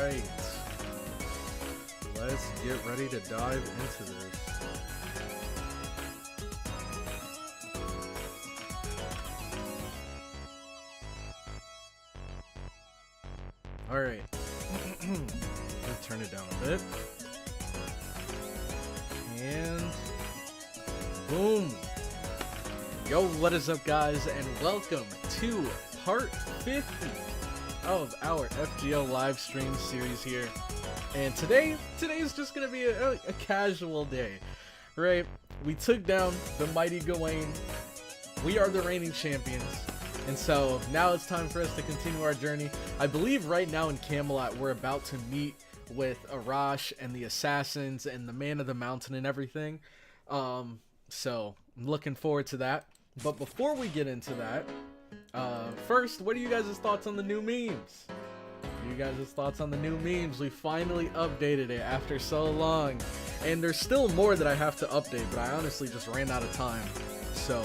Alright. Let's get ready to dive into this. Alright. Let's turn it down a bit. And boom. Yo, what is up, guys, and welcome to part 50 of our FGO live stream series here. And today's just gonna be a casual day, right? We took down the mighty Gawain. We are the reigning champions, and so now it's time for us to continue our journey. I believe right now in Camelot we're about to meet with Arash and the assassins and the man of the mountain and everything. So I'm looking forward to that. But before we get into that, first, what are you guys' thoughts on the new memes? We finally updated it after so long, and there's still more that I have to update, but I honestly just ran out of time. So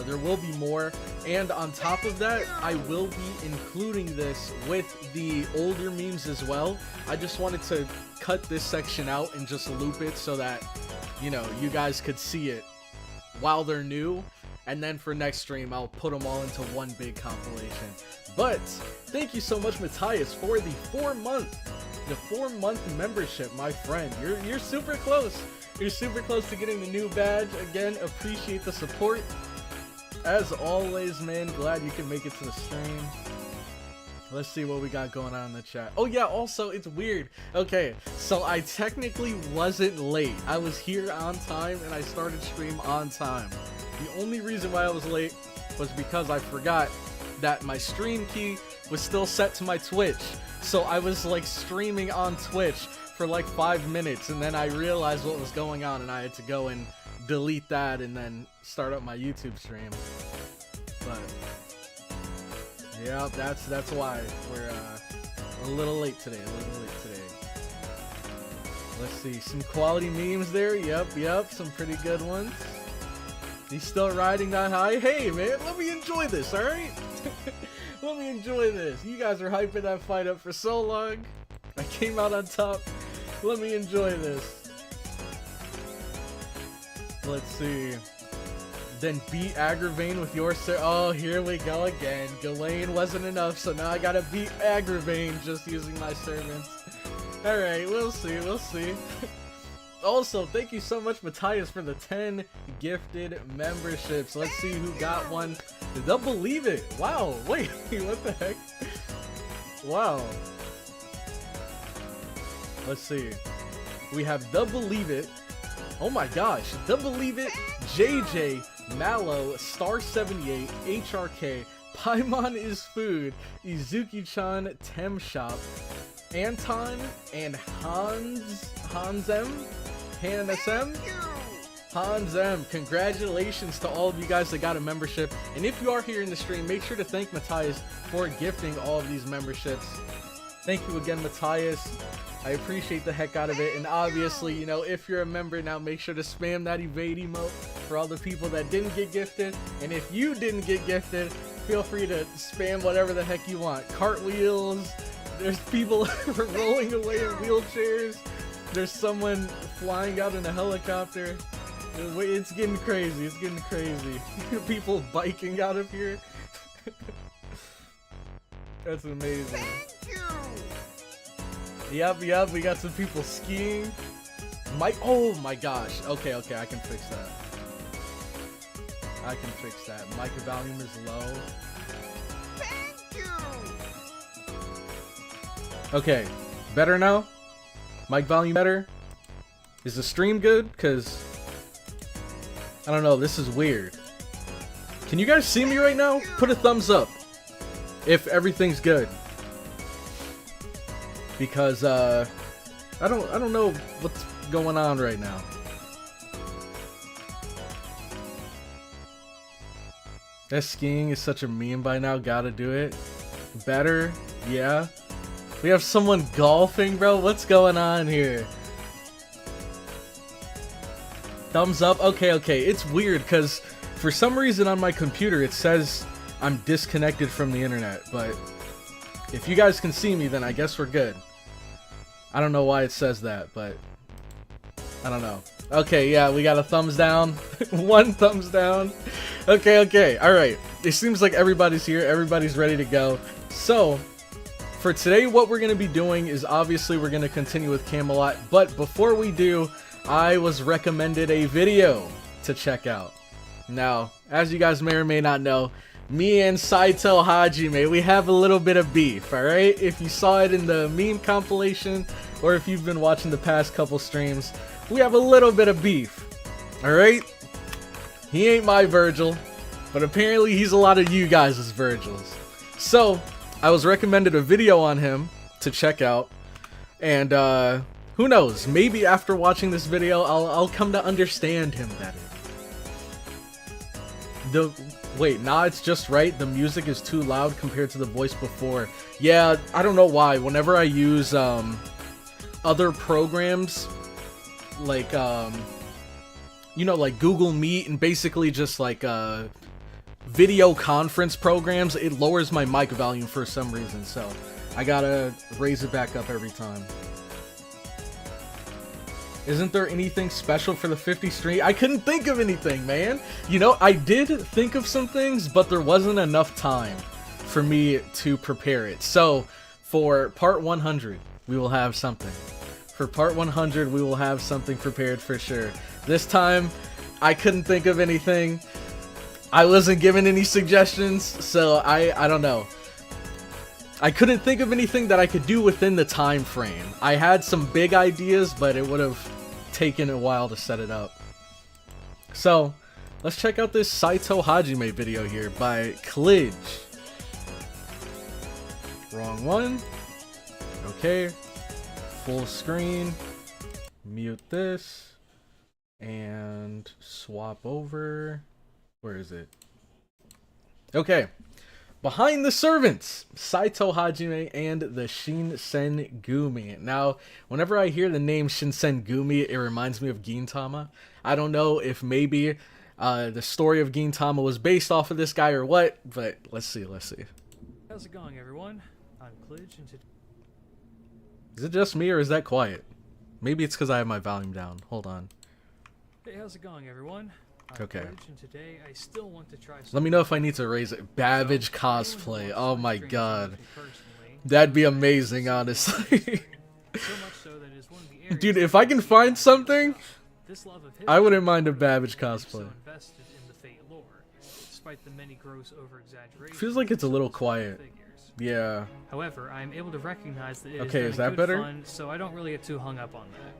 there will be more, and on top of that, I will be including this with the older memes as well. I just wanted to cut this section out and just loop it so that, you know, you guys could see it while they're new, and then for next stream I'll put them all into one big compilation. But thank you so much, Matthias, for the 4-month membership, my friend. You're super close. You're super close to getting the new badge. Again, appreciate the support. As always, man, glad you can make it to the stream. Let's see what we got going on in the chat. Oh yeah, also, it's weird. Okay, so I technically wasn't late. I was here on time, and I started stream on time. The only reason why I was late was because I forgot that my stream key was still set to my Twitch. So I was like streaming on Twitch for like 5 minutes, and then I realized what was going on, and I had to go and delete that and then start up my YouTube stream. But yeah, that's why we're a little late today. Let's see, some quality memes there. Yep, some pretty good ones. He's still riding that high. Hey man, let me enjoy this, alright? Let me enjoy this. You guys are hyping that fight up for so long. I came out on top. Let me enjoy this. Let's see. Then beat Agravain with your oh, here we go again. Gawain wasn't enough, so now I gotta beat Agravain just using my servants. Alright, we'll see. Also, thank you so much, Matthias, for the 10 gifted memberships. Let's see who got one. They'll believe it. Wow, wait, what the heck? Wow. Let's see. We have the Believe It. Oh my gosh, the Believe It, JJ, Mallow, Star78, HRK, Paimon is Food, Izuki-chan, Tem Shop, Anton, and Hans M. Congratulations to all of you guys that got a membership. And if you are here in the stream, make sure to thank Matthias for gifting all of these memberships. Thank you again, Matthias. I appreciate the heck out of it. And obviously, you know, if you're a member now, make sure to spam that evade emote for all the people that didn't get gifted. And if you didn't get gifted, feel free to spam whatever the heck you want. Cartwheels. There's people rolling away in wheelchairs. There's someone flying out in a helicopter. It's getting crazy. People biking out of here. That's amazing. Yep, we got some people skiing. Oh my gosh. Okay, I can fix that. Mic volume is low. Okay, better now? Mic volume better? Is the stream good? Because I don't know, this is weird. Can you guys see me right now? Put a thumbs up if everything's good. Because I don't know what's going on right now. That skiing is such a meme by now, gotta do it. Better? Yeah. We have someone golfing, bro. What's going on here? Thumbs up. Okay. It's weird because for some reason on my computer it says I'm disconnected from the internet, but if you guys can see me, then I guess we're good. I don't know why it says that, but I don't know. Okay, yeah, we got a thumbs down. One thumbs down. Okay, alright. It seems like everybody's here. Everybody's ready to go. So, for today, what we're going to be doing is obviously we're going to continue with Camelot. But before we do, I was recommended a video to check out. Now, as you guys may or may not know, me and Saito Hajime, we have a little bit of beef, alright? If you saw it in the meme compilation, or if you've been watching the past couple streams, we have a little bit of beef, alright? He ain't my Virgil, but apparently he's a lot of you guys' Virgils. So, I was recommended a video on him to check out, and who knows, maybe after watching this video, I'll come to understand him better. Wait, nah, it's just right. The music is too loud compared to the voice before. Yeah, I don't know why. Whenever I use other programs, like you know, like Google Meet and basically just like video conference programs, it lowers my mic volume for some reason. So I gotta raise it back up every time. Isn't there anything special for the 50 stream? I couldn't think of anything, man. You know, I did think of some things, but there wasn't enough time for me to prepare it. So, for part 100, we will have something. For part 100, we will have something prepared for sure. This time, I couldn't think of anything. I wasn't given any suggestions, so I don't know. I couldn't think of anything that I could do within the time frame. I had some big ideas, but it would have taken a while to set it up. So, let's check out this Saito Hajime video here by Klidge. Wrong one. Okay. Full screen. Mute this. And swap over. Where is it? Okay. Behind the Servants, Saito Hajime and the Shinsengumi. Now, whenever I hear the name Shinsengumi, it reminds me of Gintama. I don't know if maybe the story of Gintama was based off of this guy or what, but let's see. How's it going, everyone? I'm Klidge, and today... Is it just me or is that quiet? Maybe it's because I have my volume down. Hold on. Hey, how's it going, everyone? Okay. And today I still want to try Let me know if I need to raise it. Babbage cosplay. Oh my god. That'd be amazing, honestly. Dude, if I can find something, I wouldn't mind a Babbage cosplay. Feels like it's a little quiet. Yeah. However, I am able to recognize that it is that better? Fun, so I don't really get too hung up on that.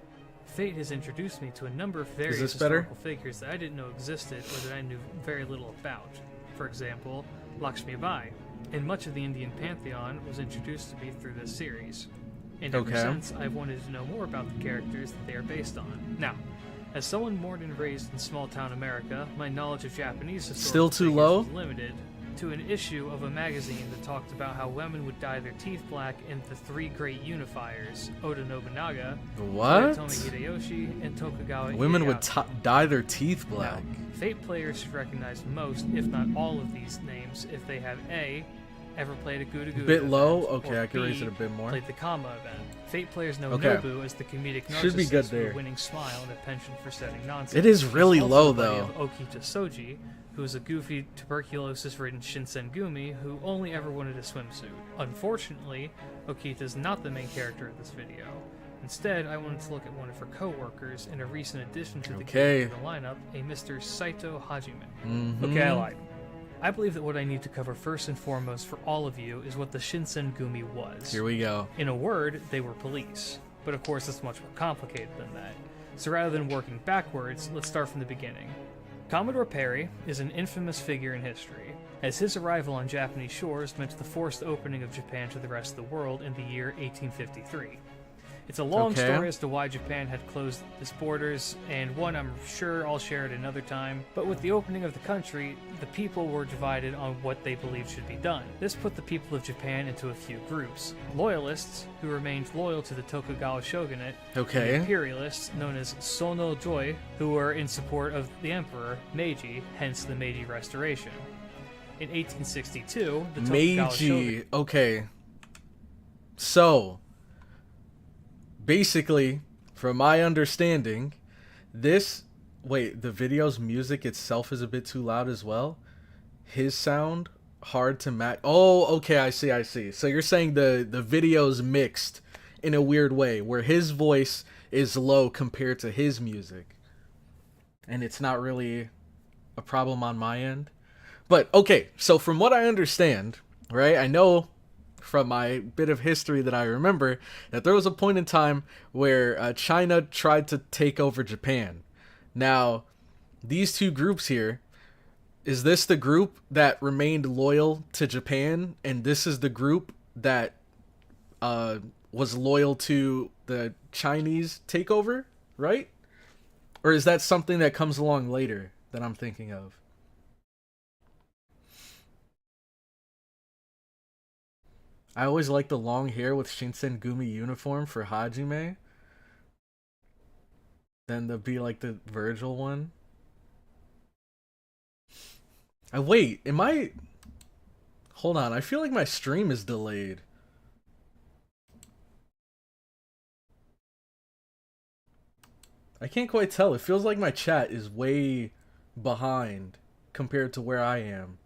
Fate has introduced me to a number of various historical figures that I didn't know existed or that I knew very little about. For example, Lakshmi Bai, and much of the Indian pantheon was introduced to me through this series. And ever since, I've wanted to know more about the characters that they are based on. Now, as someone born and raised in small-town America, my knowledge of Japanese historical figures is limited to an issue of a magazine that talked about how women would dye their teeth black in the three great unifiers, Oda Nobunaga, Toyotomi Hideyoshi, and Tokugawa Women Ieyasu. would dye their teeth black. Now, Fate players should recognize most, if not all of these names, if they have A, ever played a Guda Guda bit low? event, Okay, I can raise it a bit more. Played the Kama event. Fate players know Nobu as the comedic narcissist should be good there. with a winning smile and a penchant for setting nonsense. It is really low, though. though. Okita Soji, who is a goofy, tuberculosis-ridden Shinsengumi who only ever wanted a swimsuit. Unfortunately, Okita is not the main character of this video. Instead, I wanted to look at one of her co-workers and a recent addition to the lineup, a Mr. Saito Hajime. Okay, I lied. I believe that what I need to cover first and foremost for all of you is what the Shinsengumi was. Here we go. In a word, they were police. But of course, it's much more complicated than that. So rather than working backwards, let's start from the beginning. Commodore Perry is an infamous figure in history, as his arrival on Japanese shores meant the forced opening of Japan to the rest of the world in the year 1853. It's a long story as to why Japan had closed its borders, and one I'm sure I'll share at another time, but with the opening of the country, the people were divided on what they believed should be done. This put the people of Japan into a few groups. Loyalists, who remained loyal to the Tokugawa shogunate, and imperialists, known as Sono Joi, who were in support of the emperor, Meiji, hence the Meiji Restoration. In 1862, the Tokugawa shogunate... Okay. So... basically, from my understanding, this... Wait, the video's music itself is a bit too loud as well? His sound, hard to match... Oh, okay, I see. So you're saying the video's mixed in a weird way, where his voice is low compared to his music. And it's not really a problem on my end. But, okay, so from what I understand, right, I know from my bit of history that I remember that there was a point in time where China tried to take over Japan. Now, these two groups here, is this the group that remained loyal to Japan, and this is the group that was loyal to the Chinese takeover, right? Or is that something that comes along later that I'm thinking of? I always like the long hair with Shinsengumi uniform for Hajime. Then there'll be like the Virgil one. Wait, am I... Hold on, I feel like my stream is delayed. I can't quite tell. It feels like my chat is way behind compared to where I am.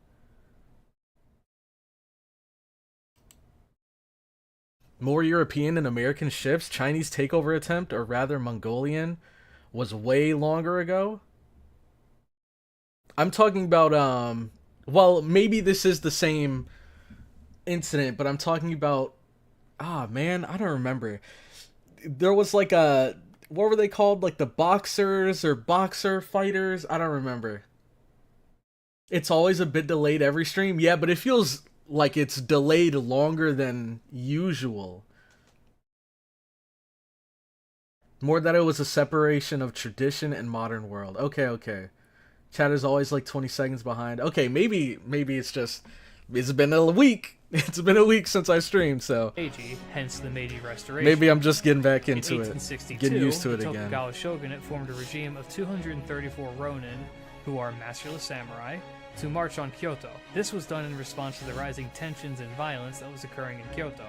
More European and American ships, Chinese takeover attempt, or rather Mongolian, was way longer ago. I'm talking about, well, maybe this is the same incident, but I'm talking about, man, I don't remember. There was like a, what were they called? Like the boxers or boxer fighters? I don't remember. It's always a bit delayed every stream. Yeah, but it feels like it's delayed longer than usual. More that it was a separation of tradition and modern world. Okay. Chat is always like 20 seconds behind. Okay, maybe it's just... It's been a week. It's been a week since I streamed, so... Meiji, hence the Meiji Restoration. Maybe I'm just getting back into in it. 1862, Getting used to it the again. Tokugawa shogunate formed a regime of 234 ronin, who are masterless samurai, to march on Kyoto. This was done in response to the rising tensions and violence that was occurring in Kyoto.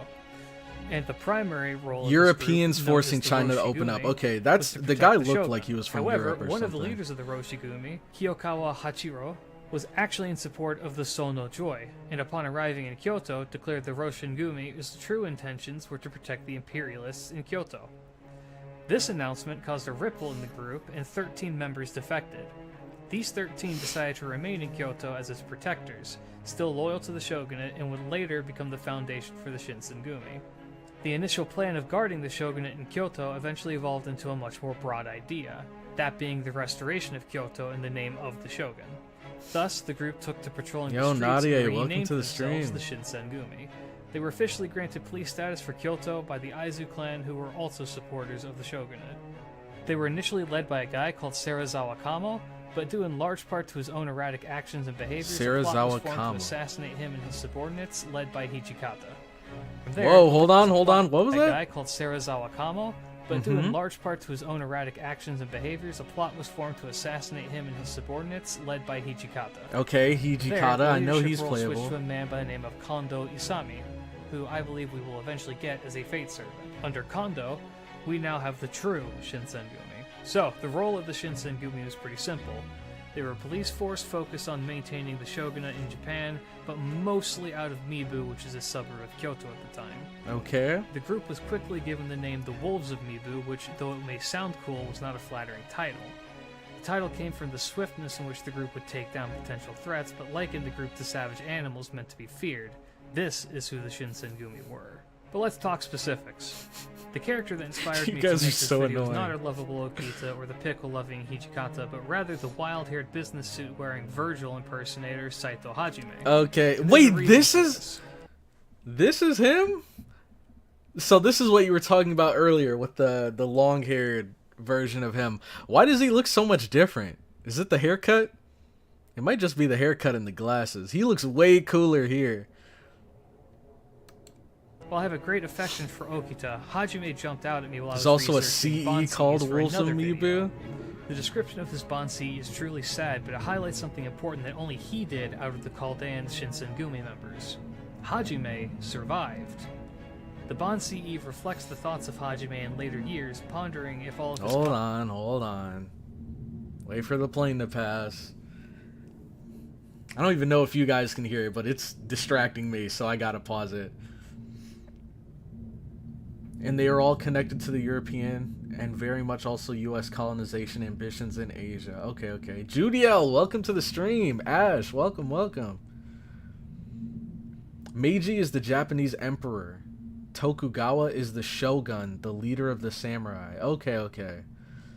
And the primary role of Europeans this group, forcing China to open up. Okay, that's to the protect guy the looked shogun. like he was from However, Europe or one something. of the leaders of the Roshigumi, Kiyokawa Hachiro, was actually in support of the Sono Joi, and upon arriving in Kyoto, declared the Roshigumi true intentions were to protect the imperialists in Kyoto. This announcement caused a ripple in the group, and 13 members defected. These 13 decided to remain in Kyoto as its protectors, still loyal to the shogunate, and would later become the foundation for the Shinsengumi. The initial plan of guarding the shogunate in Kyoto eventually evolved into a much more broad idea, that being the restoration of Kyoto in the name of the shogun. Thus, the group took to patrolling the streets Nadia, and welcome renamed to the themselves stream. the Shinsengumi. They were officially granted police status for Kyoto by the Aizu clan, who were also supporters of the shogunate. They were initially led by a guy called Serizawa Kamo, but due in large part to his own erratic actions and behaviors, a plot was formed to assassinate him and his subordinates, led by Hijikata. From there, Whoa, hold on. What was a that? guy called Serizawa Kamo, but due in large part to his own erratic actions and behaviors, a plot was formed to assassinate him and his subordinates, led by Hijikata. Okay, There, Hijikata, the I know leadership he's role playable. switched to a man by the name of Kondo Isami, who I believe we will eventually get as a fate servant. Under Kondo, we now have the true Shinsengumi. So, the role of the Shinsengumi was pretty simple. They were a police force focused on maintaining the shogunate in Japan, but mostly out of Mibu, which is a suburb of Kyoto at the time. Okay. The group was quickly given the name the Wolves of Mibu, which, though it may sound cool, was not a flattering title. The title came from the swiftness in which the group would take down potential threats, but likened the group to savage animals meant to be feared. This is who the Shinsengumi were. But let's talk specifics. The character that inspired me to make this video is not our lovable Okita or the pickle-loving Hijikata, but rather the wild-haired business suit-wearing Virgil impersonator Saito Hajime. Okay, wait, this is him? So this is what you were talking about earlier with the long-haired version of him. Why does he look so much different? Is it the haircut? It might just be the haircut and the glasses. He looks way cooler here. While I have a great affection for Okita, Hajime jumped out at me while I was There's also a researching CE Bond called CEs for Wolves of another video. Mibu. The description of this Bond CE is truly sad, but it highlights something important that only he did out of the Chaldean Shinsengumi members. Hajime survived. The Bansi Eve reflects the thoughts of Hajime in later years, pondering if all of his... Hold on. Wait for the plane to pass. I don't even know if you guys can hear it, but it's distracting me, so I gotta pause it. And they are all connected to the European and very much also U.S. colonization ambitions in Asia. Okay. Judiel, welcome to the stream. Ash, welcome. Meiji is the Japanese emperor. Tokugawa is the shogun, the leader of the samurai. Okay.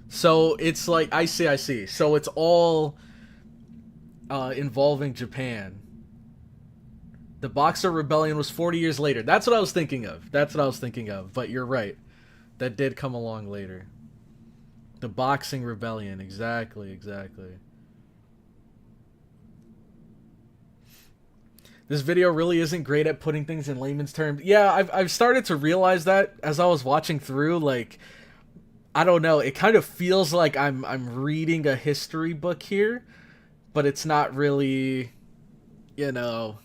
So it's like, I see. So it's all involving Japan. The Boxer Rebellion was 40 years later. That's what I was thinking of. But you're right. That did come along later. The Boxing Rebellion. Exactly. This video really isn't great at putting things in layman's terms. Yeah, I've started to realize that as I was watching through. Like, I don't know. It kind of feels like I'm reading a history book here, but it's not really, you know.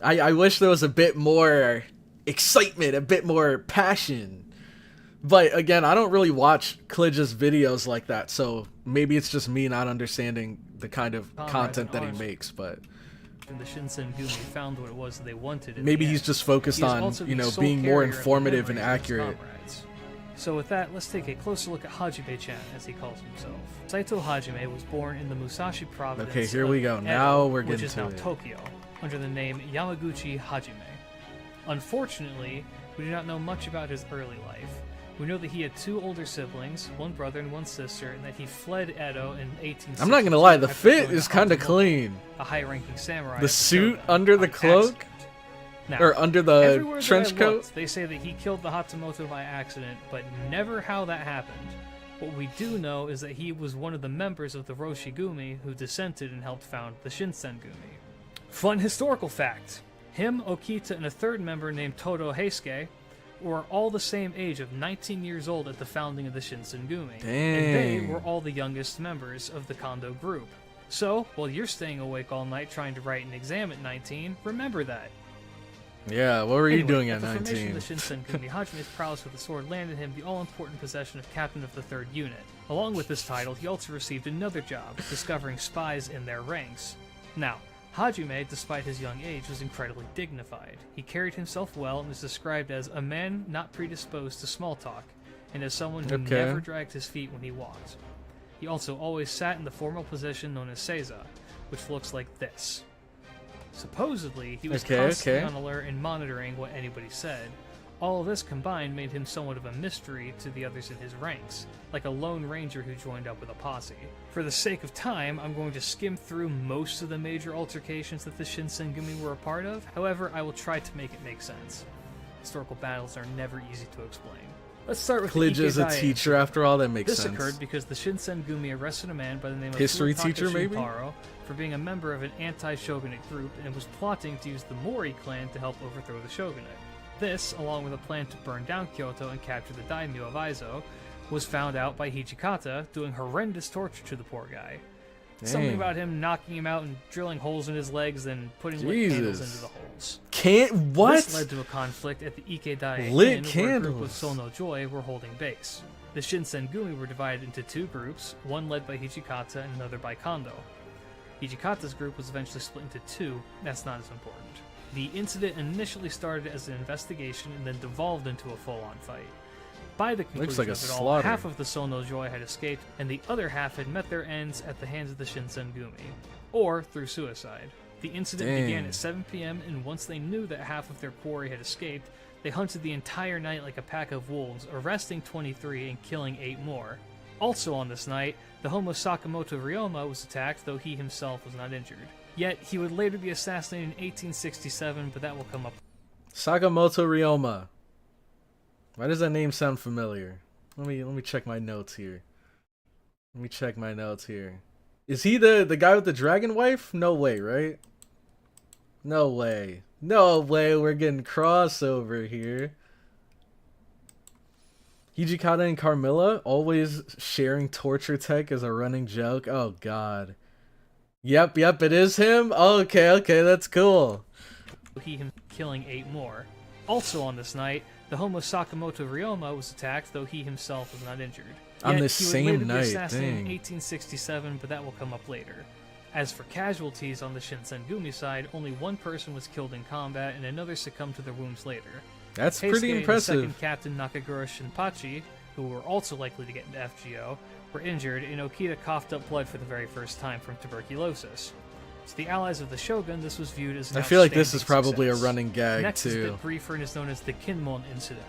I wish there was a bit more excitement, a bit more passion. But again, I don't really watch Klidge's videos like that, so maybe it's just me not understanding the kind of content that he makes, but... And the Shinsengumi found what it was that they wanted. Maybe he's just focused on, you know, being more informative and accurate. So with that, let's take a closer look at Hajime-chan, as he calls himself. Saito Hajime was born in the Musashi province. Okay, here we go. Now we're getting to it. Which is now Tokyo, under the name Yamaguchi Hajime. Unfortunately, we do not know much about his early life. We know that he had two older siblings, one brother and one sister, and that he fled Edo in 1860. I'm not gonna lie, the fit is kind of clean. A high-ranking samurai. The suit under the cloak? Now, or under the trench coat? They say that he killed the Hatamoto by accident, but never how that happened. What we do know is that he was one of the members of the Roshigumi who dissented and helped found the Shinsengumi. Fun historical fact. Him, Okita, and a third member named Todo Heisuke were all the same age of 19 years old at the founding of the Shinsengumi. Dang. And they were all the youngest members of the Kondo group. So, while you're staying awake all night trying to write an exam at 19, remember that. Yeah, what were you doing at the 19? Formation of the Shinsengumi, Hajime's prowess with the sword landed him the all-important possession of captain of the 3rd unit. Along with this title, he also received another job, discovering spies in their ranks. Now, Hajime, despite his young age, was incredibly dignified. He carried himself well and was described as a man not predisposed to small talk, and as someone who never dragged his feet when he walked. He also always sat in the formal position known as seiza, which looks like this. Supposedly, he was constantly on alert and monitoring what anybody said. All of this combined made him somewhat of a mystery to the others in his ranks, like a lone ranger who joined up with a posse. For the sake of time, I'm going to skim through most of the major altercations that the Shinsengumi were a part of. However, I will try to make it make sense. Historical battles are never easy to explain. Let's start with Klidge is a teacher after all, that makes sense. This occurred because the Shinsengumi arrested a man by the name of history teacher, maybe? Shintaro for being a member of an anti-shogunate group and was plotting to use the Mori clan to help overthrow the shogunate. This, along with a plan to burn down Kyoto and capture the daimyo of Aizo, was found out by Hijikata, doing horrendous torture to the poor guy. Dang. Something about him knocking him out and drilling holes in his legs, then putting lit candles into the holes. What? This led to a conflict at the Ikedae Inn, where a group of Sono Joy were holding base. The Shinsengumi were divided into two groups, one led by Hijikata and another by Kondo. Hijikata's group was eventually split into two. That's not as important. The incident initially started as an investigation and then devolved into a full-on fight. By the conclusion of it all, half of the Sono Joy had escaped, and the other half had met their ends at the hands of the Shinsengumi, or through suicide. The incident began at 7 p.m., and once they knew that half of their quarry had escaped, they hunted the entire night like a pack of wolves, arresting 23 and killing 8 more. Also on this night, the home of Sakamoto Ryoma was attacked, though he himself was not injured. Yet, he would later be assassinated in 1867, but that will come up. Sakamoto Ryoma. Why does that name sound familiar? Let me check my notes here. Is he the guy with the dragon wife? No way, right? No way. We're getting crossover here. Hijikata and Carmilla always sharing torture tech as a running joke. Oh god. Yep, it is him. Okay, that's cool. He killing 8 more. Also on this night, the home of Sakamoto Ryoma was attacked, though he himself was not injured. On Yet, this he would same later be night, assassinated in dang. 1867, but that will come up later. As for casualties on the Shinsengumi side, only one person was killed in combat, and another succumbed to their wounds later. That's Heisuke pretty and the impressive. second captain Nakagura Shinpachi, who were also likely to get into FGO, were injured, and Okita coughed up blood for the very first time from tuberculosis. To the allies of the Shogun, this was viewed as an I feel like this is outstanding probably a success. running gag Next is a too. bit briefer and is known as the Kinmon Incident.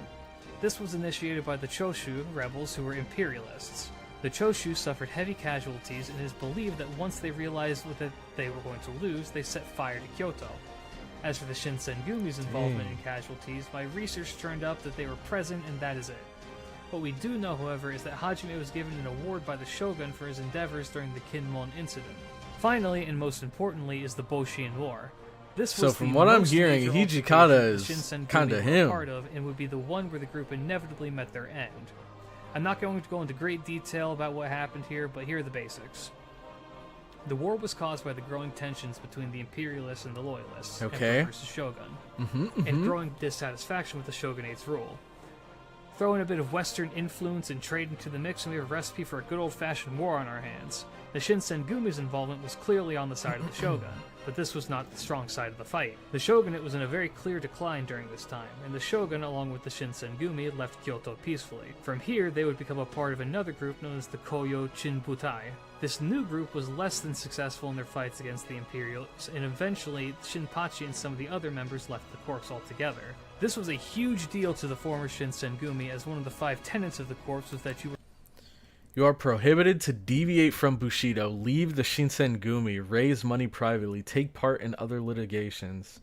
This was initiated by the Choshu rebels, who were imperialists. The Choshu suffered heavy casualties, and it is believed that once they realized that they were going to lose, they set fire to Kyoto. As for the Shinsengumi's involvement in casualties, my research turned up that they were present, and that is it. What we do know, however, is that Hajime was given an award by the Shogun for his endeavors during the Kinmon Incident. Finally, and most importantly, is the Boshin War. This So was from the what I'm most hearing, major Hijikata altercation is the Shinsengumi kinda were him. part of, and would be the one where the group inevitably met their end. I'm not going to go into great detail about what happened here, but here are the basics. The war was caused by the growing tensions between the imperialists and the loyalists, Okay. Emperor versus Shogun, and growing dissatisfaction with the shogunate's rule. Throw in a bit of Western influence and trade into the mix, and we have a recipe for a good old-fashioned war on our hands. The Shinsengumi's involvement was clearly on the side of the Shogun, but this was not the strong side of the fight. The Shogunate was in a very clear decline during this time, and the Shogun, along with the Shinsengumi, left Kyoto peacefully. From here, they would become a part of another group known as the Koyo Chinbutai. This new group was less than successful in their fights against the Imperials, and eventually Shinpachi and some of the other members left the corps altogether. This was a huge deal to the former Shinsengumi, as one of the 5 tenets of the corps was that You are prohibited to deviate from Bushido, leave the Shinsengumi, raise money privately, take part in other litigations,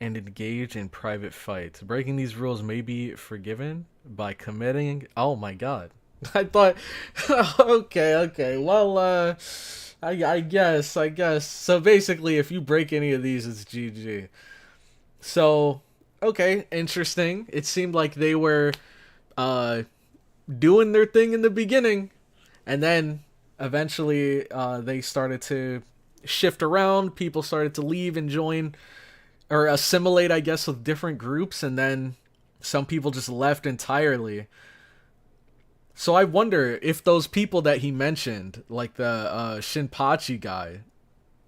and engage in private fights. Breaking these rules may be forgiven by committing... Oh my god. I thought... Okay. Well, I guess. So basically, if you break any of these, it's GG. So, okay, interesting. It seemed like they were doing their thing in the beginning, and then eventually they started to shift around. People started to leave and join or assimilate, I guess, with different groups, and then some people just left entirely. So I wonder if those people that he mentioned, like the Shinpachi guy,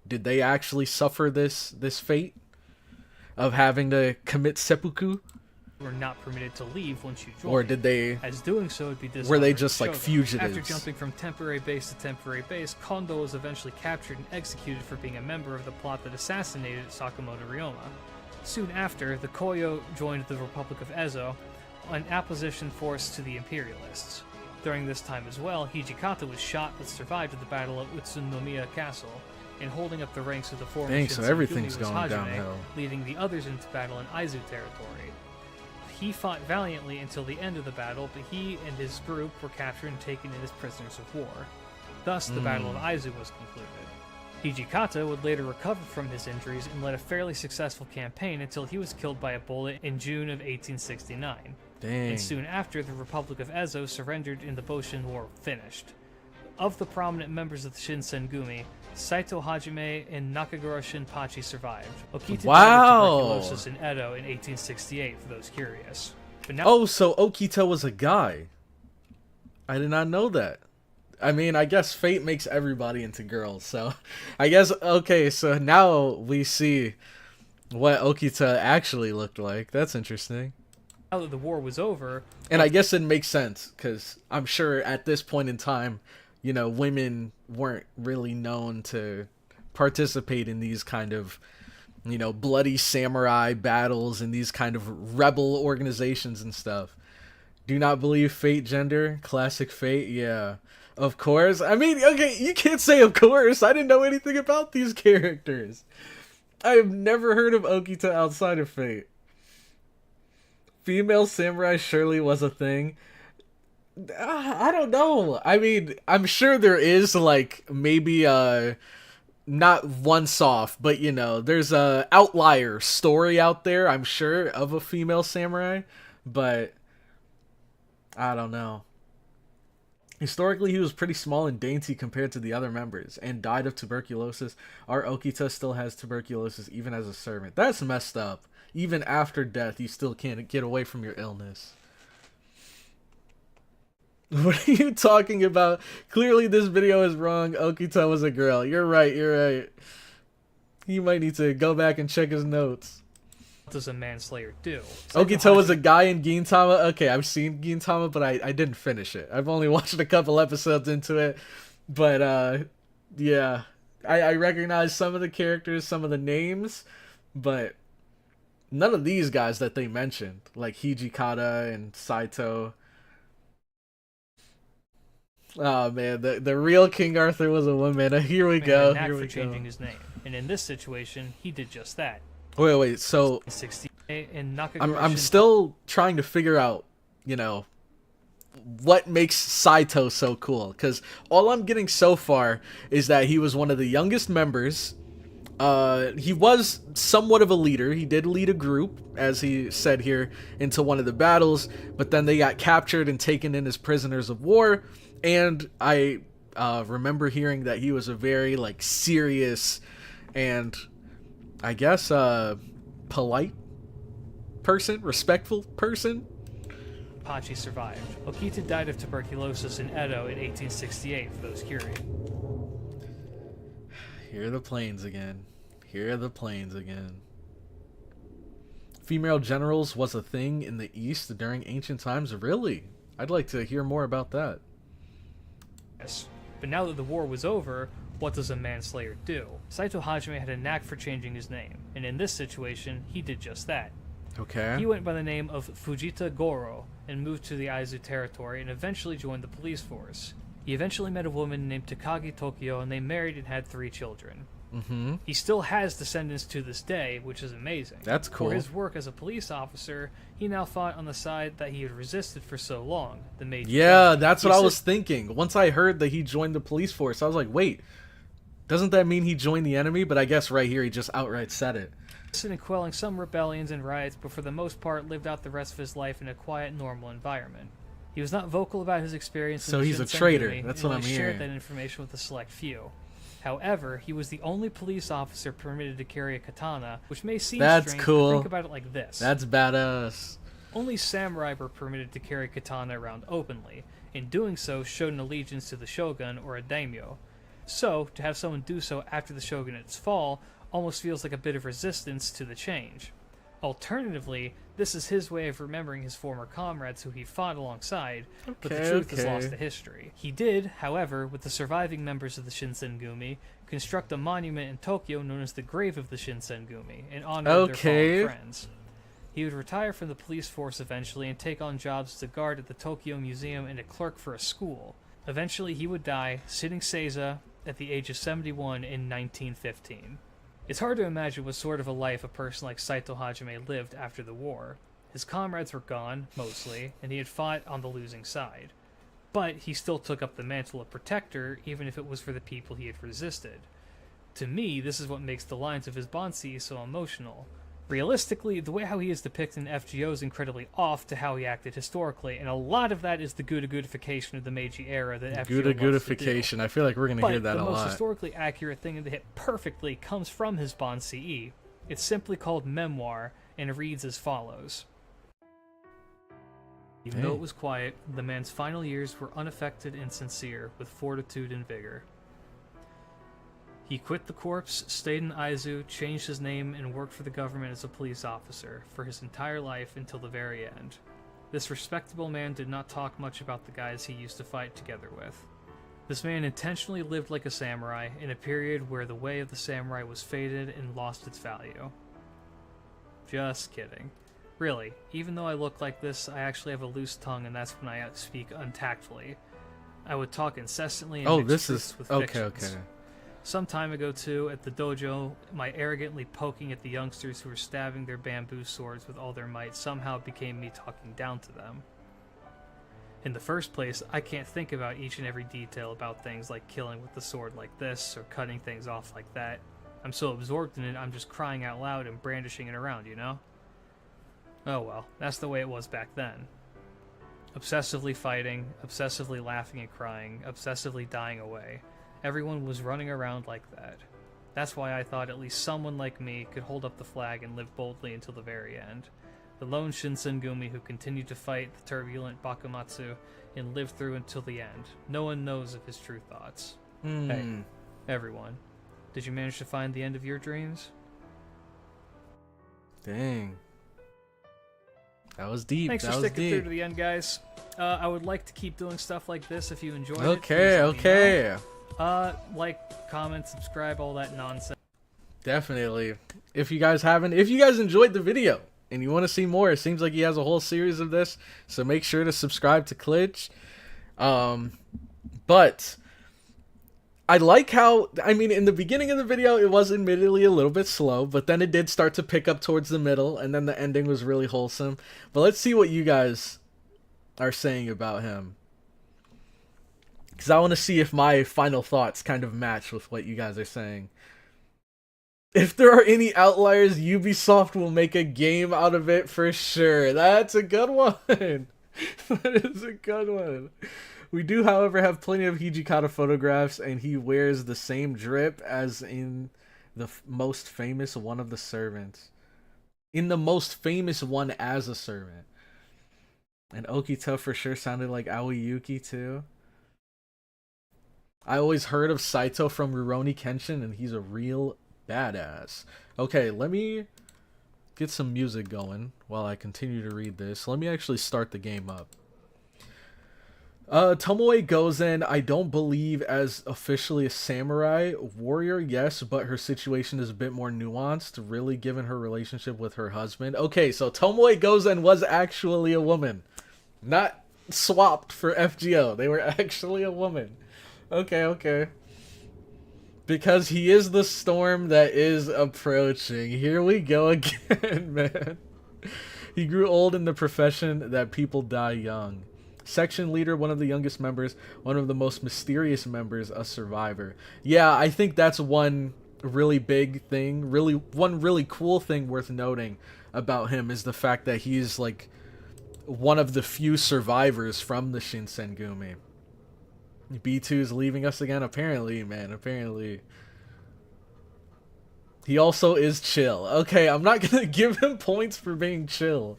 did they actually suffer this fate of having to commit seppuku? were not permitted to leave once you joined. Or did they... As doing so would be dishonoring Were they to just like Shogun. fugitives? After jumping from temporary base to temporary base, Kondo was eventually captured and executed for being a member of the plot that assassinated Sakamoto Ryoma. Soon after, the Koyo joined the Republic of Ezo, an opposition force to the Imperialists. During this time as well, Hijikata was shot but survived at the Battle of Utsunomiya Castle, and holding up the ranks of the former Dang, so Shinsengumi everything's was going Hajime, downhill. leading the others into battle in Aizu territory. He fought valiantly until the end of the battle, but he and his group were captured and taken in as prisoners of war. Thus, the Battle of Aizu was concluded. Hijikata would later recover from his injuries and led a fairly successful campaign until he was killed by a bullet in June of 1869. Dang. And soon after, the Republic of Ezo surrendered and the Boshin War finished. Of the prominent members of the Shinsengumi, Saito Hajime and Nakagura Shinpachi survived. Okita died of tuberculosis in Edo in 1868, for those curious. But now Oh, so Okita was a guy. I did not know that. I mean, I guess fate makes everybody into girls, so I guess, okay, so now we see what Okita actually looked like. That's interesting. that the war was over, And I guess it makes sense, because I'm sure at this point in time, you know, women weren't really known to participate in these kind of, you know, bloody samurai battles and these kind of rebel organizations and stuff. Do not believe fate gender? Classic fate? Yeah. Of course. I mean, okay, you can't say of course. I didn't know anything about these characters. I have never heard of Okita outside of Fate. Female samurai surely was a thing. I don't know. I mean, I'm sure there is, like, maybe, not once off, but, you know, there's a outlier story out there, I'm sure, of a female samurai, but I don't know. Historically, he was pretty small and dainty compared to the other members, and died of tuberculosis. Our Okita still has tuberculosis even as a servant. That's messed up. even after death, you still can't get away from your illness. What are you talking about? Clearly this video is wrong. Okito was a girl. You're right, you're right. You might need to go back and check his notes. What does a manslayer do? Okito was a guy in Gintama. Okay, I've seen Gintama, but I didn't finish it. I've only watched a couple episodes into it. But, yeah. I recognize some of the characters, some of the names, but none of these guys that they mentioned, like Hijikata and Saito. Oh man, the real King Arthur was a woman. Here we go. Knack Here for we changing go. his name, and in this situation, he did just that. Wait. So In 68, in Nakagura I'm still trying to figure out, you know, what makes Saito so cool, because all I'm getting so far is that he was one of the youngest members. He was somewhat of a leader. He did lead a group, as he said here, into one of the battles, but then they got captured and taken in as prisoners of war. And I remember hearing that he was a very like serious and I guess polite person, respectful person. Pachi survived. Okita died of tuberculosis in Edo in 1868, for those curious. Here are the planes again. Here are the planes again. Female generals was a thing in the East during ancient times? Really? I'd like to hear more about that. Yes. But now that the war was over, what does a manslayer do? Saito Hajime had a knack for changing his name, and in this situation, he did just that. Okay. He went by the name of Fujita Goro and moved to the Aizu territory and eventually joined the police force. He eventually met a woman named Takagi Tokyo and they married and had 3 children. Mm-hmm. He still has descendants to this day, which is amazing. That's cool. For his work as a police officer, he now fought on the side that he had resisted for so long, the Meiji. Yeah, that's what I was thinking. Once I heard that he joined the police force, I was like, wait, doesn't that mean he joined the enemy? But I guess right here he just outright said it. In quelling some rebellions and riots, but for the most part lived out the rest of his life in a quiet, normal environment. He was not vocal about his experience. So he's a traitor. That's what I'm hearing. Shared that information with a select few. However, he was the only police officer permitted to carry a katana, which may seem strange, cool. but think about it like this. That's badass. Only samurai were permitted to carry katana around openly. In doing so, showed an allegiance to the shogun or a daimyo. So, to have someone do so after the shogunate's fall almost feels like a bit of resistance to the change. Alternatively, this is his way of remembering his former comrades who he fought alongside, but the truth is lost to history. He did, however, with the surviving members of the Shinsengumi, construct a monument in Tokyo known as the Grave of the Shinsengumi, in honor of their fallen friends. He would retire from the police force eventually and take on jobs as a guard at the Tokyo Museum and a clerk for a school. Eventually he would die, sitting Seiza, at the age of 71 in 1915. It's hard to imagine what sort of a life a person like Saito Hajime lived after the war. His comrades were gone, mostly, and he had fought on the losing side. But he still took up the mantle of protector, even if it was for the people he had resisted. To me, this is what makes the lines of his Bansei so emotional. Realistically, the way how he is depicted in FGO is incredibly off to how he acted historically, and a lot of that is the Guda-Gudification of the Meiji era that FGO Guda-Gudification. I feel like we're going to hear that a lot. But the most historically accurate thing that hit perfectly comes from his Bansei. It's simply called Memoir, and reads as follows. Even though it was quiet, the man's final years were unaffected and sincere, with fortitude and vigor. He quit the corps, stayed in Aizu, changed his name, and worked for the government as a police officer for his entire life until the very end. This respectable man did not talk much about the guys he used to fight together with. This man intentionally lived like a samurai in a period where the way of the samurai was faded and lost its value. Just kidding. Really, even though I look like this, I actually have a loose tongue, and that's when I speak untactfully. I would talk incessantly and mix truths with fictions. Some time ago, too, at the dojo, my arrogantly poking at the youngsters who were stabbing their bamboo swords with all their might somehow became me talking down to them. In the first place, I can't think about each and every detail about things like killing with the sword like this, or cutting things off like that. I'm so absorbed in it, I'm just crying out loud and brandishing it around, you know? Oh well, that's the way it was back then. Obsessively fighting, obsessively laughing and crying, obsessively dying away. Everyone was running around like that. That's why I thought at least someone like me could hold up the flag and live boldly until the very end. The lone Shinsengumi who continued to fight the turbulent Bakumatsu and lived through until the end. No one knows of his true thoughts. Hey, everyone, did you manage to find the end of your dreams? Dang. That was deep. Thanks that for was sticking deep. through to the end, guys. I would like to keep doing stuff like this if you enjoy it. Okay. Like, comment, subscribe, all that nonsense. Definitely. If you guys enjoyed the video and you want to see more, it seems like he has a whole series of this, so make sure to subscribe to Klitsch. But I like how, I mean, in the beginning of the video, it was admittedly a little bit slow, but then it did start to pick up towards the middle, and then the ending was really wholesome. But let's see what you guys are saying about him, because I want to see if my final thoughts kind of match with what you guys are saying. If there are any outliers, Ubisoft will make a game out of it for sure. That's a good one. That is a good one. We do, however, have plenty of Hijikata photographs, and he wears the same drip as in the most famous one of the servants. In the most famous one as a servant. And Okita for sure sounded like Aoyuki too. I always heard of Saito from Rurouni Kenshin, and he's a real badass. Okay, let me get some music going while I continue to read this. Let me actually start the game up. Tomoe Gozen, I don't believe as officially a samurai. Warrior, yes, but her situation is a bit more nuanced, really, given her relationship with her husband. Okay, so Tomoe Gozen was actually a woman. Not swapped for FGO. They were actually a woman. Okay. Because he is the storm that is approaching. Here we go again, man. He grew old in the profession that people die young. Section leader, one of the youngest members, one of the most mysterious members, a survivor. Yeah, I think that's one really big thing, one really cool thing worth noting about him is the fact that he's like one of the few survivors from the Shinsengumi. B2's leaving us again, apparently, man, apparently. He also is chill. Okay, I'm not gonna give him points for being chill.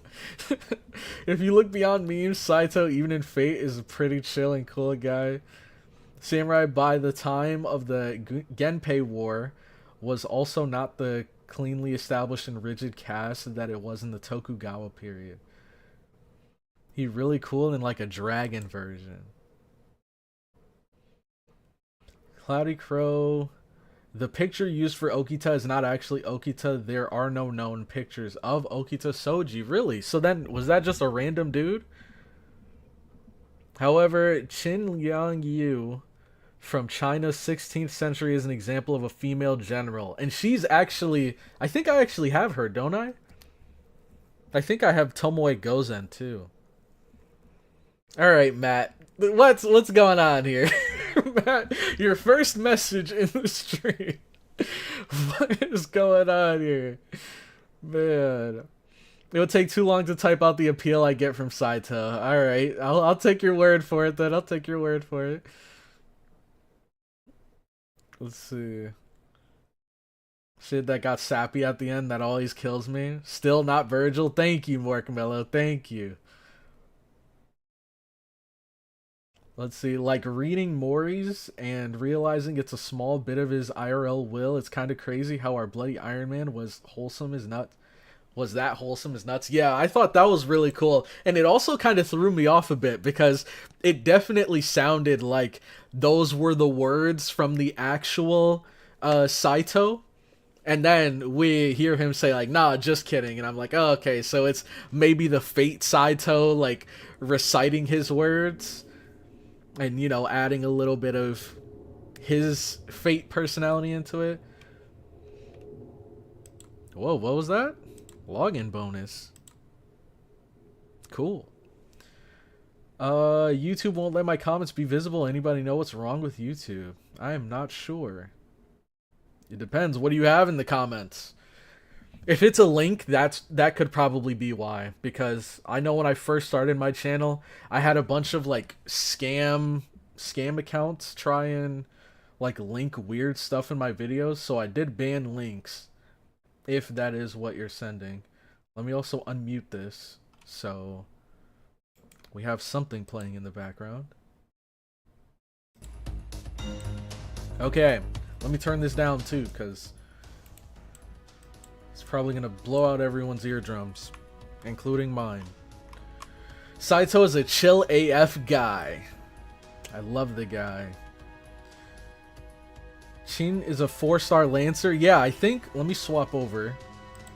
If you look beyond memes, Saito, even in Fate, is a pretty chill and cool guy. Samurai, by the time of the Genpei War, was also not the cleanly established and rigid caste that it was in the Tokugawa period. He really cool in like a dragon version. CloudyCrow. The picture used for Okita is not actually Okita. There are no known pictures of Okita Soji. Really? So then, was that just a random dude? However, Qin Yang Yu from China's 16th century is an example of a female general. And she's actually... I think I actually have her, don't I? I think I have Tomoe Gozen, too. Alright, Matt. What's going on here? Matt, your first message in the stream. What is going on here? Man. It would take too long to type out the appeal I get from Saito. Alright, I'll take your word for it then. I'll take your word for it. Let's see. Shit that got sappy at the end that always kills me. Still not Virgil. Thank you, Morkmello. Thank you. Let's see, like reading Mori's and realizing it's a small bit of his IRL will. It's kind of crazy how our bloody Iron Man was wholesome as nuts. Was that wholesome as nuts? Yeah, I thought that was really cool. And it also kind of threw me off a bit because it definitely sounded like those were the words from the actual Saito. And then we hear him say like, nah, just kidding. And I'm like, oh, okay, so it's maybe the Fate Saito like reciting his words. And, you know, adding a little bit of his Fate personality into it. Whoa, what was that? Login bonus. Cool. YouTube won't let my comments be visible. Anybody know what's wrong with YouTube? I am not sure. It depends. What do you have in the comments? If it's a link, that could probably be why. Because I know when I first started my channel, I had a bunch of like scam accounts try and like link weird stuff in my videos, so I did ban links if that is what you're sending. Let me also unmute this so we have something playing in the background. Okay, let me turn this down too, because it's probably gonna blow out everyone's eardrums, including mine. Saito is a chill AF guy. I love the guy. Chin is a 4-star Lancer. Yeah, I think, let me swap over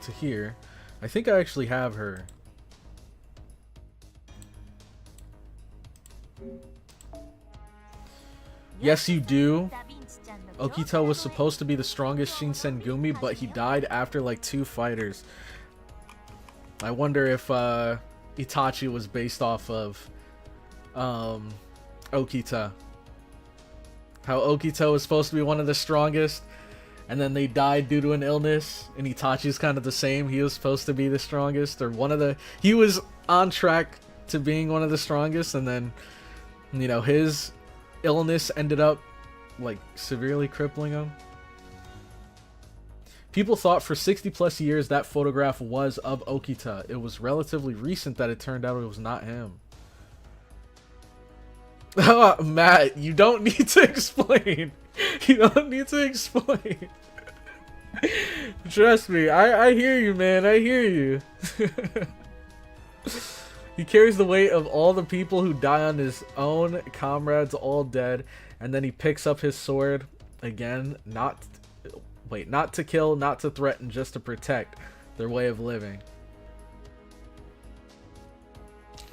to here. I think I actually have her. Yes, you do. Okita was supposed to be the strongest Shinsengumi, but he died after like 2 fighters. I wonder if Itachi was based off of Okita. How Okita was supposed to be one of the strongest, and then they died due to an illness, and Itachi's kind of the same. He was supposed to be the strongest, or one of the... He was on track to being one of the strongest, and then, you know, his illness ended up, like, severely crippling him. People thought for 60 plus years that photograph was of Okita. It was relatively recent that it turned out it was not him. Oh, Matt, you don't need to explain. You don't need to explain. Trust me, I hear you, man. I hear you. He carries the weight of all the people who die on his own, comrades all dead, and then he picks up his sword again, not to kill, not to threaten, just to protect their way of living.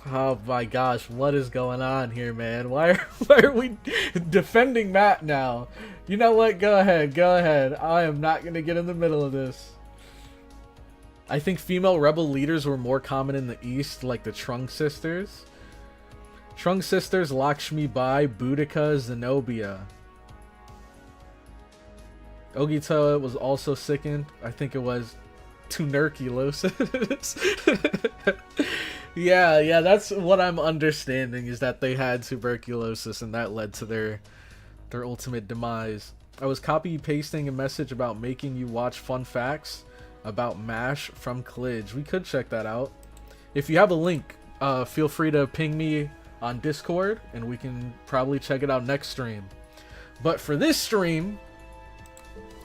Oh my gosh, what is going on here, man? Why are we defending Matt now? You know what? Go ahead, go ahead. I am not going to get in the middle of this. I think female rebel leaders were more common in the East, like the Trunk sisters. Trunk sisters, Lakshmi Bai, Boudica, Zenobia. Ogito was also sickened. I think it was tuberculosis. Yeah, that's what I'm understanding, is that they had tuberculosis and that led to their ultimate demise. I was copy pasting a message about making you watch fun facts about MASH from Klidge. We could check that out. If you have a link, feel free to ping me on Discord and we can probably check it out next stream. But for this stream,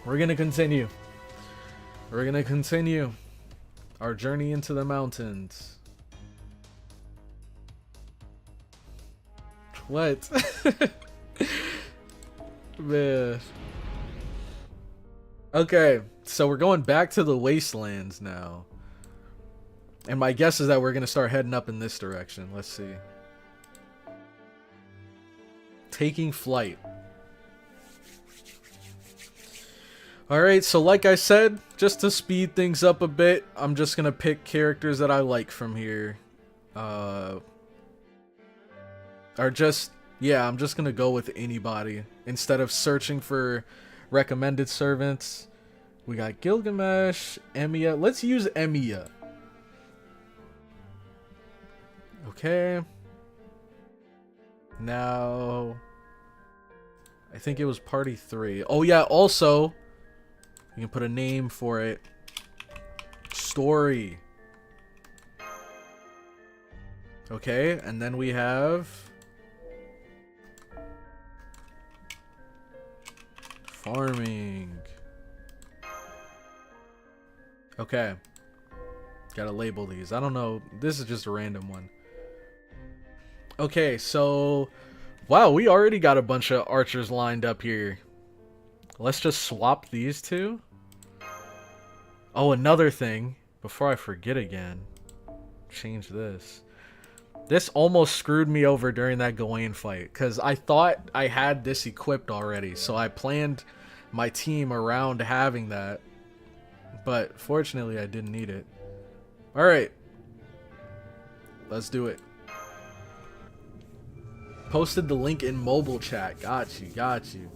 we're gonna continue. We're gonna continue our journey into the mountains. What? Man. Okay, so we're going back to the wastelands now. And my guess is that we're gonna start heading up in this direction. Let's see. Taking flight. Alright, so like I said, just to speed things up a bit, I'm just gonna pick characters that I like from here. Or just, yeah, I'm just gonna go with anybody. Instead of searching for recommended servants. We got Gilgamesh, Emiya. Let's use Emiya. Okay. Now, I think it was party 3. Oh yeah, also, you can put a name for it. Story. Okay, and then we have farming. Okay. Gotta label these. I don't know. This is just a random one. Okay, so... Wow, we already got a bunch of archers lined up here. Let's just swap these two. Oh, another thing. Before I forget again. Change this. This almost screwed me over during that Gawain fight. Because I thought I had this equipped already. So I planned my team around having that. But fortunately, I didn't need it. Alright. Let's do it. Posted the link in mobile chat. Got you, got you.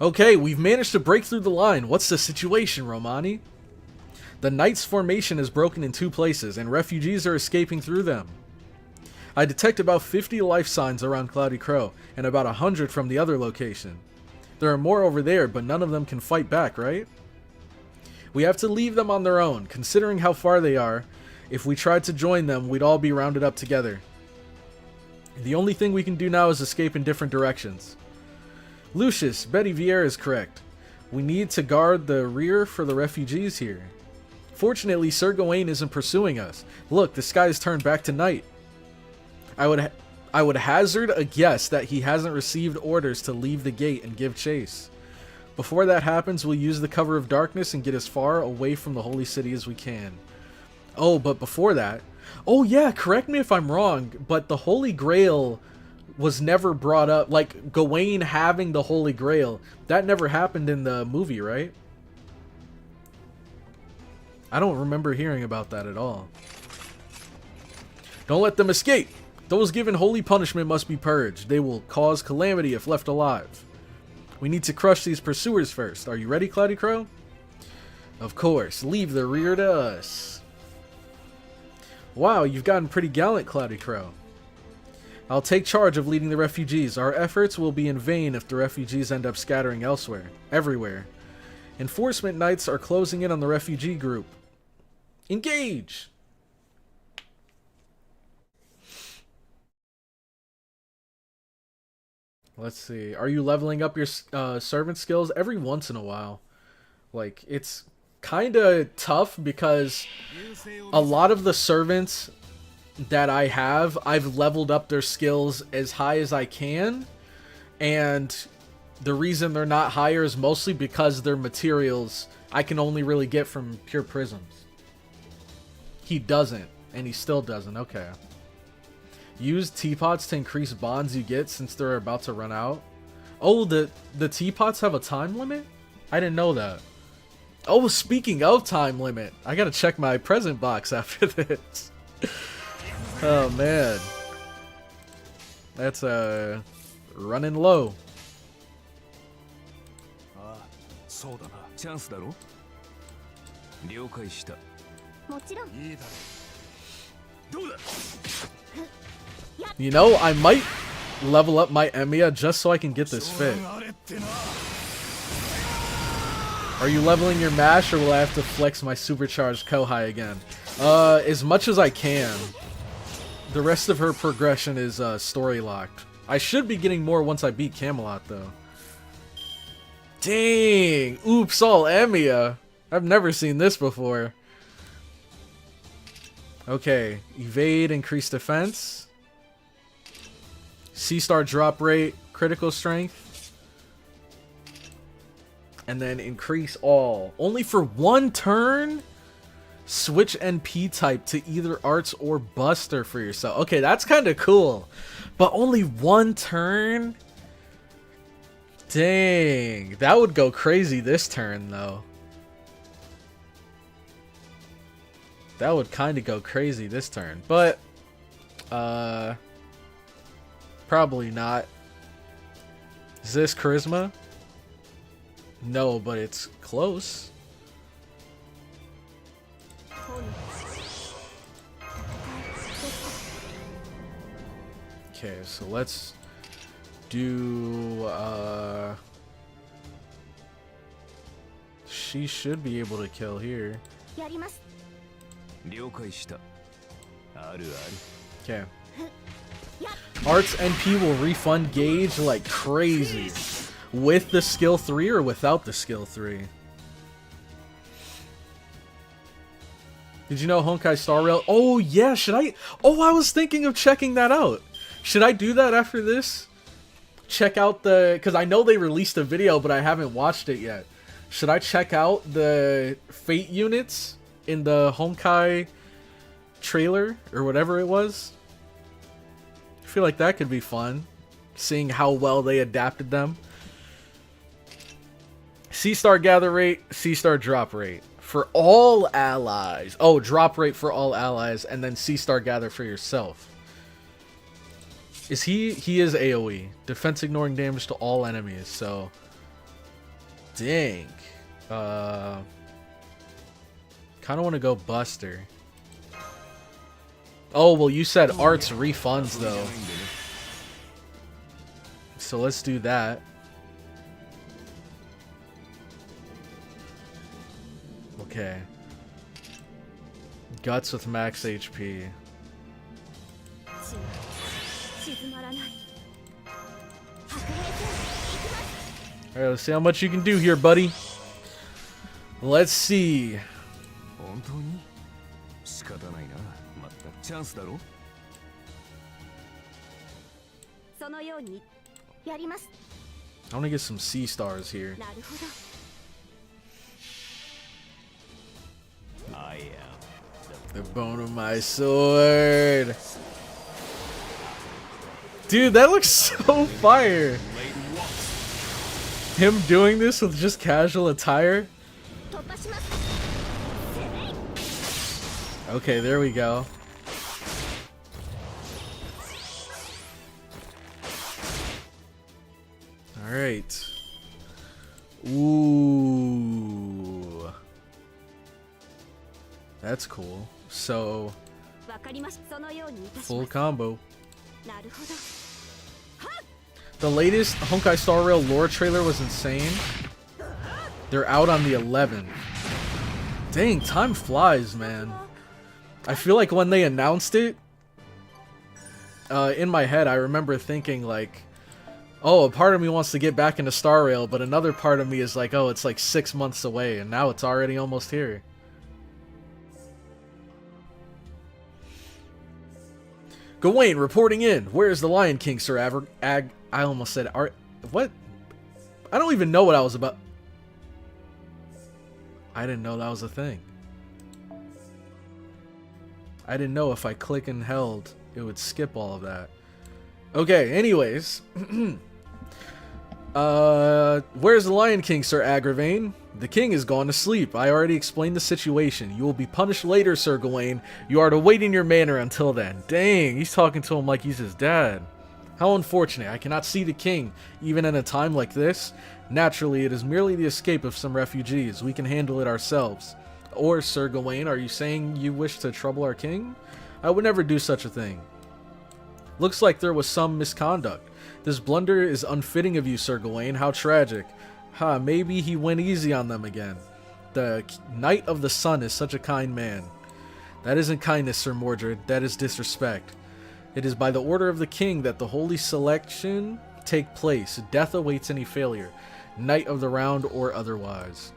Okay, we've managed to break through the line. What's the situation, Romani? The Knights formation is broken in 2 places, and refugees are escaping through them. I detect about 50 life signs around CloudyCrow, and about 100 from the other location. There are more over there, but none of them can fight back, right? We have to leave them on their own, considering how far they are. If we tried to join them, we'd all be rounded up together. The only thing we can do now is escape in different directions. Lucius, Betty Vieira is correct. We need to guard the rear for the refugees here. Fortunately, Sir Gawain isn't pursuing us. Look, the sky has turned back to night. I would hazard a guess that he hasn't received orders to leave the gate and give chase. Before that happens, we'll use the cover of darkness and get as far away from the holy city as we can. Oh, but before that... Oh yeah, correct me if I'm wrong, but the Holy Grail was never brought up. Like, Gawain having the Holy Grail, that never happened in the movie, right? I don't remember hearing about that at all. Don't let them escape! Those given holy punishment must be purged. They will cause calamity if left alive. We need to crush these pursuers first. Are you ready, CloudyCrow? Of course. Leave the rear to us. Wow, you've gotten pretty gallant, CloudyCrow. I'll take charge of leading the refugees. Our efforts will be in vain if the refugees end up scattering everywhere. Enforcement knights are closing in on the refugee group. Engage! Let's see. Are you leveling up your servant skills? Every once in a while. Like, it's kind of tough because a lot of the servants that I have, I've leveled up their skills as high as I can. And the reason they're not higher is mostly because their materials I can only really get from pure prisms. He doesn't, and he still doesn't. Okay. Use teapots to increase bonds you get since they're about to run out. Oh, the teapots have a time limit? I didn't know that. Oh, speaking of time limit, I gotta check my present box after this. Oh, man. That's, running low. You know, I might level up my Emiya just so I can get this fit. Are you leveling your mash, or will I have to flex my supercharged Kohai again? As much as I can. The rest of her progression is story locked. I should be getting more once I beat Camelot, though. Dang! Oops, all Emiya! I've never seen this before. Okay, evade, increase defense. C-star drop rate, critical strength. And then increase all. Only for one turn? Switch NP type to either Arts or Buster for yourself. Okay, that's kind of cool. But only one turn? Dang. That would go crazy this turn, though. That would kind of go crazy this turn. But, probably not. Is this Charisma? No, but it's close. Okay, so let's do, she should be able to kill here. Okay. Arts NP will refund gauge like crazy. With the skill 3 or without the skill 3? Did you know Honkai Star Rail? Oh yeah, should I? Oh, I was thinking of checking that out. Should I do that after this? Check out the... Because I know they released a video, but I haven't watched it yet. Should I check out the Fate units in the Honkai trailer? Or whatever it was? I feel like that could be fun. Seeing how well they adapted them. C-star gather rate, C-star drop rate. For all allies. Oh, drop rate for all allies. And then C-star gather for yourself. Is he is AoE. Defense ignoring damage to all enemies, so... Dang. Kinda wanna go Buster. Oh, well, you said arts refunds, though. So let's do that. Okay. Guts with max HP. Alright, let's see how much you can do here, buddy. Let's see. I want to get some C stars here. I am The bone of my sword. Dude, that looks so fire. Him doing this with just casual attire. Okay, there we go. Alright. Ooh. That's cool. So, full combo. The latest Honkai Star Rail lore trailer was insane. They're out on the 11th. Dang, time flies, man. I feel like when they announced it, in my head, I remember thinking like, oh, a part of me wants to get back into Star Rail, but another part of me is like, oh, it's like 6 months away, and now it's already almost here. Gawain reporting in. Where's the Lion King, Sir I almost said what? I don't even know what I was about. I didn't know that was a thing. I didn't know if I click and held, it would skip all of that. Okay, anyways. Where's the Lion King, Sir Agravain? The king is gone to sleep. I already explained the situation. You will be punished later, Sir Gawain. You are to wait in your manor until then. Dang, he's talking to him like he's his dad. How unfortunate. I cannot see the king, even in a time like this. Naturally, it is merely the escape of some refugees. We can handle it ourselves. Or, Sir Gawain, are you saying you wish to trouble our king? I would never do such a thing. Looks like there was some misconduct. This blunder is unfitting of you, Sir Gawain. How tragic. Ha, maybe he went easy on them again. The Knight of the Sun is such a kind man. That isn't kindness, Sir Mordred. That is disrespect. It is by the order of the king that the holy selection take place. Death awaits any failure, Knight of the Round or otherwise.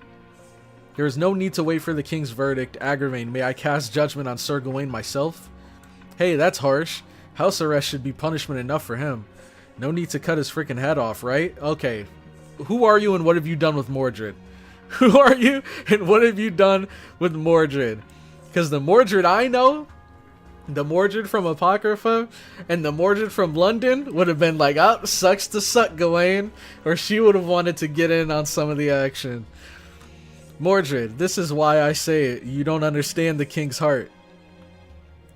There is no need to wait for the king's verdict. Agravain, may I cast judgment on Sir Gawain myself? Hey, that's harsh. House arrest should be punishment enough for him. No need to cut his freaking head off, right? Okay. Who are you and what have you done with Mordred? Who are you and what have you done with Mordred? Because the Mordred I know, the Mordred from Apocrypha and the Mordred from London would have been like, oh, sucks to suck, Gawain. Or she would have wanted to get in on some of the action. Mordred, this is why I say it. You don't understand the king's heart.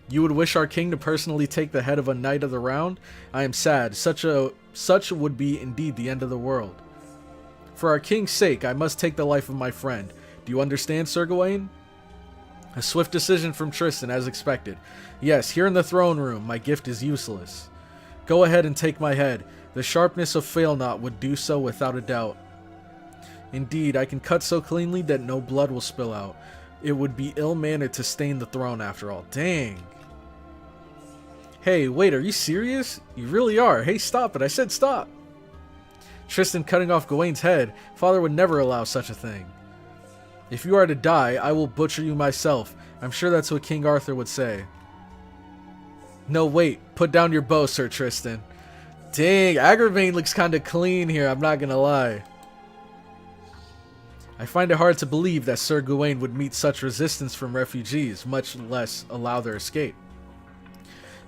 You would wish our king to personally take the head of a knight of the round? I am sad. Such would be indeed the end of the world. For our king's sake, I must take the life of my friend. Do you understand, Sir Gawain? A swift decision from Tristan, as expected. Yes, here in the throne room, my gift is useless. Go ahead and take my head. The sharpness of Failnaught would do so without a doubt. Indeed, I can cut so cleanly that no blood will spill out. It would be ill-mannered to stain the throne after all. Dang. Hey, wait, are you serious? You really are. Hey, stop it. I said stop. Tristan cutting off Gawain's head. Father would never allow such a thing. If you are to die, I will butcher you myself. I'm sure that's what King Arthur would say. No, wait. Put down your bow, Sir Tristan. Dang, Agravain looks kind of clean here, I'm not gonna lie. I find it hard to believe that Sir Gawain would meet such resistance from refugees, much less allow their escape.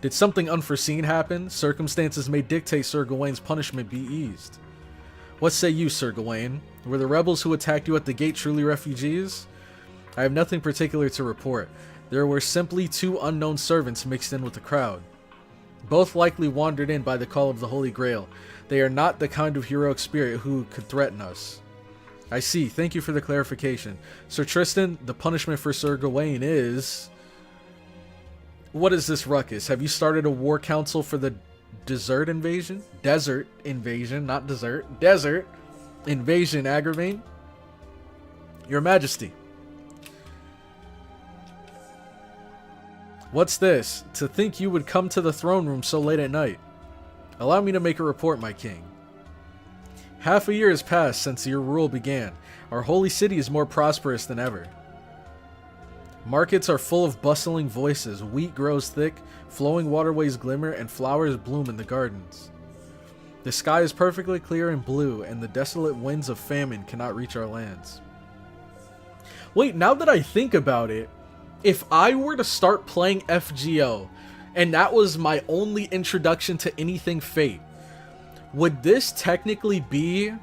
Did something unforeseen happen? Circumstances may dictate Sir Gawain's punishment be eased. What say you, Sir Gawain? Were the rebels who attacked you at the gate truly refugees? I have nothing particular to report. There were simply 2 unknown servants mixed in with the crowd. Both likely wandered in by the call of the Holy Grail. They are not the kind of heroic spirit who could threaten us. I see. Thank you for the clarification. Sir Tristan, the punishment for Sir Gawain is... What is this ruckus? Have you started a war council for the desert invasion? Desert invasion, not dessert. Desert invasion, Agravain. Your Majesty. What's this? To think you would come to the throne room so late at night. Allow me to make a report, my king. Half a year has passed since your rule began. Our holy city is more prosperous than ever. Markets are full of bustling voices, wheat grows thick, flowing waterways glimmer, and flowers bloom in the gardens. The sky is perfectly clear and blue, and the desolate winds of famine cannot reach our lands. Wait, now that I think about it, if I were to start playing FGO, and that was my only introduction to anything Fate, would this technically be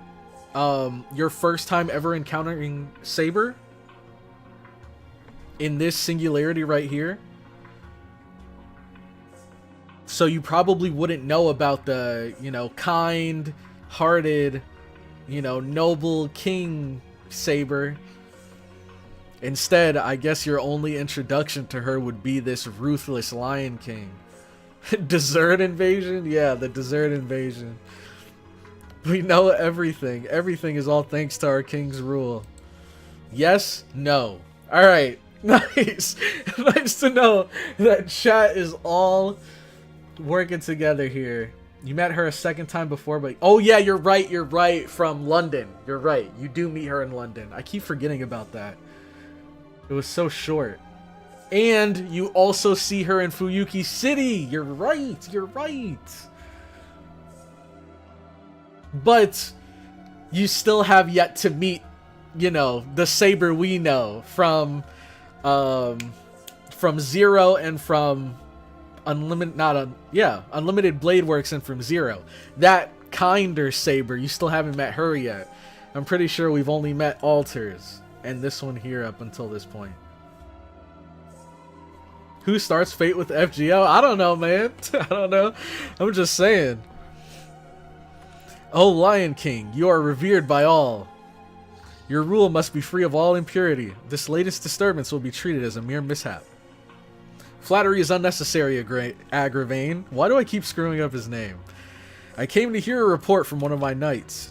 your first time ever encountering Saber? In this singularity right here? So you probably wouldn't know about the, you know, kind-hearted, you know, noble king Saber. Instead, I guess your only introduction to her would be this ruthless Lion King. Desert invasion? Yeah, the desert invasion. We know everything. Everything is all thanks to our king's rule. Yes? No. Alright. Nice. Nice to know that chat is all working together here. You met her a second time before, but... Oh, yeah, you're right. You're right. From London. You're right. You do meet her in London. I keep forgetting about that. It was so short. And you also see her in Fuyuki City. You're right. You're right. But you still have yet to meet, you know, the Saber we know from Zero and from Unlimited Blade Works and from Zero. That kinder Saber, you still haven't met her yet. I'm pretty sure we've only met Alters and this one here up until this point. Who starts Fate with FGO? I don't know, man. I don't know. I'm just saying. Oh, Lion King, you are revered by all. Your rule must be free of all impurity. This latest disturbance will be treated as a mere mishap. Flattery is unnecessary, Agravain. Why do I keep screwing up his name? I came to hear a report from one of my knights.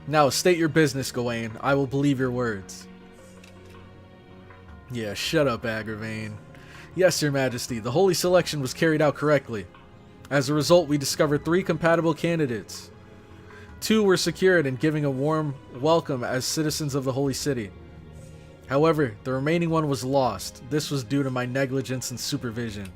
Now, state your business, Gawain. I will believe your words. Yeah, shut up, Agravain. Yes, your majesty, the holy selection was carried out correctly. As a result, we discovered 3 compatible candidates. 2 were secured and giving a warm welcome as citizens of the holy city. However, the remaining one was lost. This was due to my negligence and supervision.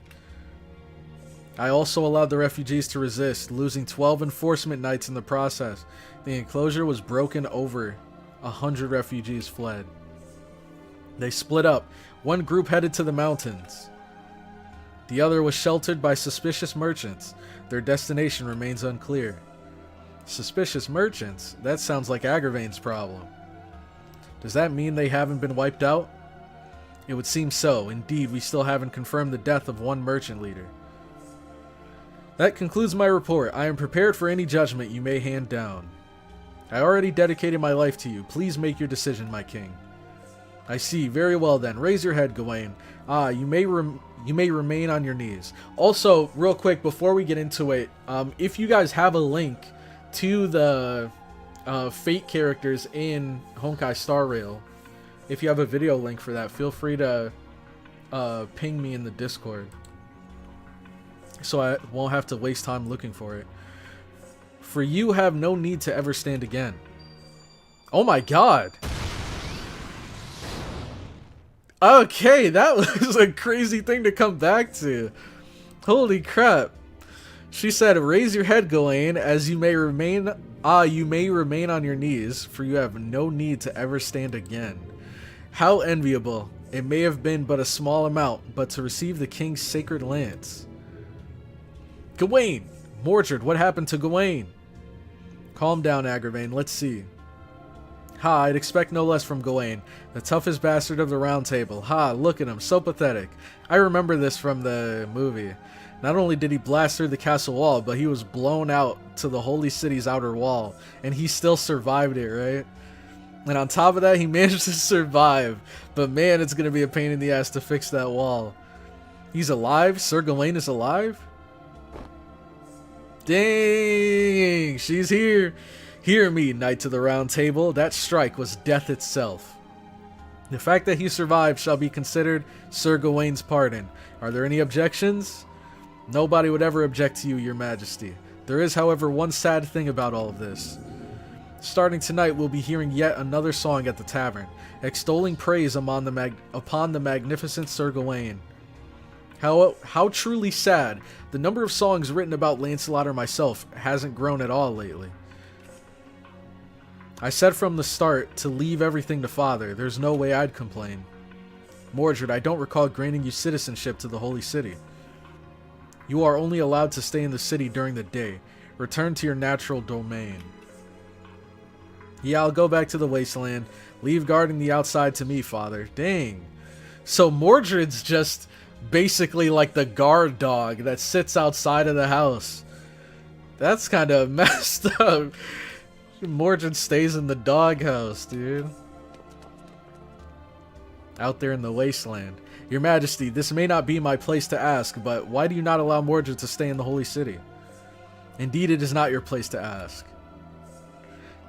I also allowed the refugees to resist, losing 12 enforcement knights in the process. The enclosure was broken over. 100 refugees fled. They split up. One group headed to the mountains. The other was sheltered by suspicious merchants. Their destination remains unclear. Suspicious merchants? That sounds like Agravain's problem. Does that mean they haven't been wiped out? It would seem so. Indeed, we still haven't confirmed the death of one merchant leader. That concludes my report. I am prepared for any judgment you may hand down. I already dedicated my life to you. Please make your decision, my king. I see. Very well then. Raise your head, Gawain. Ah, you may remain on your knees. Also, real quick, before we get into it, if you guys have a link to the Fate characters in Honkai Star Rail, if you have a video link for that, feel free to ping me in the Discord, so I won't have to waste time looking for it. For you have no need to ever stand again. Oh my god. Okay, that was a crazy thing to come back to. Holy crap. She said, raise your head, Gawain, as you may remain on your knees, for you have no need to ever stand again. How enviable. It may have been but a small amount, but to receive the king's sacred lance. Gawain! Mordred, what happened to Gawain? Calm down, Agravain, let's see. Ha, I'd expect no less from Gawain, the toughest bastard of the Round Table. Ha, look at him, so pathetic. I remember this from the movie. Not only did he blast through the castle wall, but he was blown out to the holy city's outer wall, and he still survived it, right? And on top of that, he managed to survive, but man, it's gonna be a pain in the ass to fix that wall. He's alive? Sir Gawain is alive? Dang, she's here. Hear me, Knight to the Round Table. That strike was death itself. The fact that he survived shall be considered Sir Gawain's pardon. Are there any objections? Nobody would ever object to you, your majesty. There is, however, one sad thing about all of this. Starting tonight, we'll be hearing yet another song at the tavern, extolling praise upon the magnificent Sir Gawain. How truly sad. The number of songs written about Lancelot or myself hasn't grown at all lately. I said from the start to leave everything to Father. There's no way I'd complain. Mordred, I don't recall granting you citizenship to the Holy City. You are only allowed to stay in the city during the day. Return to your natural domain. Yeah, I'll go back to the wasteland. Leave guarding the outside to me, Father. Dang. So Mordred's just basically like the guard dog that sits outside of the house. That's kind of messed up. Mordred stays in the doghouse, dude. Out there in the wasteland. Your Majesty, this may not be my place to ask, but why do you not allow Mordred to stay in the Holy City? Indeed, it is not your place to ask.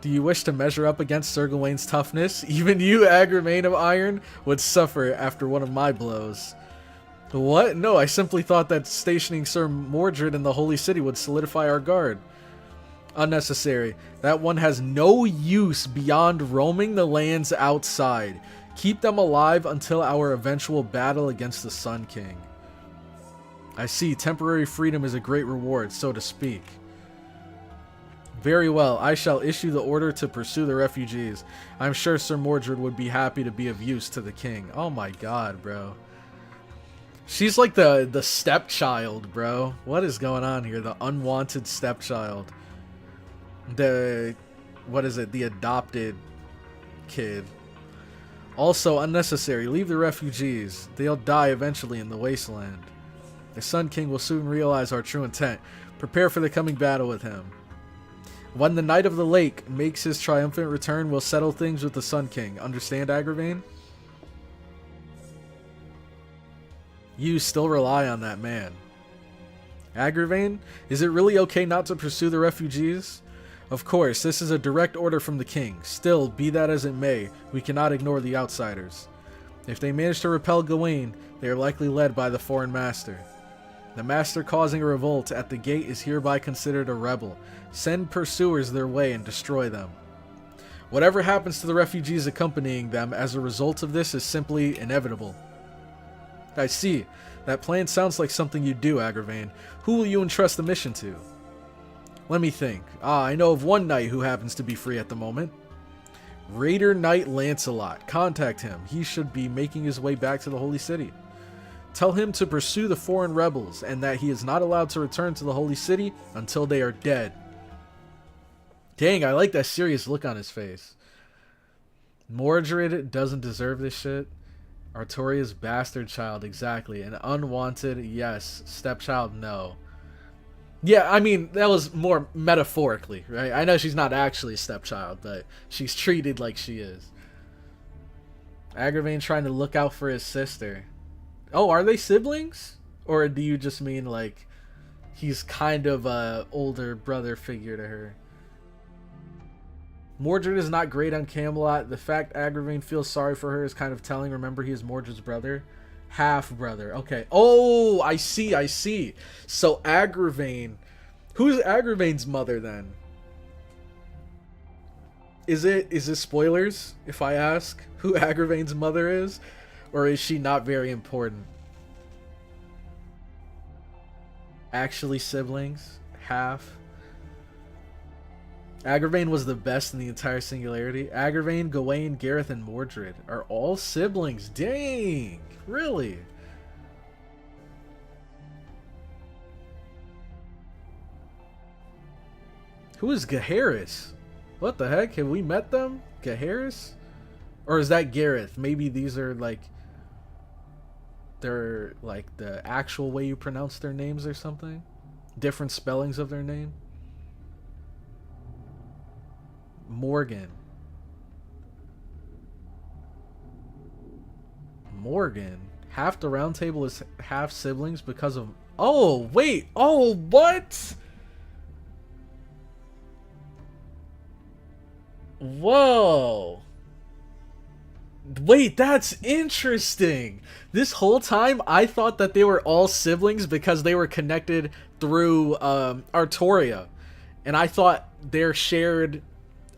Do you wish to measure up against Sir Gawain's toughness? Even you, Agravain of Iron, would suffer after one of my blows. What? No, I simply thought that stationing Sir Mordred in the Holy City would solidify our guard. Unnecessary. That one has no use beyond roaming the lands outside. Keep them alive until our eventual battle against the Sun King. I see. Temporary freedom is a great reward, so to speak. Very well. I shall issue the order to pursue the refugees. I'm sure Sir Mordred would be happy to be of use to the king. Oh my god, bro. She's like the stepchild, bro. What is going on here? The unwanted stepchild. What is it? The adopted kid. Also unnecessary. Leave the refugees. They'll die eventually in the wasteland. The Sun King will soon realize our true intent. Prepare for the coming battle with him. When the Knight of the Lake makes his triumphant return, we'll settle things with the Sun King. Understand, Agravain? You still rely on that man. Agravain, is it really okay not to pursue the refugees? Of course, this is a direct order from the king. Still, be that as it may, we cannot ignore the outsiders. If they manage to repel Gawain, they are likely led by the foreign master. The master causing a revolt at the gate is hereby considered a rebel. Send pursuers their way and destroy them. Whatever happens to the refugees accompanying them as a result of this is simply inevitable. I see. That plan sounds like something you'd do, Agravain. Who will you entrust the mission to? Let me think. I know of one knight who happens to be free at the moment. Raider Knight Lancelot. Contact him. He should be making his way back to the Holy City. Tell him to pursue the foreign rebels and that he is not allowed to return to the Holy City until they are dead. Dang, I like that serious look on his face. Mordred doesn't deserve this shit. Artoria's bastard child, exactly. An unwanted, yes. Stepchild, no. Yeah, I mean, that was more metaphorically, right? I know she's not actually a stepchild, but she's treated like she is. Agravain trying to look out for his sister. Oh, are they siblings? Or do you just mean, like, he's kind of a older brother figure to her? Mordred is not great on Camelot. The fact Agravain feels sorry for her is kind of telling. Remember, he is Mordred's brother. Half-brother. Okay. Oh, I see. So Agravain. Who's Agravain's mother, then? Is it spoilers if I ask who Agravain's mother is? Or is she not very important? Actually siblings? Half? Agravain was the best in the entire Singularity. Agravain, Gawain, Gareth, and Mordred are all siblings. Dang! Really? Who is Gaheris? What the heck? Have we met them? Gaheris? Or is that Gareth? Maybe these are like... they're like the actual way you pronounce their names or something? Different spellings of their name? Morgan. Half the round table is half siblings because of... Oh, wait. Oh, what? Whoa. Wait, that's interesting. This whole time, I thought that they were all siblings because they were connected through Artoria. And I thought their shared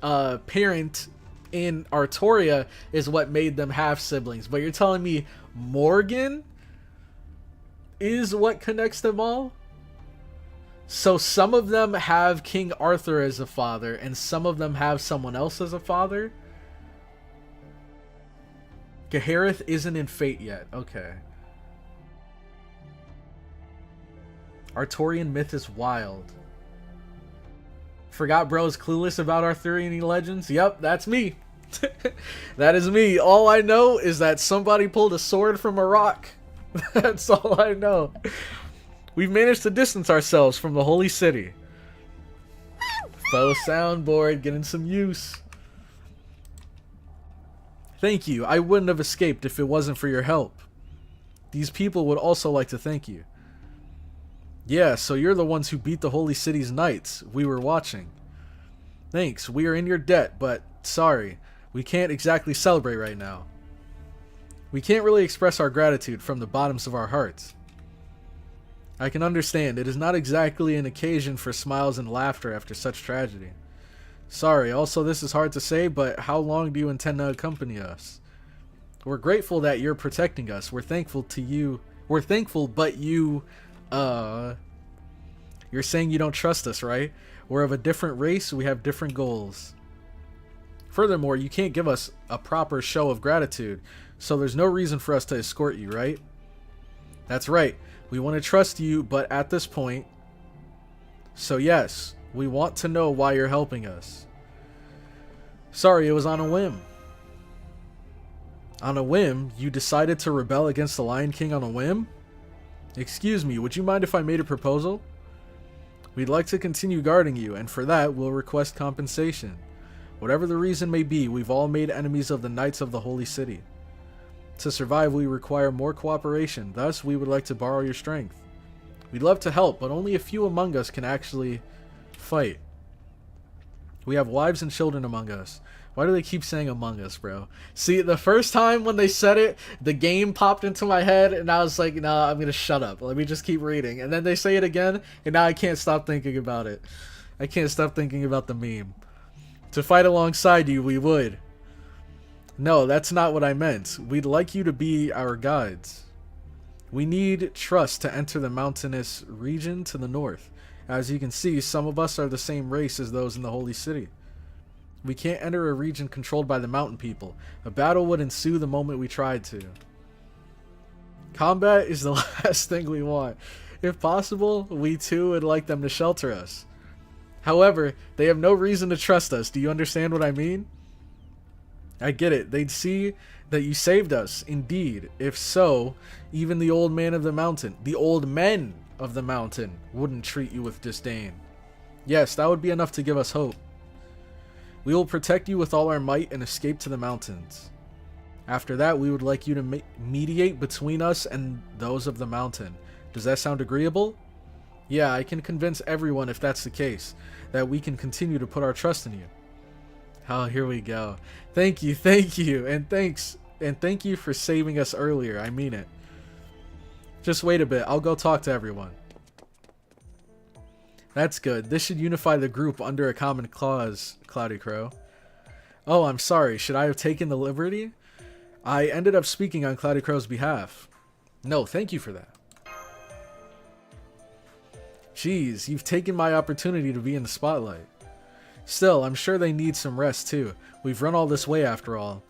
parent in Artoria is what made them half siblings. But you're telling me Morgan is what connects them all? So some of them have King Arthur as a father, and some of them have someone else as a father? Gahareth isn't in Fate yet. Okay. Artorian myth is wild. Forgot bro's clueless about Arthurian legends? Yep, that's me. That is me. All I know is that somebody pulled a sword from a rock. That's all I know. We've managed to distance ourselves from the holy city. Faux soundboard getting some use. Thank you. I wouldn't have escaped if it wasn't for your help. These people would also like to thank you. Yeah, so you're the ones who beat the holy city's knights. We were watching. Thanks. We are in your debt, but sorry. We can't exactly celebrate right now. We can't really express our gratitude from the bottoms of our hearts. I can understand. It is not exactly an occasion for smiles and laughter after such tragedy. Sorry. Also, this is hard to say, but how long do you intend to accompany us? We're grateful that you're protecting us. We're thankful to you. We're thankful, but you're saying you don't trust us, right? We're of a different race. We have different goals. Furthermore, you can't give us a proper show of gratitude, so there's no reason for us to escort you, right? That's right. We want to trust you, but at this point... So yes, we want to know why you're helping us. Sorry, it was on a whim. On a whim? You decided to rebel against the Lion King on a whim? Excuse me, would you mind if I made a proposal? We'd like to continue guarding you, and for that, we'll request compensation. Whatever the reason may be, we've all made enemies of the Knights of the Holy City. To survive, we require more cooperation, thus we would like to borrow your strength. We'd love to help, but only a few among us can actually fight. We have wives and children among us. Why do they keep saying among us, bro? See, the first time when they said it, the game popped into my head, and I was like, nah, I'm gonna shut up. Let me just keep reading. And then they say it again, and now I can't stop thinking about it. I can't stop thinking about the meme. To fight alongside you, we would. No, that's not what I meant. We'd like you to be our guides. We need trust to enter the mountainous region to the north. As you can see, some of us are the same race as those in the Holy City. We can't enter a region controlled by the mountain people. A battle would ensue the moment we tried to. Combat is the last thing we want. If possible, we too would like them to shelter us. However, they have no reason to trust us. Do you understand what I mean? I get it. They'd see that you saved us. Indeed. If so, even the old man of the mountain, the old men of the mountain, wouldn't treat you with disdain. Yes, that would be enough to give us hope. We will protect you with all our might and escape to the mountains. After that, we would like you to mediate between us and those of the mountain. Does that sound agreeable? Yeah, I can convince everyone, if that's the case, that we can continue to put our trust in you. Oh, here we go. Thank you, and thanks, and thank you for saving us earlier. I mean it. Just wait a bit. I'll go talk to everyone. That's good. This should unify the group under a common cause, CloudyCrow. Oh, I'm sorry. Should I have taken the liberty? I ended up speaking on CloudyCrow's behalf. No, thank you for that. Jeez, you've taken my opportunity to be in the spotlight. Still, I'm sure they need some rest too. We've run all this way after all.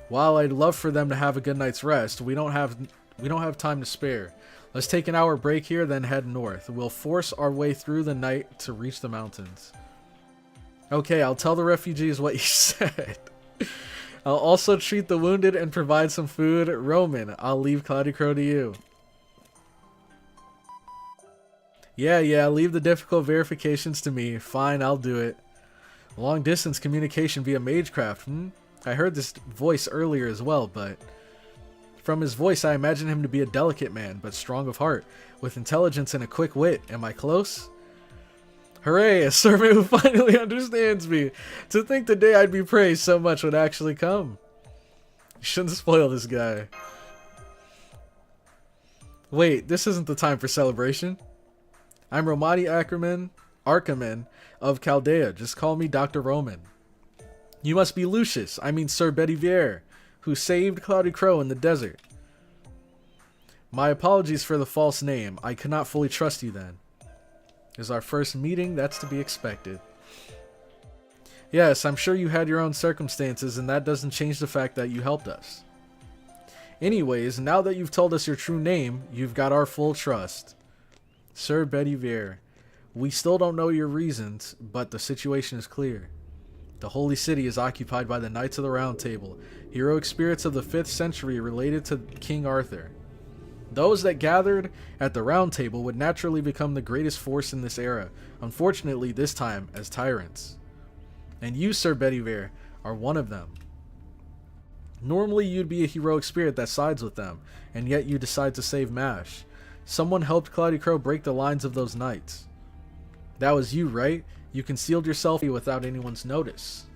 While I'd love for them to have a good night's rest, we don't have time to spare. Let's take an hour break here, then head north. We'll force our way through the night to reach the mountains. Okay, I'll tell the refugees what you said. I'll also treat the wounded and provide some food. Roman, I'll leave CloudyCrow to you. Yeah, leave the difficult verifications to me. Fine, I'll do it. Long distance communication via Magecraft, I heard this voice earlier as well, but... From his voice, I imagine him to be a delicate man, but strong of heart, with intelligence and a quick wit. Am I close? Hooray, a servant who finally understands me. To think the day I'd be praised so much would actually come. You shouldn't spoil this guy. Wait, this isn't the time for celebration. I'm Romani Arkaman of Chaldea. Just call me Dr. Roman. You must be Lucius, Sir Bedivier, who saved CloudyCrow in the desert. My apologies for the false name. I could not fully trust you then. It is our first meeting, that's to be expected. Yes, I'm sure you had your own circumstances, and that doesn't change the fact that you helped us. Anyways, now that you've told us your true name, you've got our full trust. Sir Bedivier, we still don't know your reasons, but the situation is clear. The Holy City is occupied by the Knights of the Round Table, heroic spirits of the 5th century related to King Arthur. Those that gathered at the Round Table would naturally become the greatest force in this era, unfortunately this time as tyrants. And you, Sir Bedivier, are one of them. Normally you'd be a heroic spirit that sides with them, and yet you decide to save Mash. Someone helped CloudyCrow break the lines of those knights. That was you, right? You concealed yourself without anyone's notice.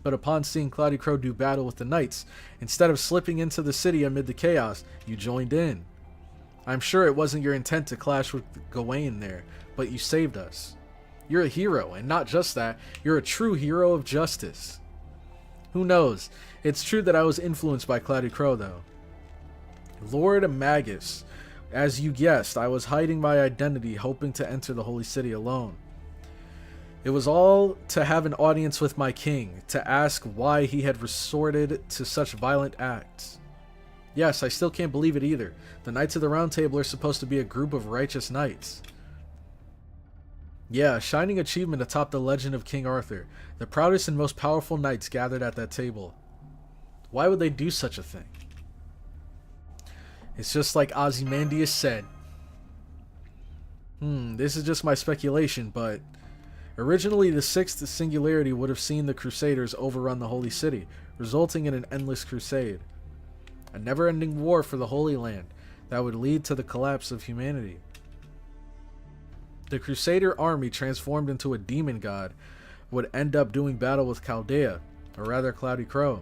But upon seeing CloudyCrow do battle with the knights, instead of slipping into the city amid the chaos, you joined in. I'm sure it wasn't your intent to clash with Gawain there, but you saved us. You're a hero, and not just that, you're a true hero of justice. Who knows? It's true that I was influenced by CloudyCrow though. Lord Magus, as you guessed, I was hiding my identity, hoping to enter the Holy City alone. It was all to have an audience with my king, to ask why he had resorted to such violent acts. Yes, I still can't believe it either. The Knights of the Round Table are supposed to be a group of righteous knights. Yeah, a shining achievement atop the legend of King Arthur. The proudest and most powerful knights gathered at that table. Why would they do such a thing? It's just like Ozymandias said. This is just my speculation, but originally the 6th singularity would have seen the Crusaders overrun the Holy City, resulting in an endless crusade. A never-ending war for the Holy Land that would lead to the collapse of humanity. The Crusader army, transformed into a demon god, would end up doing battle with Chaldea, or rather CloudyCrow.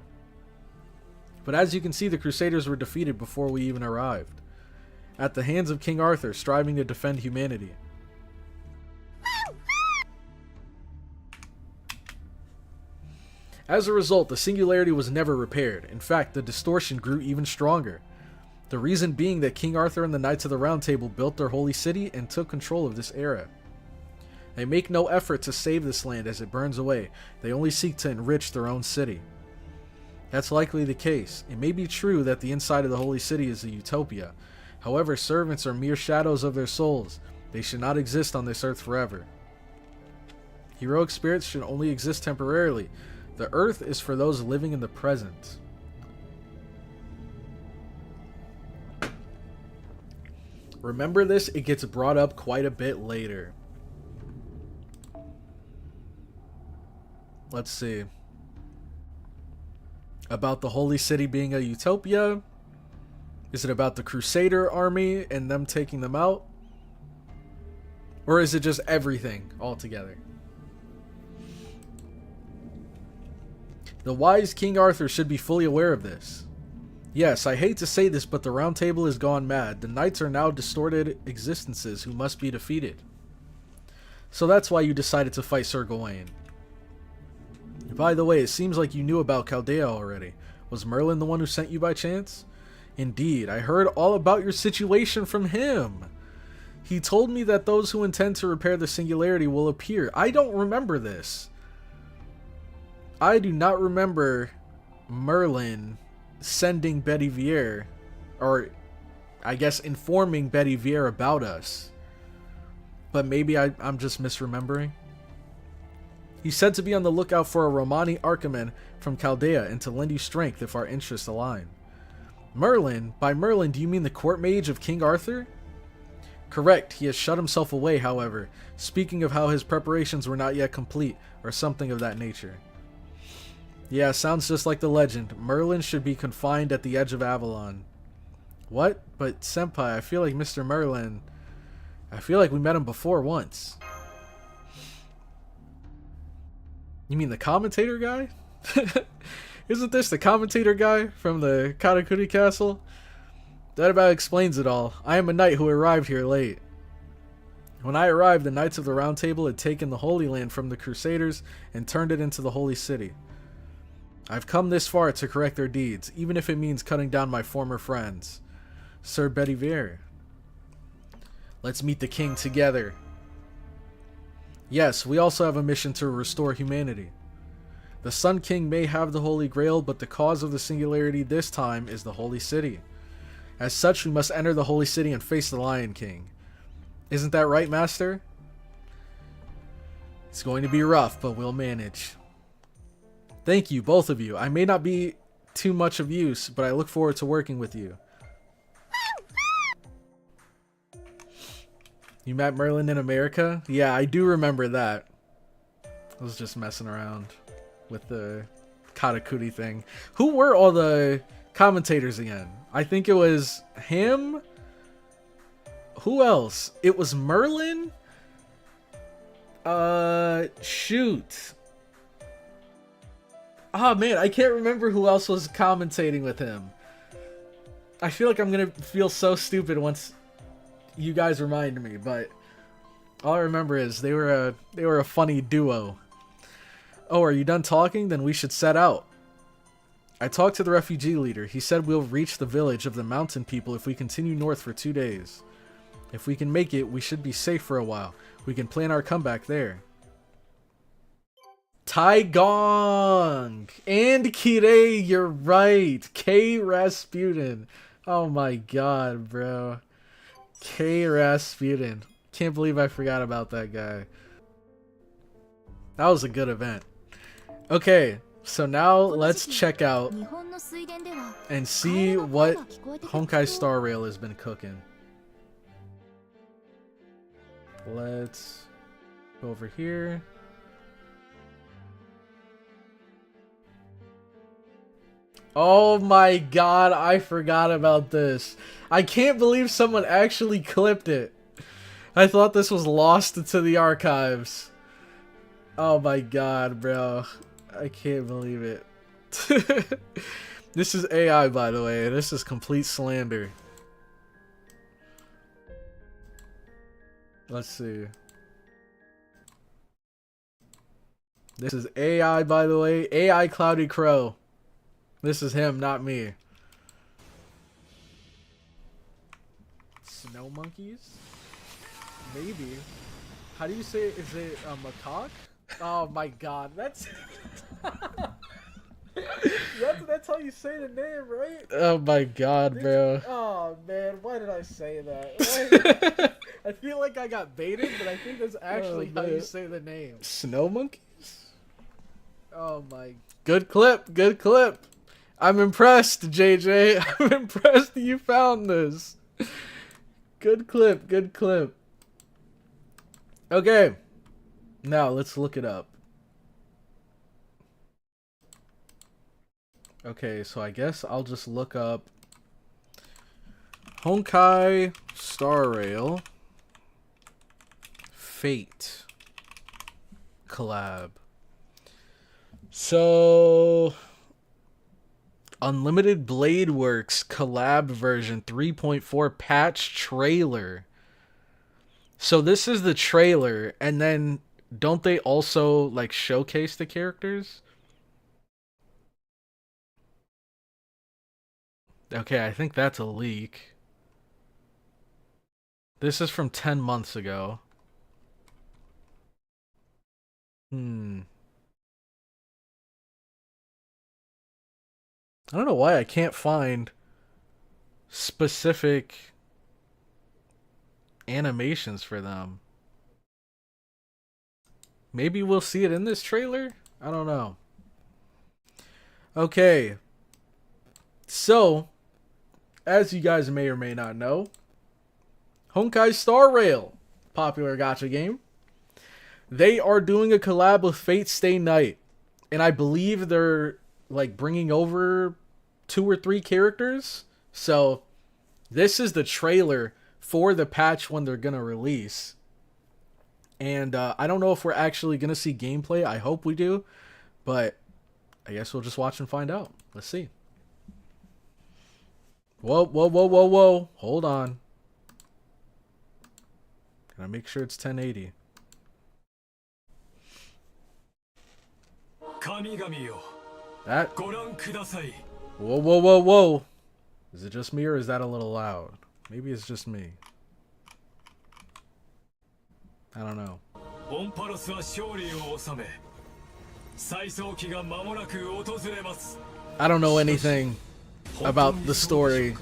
But as you can see, the Crusaders were defeated before we even arrived, at the hands of King Arthur, striving to defend humanity. As a result, the singularity was never repaired. In fact, the distortion grew even stronger. The reason being that King Arthur and the Knights of the Round Table built their holy city and took control of this era. They make no effort to save this land as it burns away. They only seek to enrich their own city. That's likely the case. It may be true that the inside of the holy city is a utopia. However, servants are mere shadows of their souls. They should not exist on this earth forever. Heroic spirits should only exist temporarily. The earth is for those living in the present. Remember this, it gets brought up quite a bit later. Let's see. About the holy city being a utopia? Is it about the Crusader army and them taking them out? Or is it just everything altogether? The wise King Arthur should be fully aware of this. Yes, I hate to say this, but the Round Table has gone mad. The knights are now distorted existences who must be defeated. So that's why you decided to fight Sir Gawain. By the way, it seems like you knew about Chaldea already. Was Merlin the one who sent you by chance? Indeed, I heard all about your situation from him. He told me that those who intend to repair the singularity will appear. I don't remember this. I do not remember Merlin sending Bedivier, or I guess informing Bedivier about us. But maybe I'm just misremembering. He said to be on the lookout for a Romani Arkaman from Chaldea and to lend you strength if our interests align. Merlin? By Merlin, do you mean the court mage of King Arthur? Correct. He has shut himself away, however, speaking of how his preparations were not yet complete, or something of that nature. Yeah, sounds just like the legend. Merlin should be confined at the edge of Avalon. What? But Senpai, I feel like Mr. Merlin... I feel like we met him before once. You mean the commentator guy? Isn't this the commentator guy from the Karakuri Castle? That about explains it all. I am a knight who arrived here late. When I arrived, the Knights of the Round Table had taken the Holy Land from the Crusaders and turned it into the Holy City. I've come this far to correct their deeds, even if it means cutting down my former friends. Sir Bedivere. Let's meet the king together. Yes, we also have a mission to restore humanity. The Sun King may have the Holy Grail, but the cause of the singularity this time is the Holy City. As such, we must enter the Holy City and face the Lion King. Isn't that right, Master? It's going to be rough, but we'll manage. Thank you, both of you. I may not be too much of use, but I look forward to working with you. You met Merlin in America? Yeah, I do remember that. I was just messing around with the Katakuri thing. Who were all the commentators again? I think it was him. Who else? It was Merlin? Shoot. Oh man, I can't remember who else was commentating with him. I feel like I'm gonna feel so stupid once you guys remind me, but all I remember is they were a funny duo. Oh, are you done talking? Then we should set out. I talked to the refugee leader. He said we'll reach the village of the mountain people if we continue north for 2 days. If we can make it, we should be safe for a while. We can plan our comeback there. Taigong and Kirei, you're right. K. Rasputin. Oh my god, bro. K. Rasputin. Can't believe I forgot about that guy. That was a good event. Okay, so now let's check out and see what Honkai Star Rail has been cooking. Let's go over here. Oh my god, I forgot about this. I can't believe someone actually clipped it. I thought this was lost into the archives. Oh my god, bro. I can't believe it. This is AI, by the way. This is complete slander. Let's see. This is AI, by the way. AI CloudyCrow. This is him, not me. Snow monkeys? Maybe. How do you say it? Is it a macaque? Oh my god, that's... that's how you say the name, right? Oh my god, bro. Oh man, why did I say that? I feel like I got baited, but I think that's actually how you say the name. Snow monkeys? Oh my... Good clip, good clip. I'm impressed, JJ. I'm impressed that you found this. Good clip, good clip. Okay. Now, let's look it up. Okay, so I guess I'll just look up Honkai Star Rail Fate collab. So... Unlimited Blade Works collab version 3.4 patch trailer. So this is the trailer, and then don't they also like showcase the characters? Okay, I think that's a leak. This is from 10 months ago. I don't know why I can't find specific animations for them. Maybe we'll see it in this trailer? I don't know. Okay. So, as you guys may or may not know, Honkai Star Rail, popular gacha game, they are doing a collab with Fate Stay Night. And I believe they're like bringing over 2 or 3 characters. So, This is the trailer for the patch when they're gonna release. And I don't know if we're actually gonna see gameplay. I hope we do, but I guess we'll just watch and find out. Let's see. Whoa, whoa, whoa, whoa, whoa. Hold on. Gotta make sure it's 1080. That. Whoa, whoa, whoa, whoa. Is it just me or is that a little loud? Maybe it's just me. I don't know. I don't know anything about the story.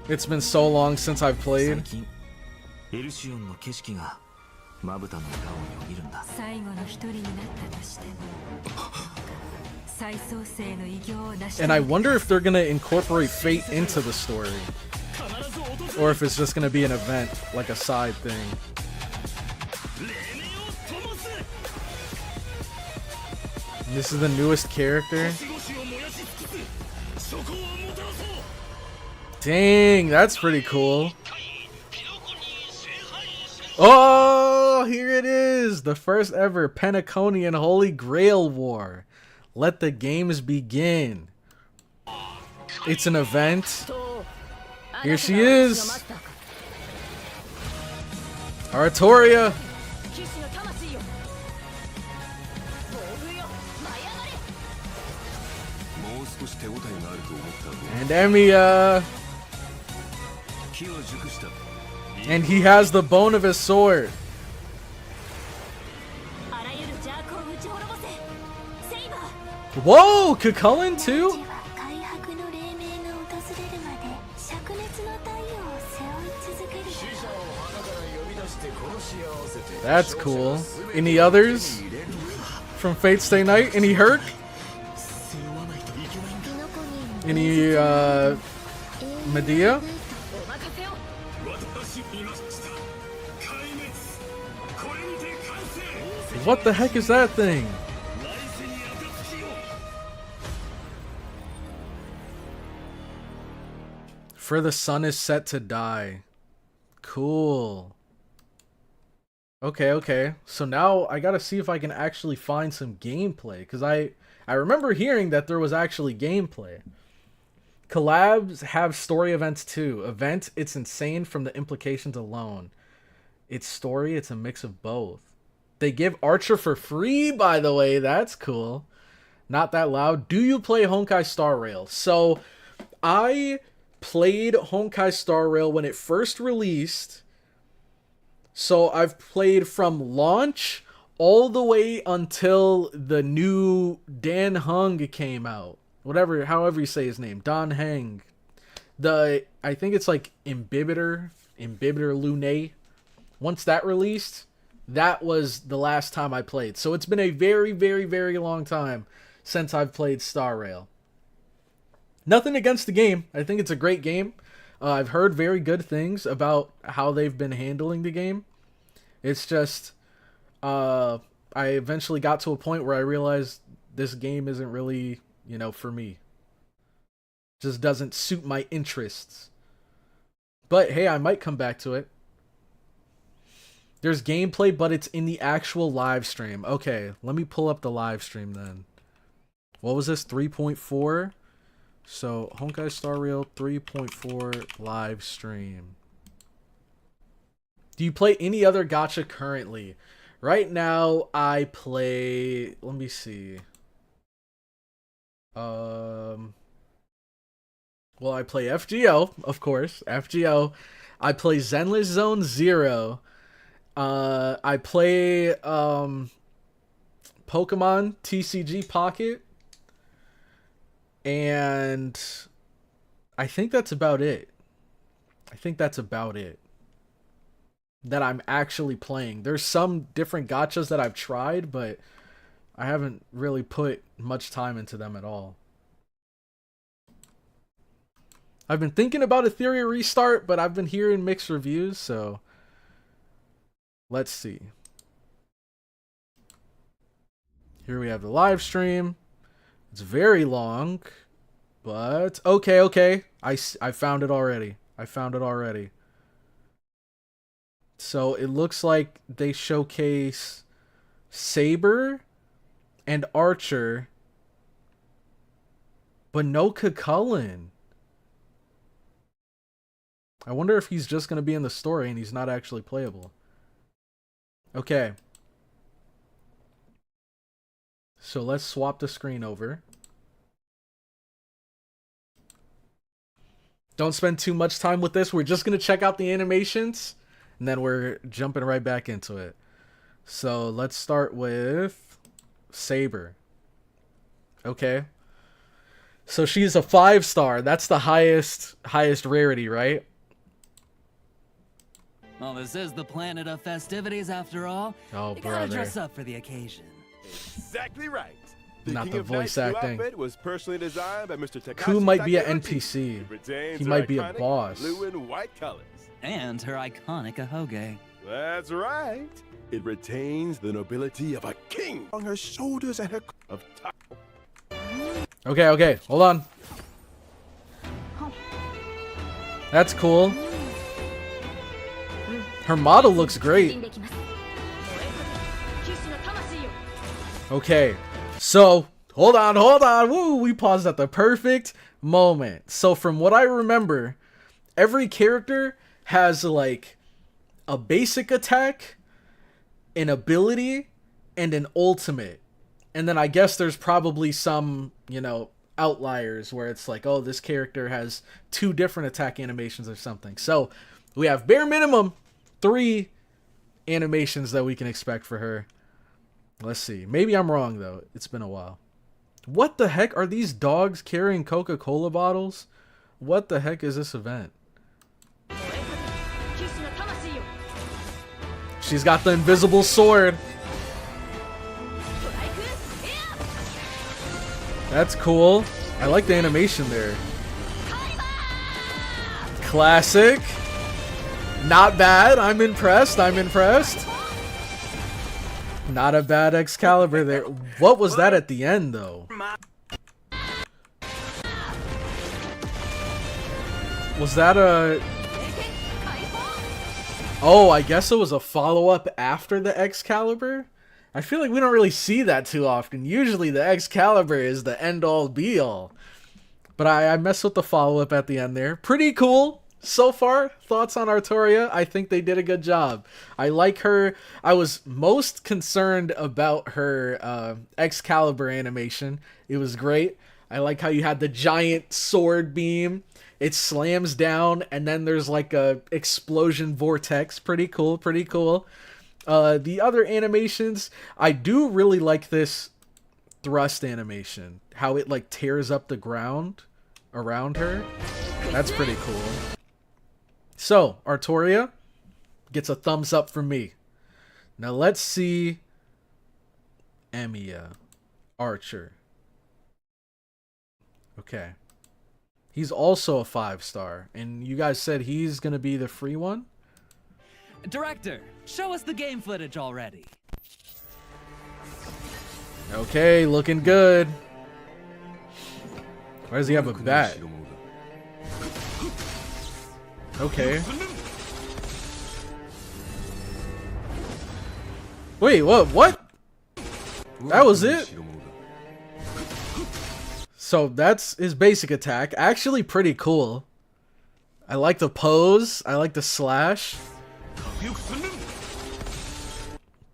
It's been so long since I've played. And I wonder if they're gonna incorporate fate into the story, or if it's just gonna be an event, like a side thing. And this is the newest character. Dang, that's pretty cool. Oh, here it is! The first ever Penaconian Holy Grail War. Let the games begin. It's an event. Here she is. Aratoria. And Emiya. And he has the bone of his sword. Whoa, Cucullin too? That's cool. Any others from Fate Stay Night? Any Herc? Any Medea? What the heck is that thing? For the sun is set to die. Cool. Okay. So now I gotta see if I can actually find some gameplay. Because I remember hearing that there was actually gameplay. Collabs have story events too. Event, it's insane from the implications alone. It's story, it's a mix of both. They give Archer for free, by the way. That's cool. Not that loud. Do you play Honkai Star Rail? So, I played Honkai Star Rail when it first released. So, I've played from launch all the way until the new Dan Heng came out. However you say his name. Dan Heng. I think it's like Imbibitor Lune. Once that released, that was the last time I played. So it's been a very, very, very long time since I've played Star Rail. Nothing against the game. I think it's a great game. I've heard very good things about how they've been handling the game. It's just, I eventually got to a point where I realized this game isn't really, for me. Just doesn't suit my interests. But hey, I might come back to it. There's gameplay, but it's in the actual live stream. Okay, let me pull up the live stream then. What was this? 3.4? So, Honkai Star Rail 3.4 live stream. Do you play any other gacha currently? Right now, I play... Let me see. Well, I play FGO, of course. FGO. I play Zenless Zone Zero. I play Pokemon TCG Pocket, and I think that's about it. That I'm actually playing. There's some different gachas that I've tried, but I haven't really put much time into them at all. I've been thinking about a Ethereum restart, but I've been hearing mixed reviews, so let's see. Here we have the live stream. It's very long, but okay. I found it already. I found it already. So it looks like they showcase Saber and Archer, but no Cucullin. I wonder if he's just going to be in the story and he's not actually playable. Okay. So let's swap the screen over. Don't spend too much time with this. We're just going to check out the animations, and then we're jumping right back into it. So let's start with Saber. Okay. So she's a 5-star. That's the highest rarity, right? Well, this is the planet of festivities after all. Oh, you brother. gotta dress up for the occasion. Exactly right. Not King the of voice Knight's new acting. outfit was personally designed by Mr. Takashi Ku might be an Takeuchi. NPC. It retains He her might be a iconic boss. Blue and white colors. And her iconic ahoge. That's right. It retains the nobility of a king on her shoulders and her of top. Okay, hold on. That's cool. Her model looks great. Okay, so hold on. Woo, we paused at the perfect moment. So from what I remember, every character has like a basic attack, an ability, and an ultimate. And then I guess there's probably some, you know, outliers where it's like, oh, this character has 2 different attack animations or something. So we have bare minimum 3 animations that we can expect for her. Let's see. Maybe I'm wrong, though. It's been a while. What the heck? Are these dogs carrying Coca-Cola bottles? What the heck is this event? She's got the invisible sword. That's cool. I like the animation there. Classic. Not bad. I'm impressed. Not a bad Excalibur there. What was that at the end, though? Was that a... Oh, I guess it was a follow-up after the Excalibur? I feel like we don't really see that too often. Usually the Excalibur is the end-all be-all. But I messed with the follow-up at the end there. Pretty cool. So far, thoughts on Artoria? I think they did a good job. I like her. I was most concerned about her Excalibur animation. It was great. I like how you had the giant sword beam. It slams down, and then there's like a explosion vortex. Pretty cool, pretty cool. The other animations, I do really like this thrust animation. How it like tears up the ground around her. That's pretty cool. So, Artoria gets a thumbs up from me. Now let's see Emiya, Archer. Okay. He's also a 5-star, and you guys said he's gonna be the free one? Director, show us the game footage already. Okay, looking good. Why does he have a bat? Okay. Wait, what? That was it? So that's his basic attack. Actually pretty cool. I like the pose. I like the slash.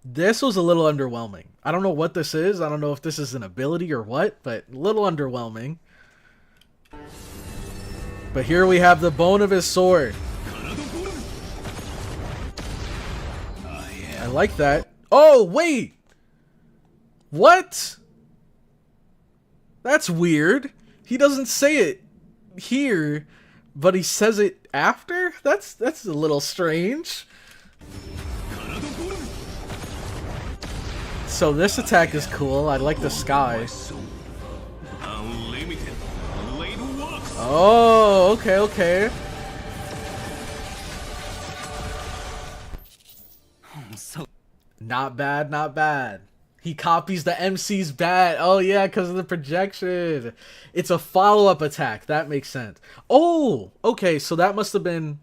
This was a little underwhelming. I don't know what this is. I don't know if this is an ability or what, but a little underwhelming. But here we have the bone of his sword. I like that. Oh, wait! What? That's weird. He doesn't say it here, but he says it after? That's a little strange. So this attack is cool. I like the sky. Oh, okay. So Not bad. He copies the MC's bat. Oh, yeah, because of the projection. It's a follow-up attack. That makes sense. Oh, okay, so that must have been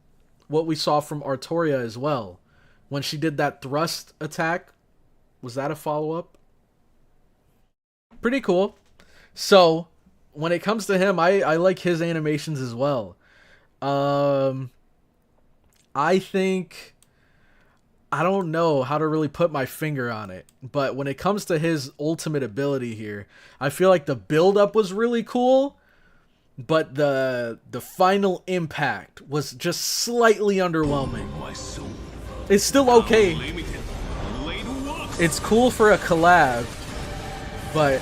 what we saw from Artoria as well. When she did that thrust attack. Was that a follow-up? Pretty cool. So, when it comes to him, I like his animations as well. I think... I don't know how to really put my finger on it, but when it comes to his ultimate ability here, I feel like the build-up was really cool, but the final impact was just slightly underwhelming. It's still okay. It's cool for a collab, but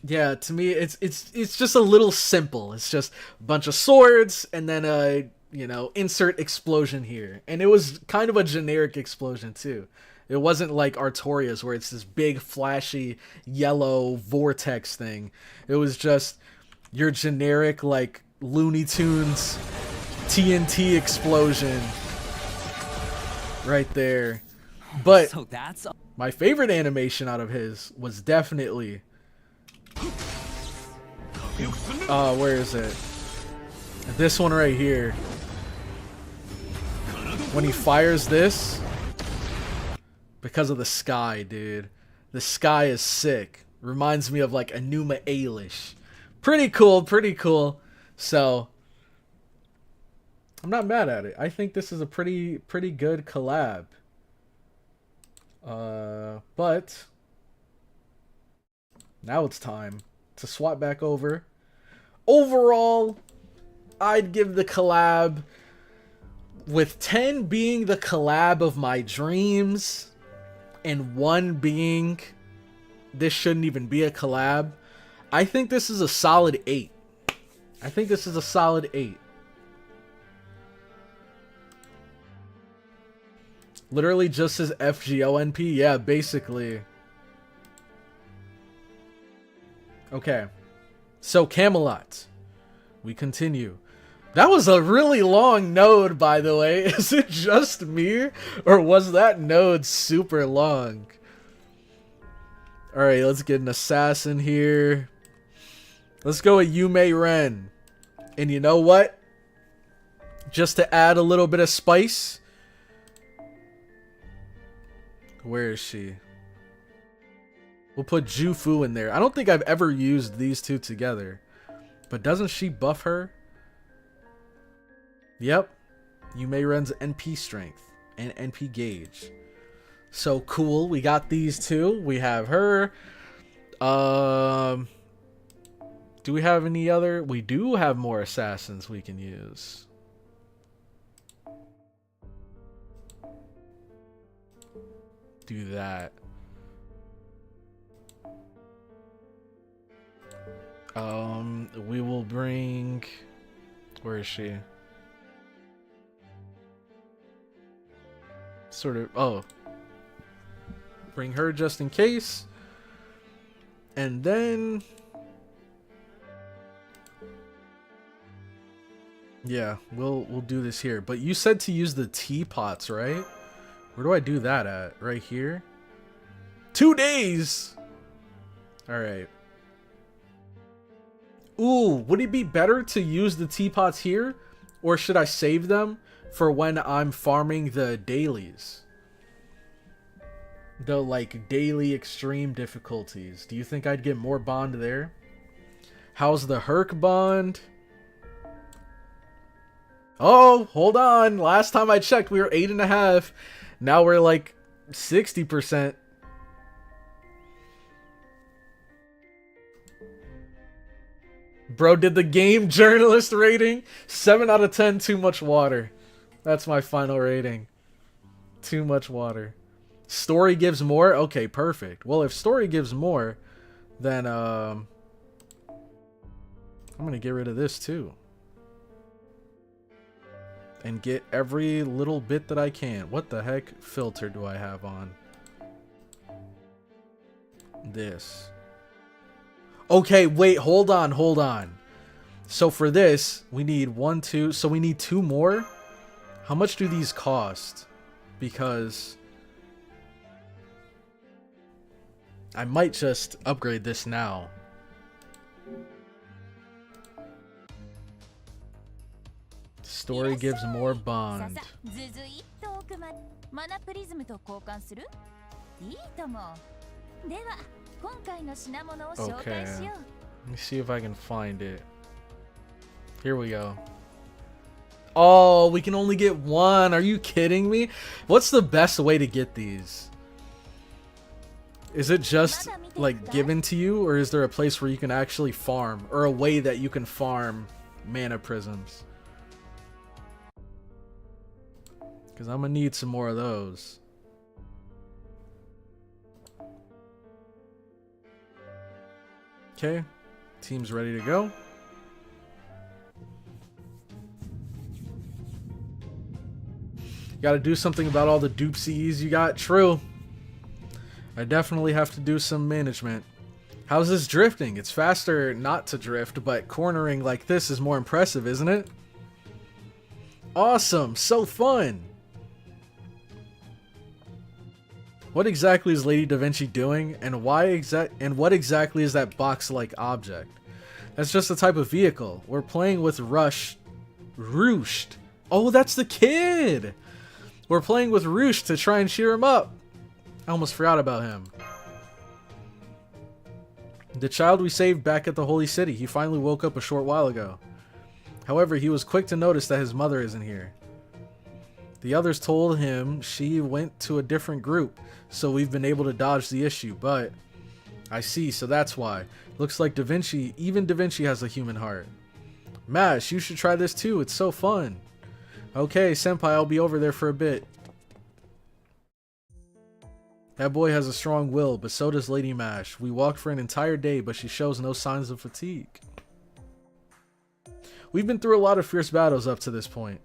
yeah, to me it's just a little simple. It's just a bunch of swords and then you know, insert explosion here. And it was kind of a generic explosion too. It wasn't like Artoria's where it's this big flashy yellow vortex thing. It was just your generic like Looney Tunes TNT explosion right there. But So that's my favorite animation out of his was definitely where is it? This one right here. When he fires this, because of the sky, dude. The sky is sick. Reminds me of like Enuma Elish. Pretty cool, pretty cool. So, I'm not mad at it. I think this is a pretty good collab. But now it's time to swap back over. Overall, I'd give the collab, with 10 being the collab of my dreams and 1 being this shouldn't even be a collab, I think this is a solid 8. I think this is a solid 8. Literally just as FGONP, yeah, basically. Okay, so Camelot, we continue. That was a really long node, by the way. Is it just me? Or was that node super long? Alright, let's get an assassin here. Let's go with Yume Ren. And you know what? Just to add a little bit of spice. Where is she? We'll put Jufu in there. I don't think I've ever used these two together. But doesn't she buff her? Yep, Yume Ren's NP strength and NP gauge. So cool, we got these two. We have her. Do we have any other? We do have more assassins we can use. Do that. We will bring... Where is she? Sort of, oh, bring her just in case, and then yeah, we'll do this here. But you said to use the teapots, right? Where do I do that at? Right here? 2 days. All right. Ooh, would it be better to use the teapots here, or should I save them for when I'm farming the dailies? The like daily extreme difficulties. Do you think I'd get more bond there? How's the Herc bond? Oh, hold on. Last time I checked, we were 8.5. Now we're like 60%. Bro did the game journalist rating. 7 out of 10, too much water. That's my final rating. Too much water. Story gives more? Okay, perfect. Well, if story gives more, then I'm gonna get rid of this too. And get every little bit that I can. What the heck filter do I have on? This. Okay, wait, hold on. So for this, we need 1, 2, so we need 2 more? How much do these cost? Because I might just upgrade this now. Story gives more bond. ずずいっと奥まマナプリズムと交換する？いいとも。では今回の品物を紹介しよう。 Let me see if I can find it. Here we go. Oh, we can only get one. Are you kidding me? What's the best way to get these? Is it just like given to you, or is there a place where you can actually farm, or a way that you can farm mana prisms? Because I'm gonna need some more of those. Okay, team's ready to go. Gotta do something about all the doopsies you got. True. I definitely have to do some management. How's this drifting? It's faster not to drift, but cornering like this is more impressive, isn't it? Awesome. So fun. What exactly is Lady Da Vinci doing, and what exactly is that box-like object? That's just a type of vehicle. We're playing with Roost. Oh, that's the kid! We're playing with Roost to try and cheer him up. I almost forgot about him. The child we saved back at the Holy City. He finally woke up a short while ago. However, he was quick to notice that his mother isn't here. The others told him she went to a different group, so we've been able to dodge the issue, but... I see, so that's why. Looks like even Da Vinci has a human heart. Mash, you should try this too, it's so fun. Okay, senpai, I'll be over there for a bit. That boy has a strong will, but so does Lady Mash. We walked for an entire day, but she shows no signs of fatigue. We've been through a lot of fierce battles up to this point.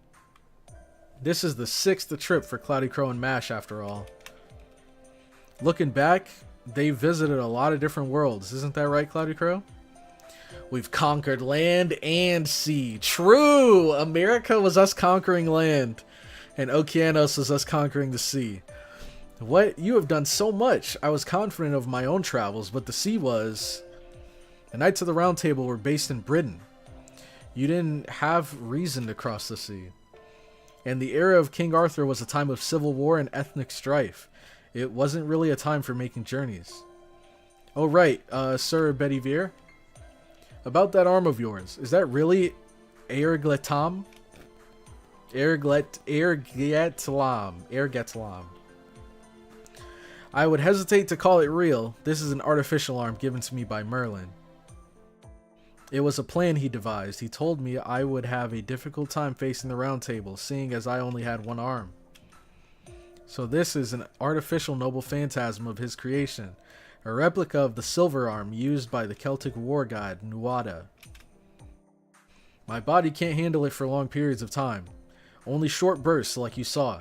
This is the 6th trip for CloudyCrow and Mash after all. Looking back, they visited a lot of different worlds. Isn't that right, CloudyCrow? We've conquered land and sea. True! America was us conquering land, and Okeanos was us conquering the sea. What? You have done so much. I was confident of my own travels, but the sea was... The Knights of the Round Table were based in Britain. You didn't have reason to cross the sea. And the era of King Arthur was a time of civil war and ethnic strife. It wasn't really a time for making journeys. Oh right, Sir Bedivere? About that arm of yours, is that really Ergetlam? Ergetlam. I would hesitate to call it real. This is an artificial arm given to me by Merlin. It was a plan he devised. He told me I would have a difficult time facing the Round Table, seeing as I only had one arm. So this is an artificial noble phantasm of his creation, a replica of the silver arm used by the Celtic war god Nuada. My body can't handle it for long periods of time, only short bursts like you saw.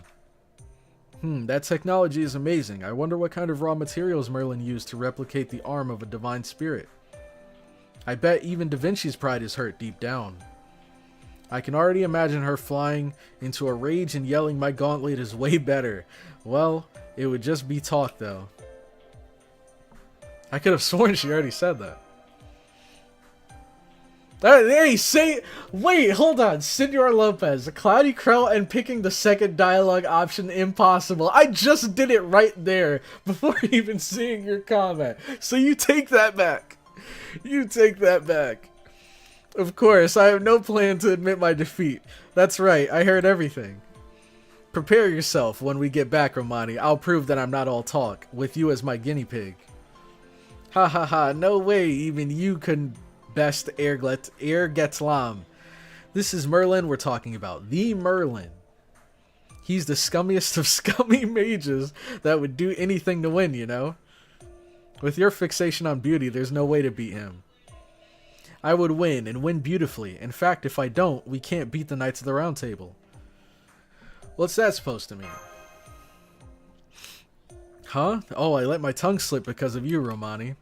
That technology is amazing. I wonder what kind of raw materials Merlin used to replicate the arm of a divine spirit. I bet even Da Vinci's pride is hurt deep down. I can already imagine her flying into a rage and yelling, "My gauntlet is way better." Well, it would just be talk though. I could have sworn she already said that. Hey, wait, hold on. Senor Lopez, CloudyCrow and picking the second dialogue option impossible. I just did it right there before even seeing your comment. So you take that back. You take that back. Of course, I have no plan to admit my defeat. That's right, I heard everything. Prepare yourself when we get back, Romani. I'll prove that I'm not all talk, with you as my guinea pig. Ha ha ha, no way even you couldn't best Ergetlam. This is Merlin we're talking about. The Merlin. He's the scummiest of scummy mages that would do anything to win, you know? With your fixation on beauty, there's no way to beat him. I would win, and win beautifully. In fact, if I don't, we can't beat the Knights of the Round Table. What's that supposed to mean? Huh? Oh, I let my tongue slip because of you, Romani.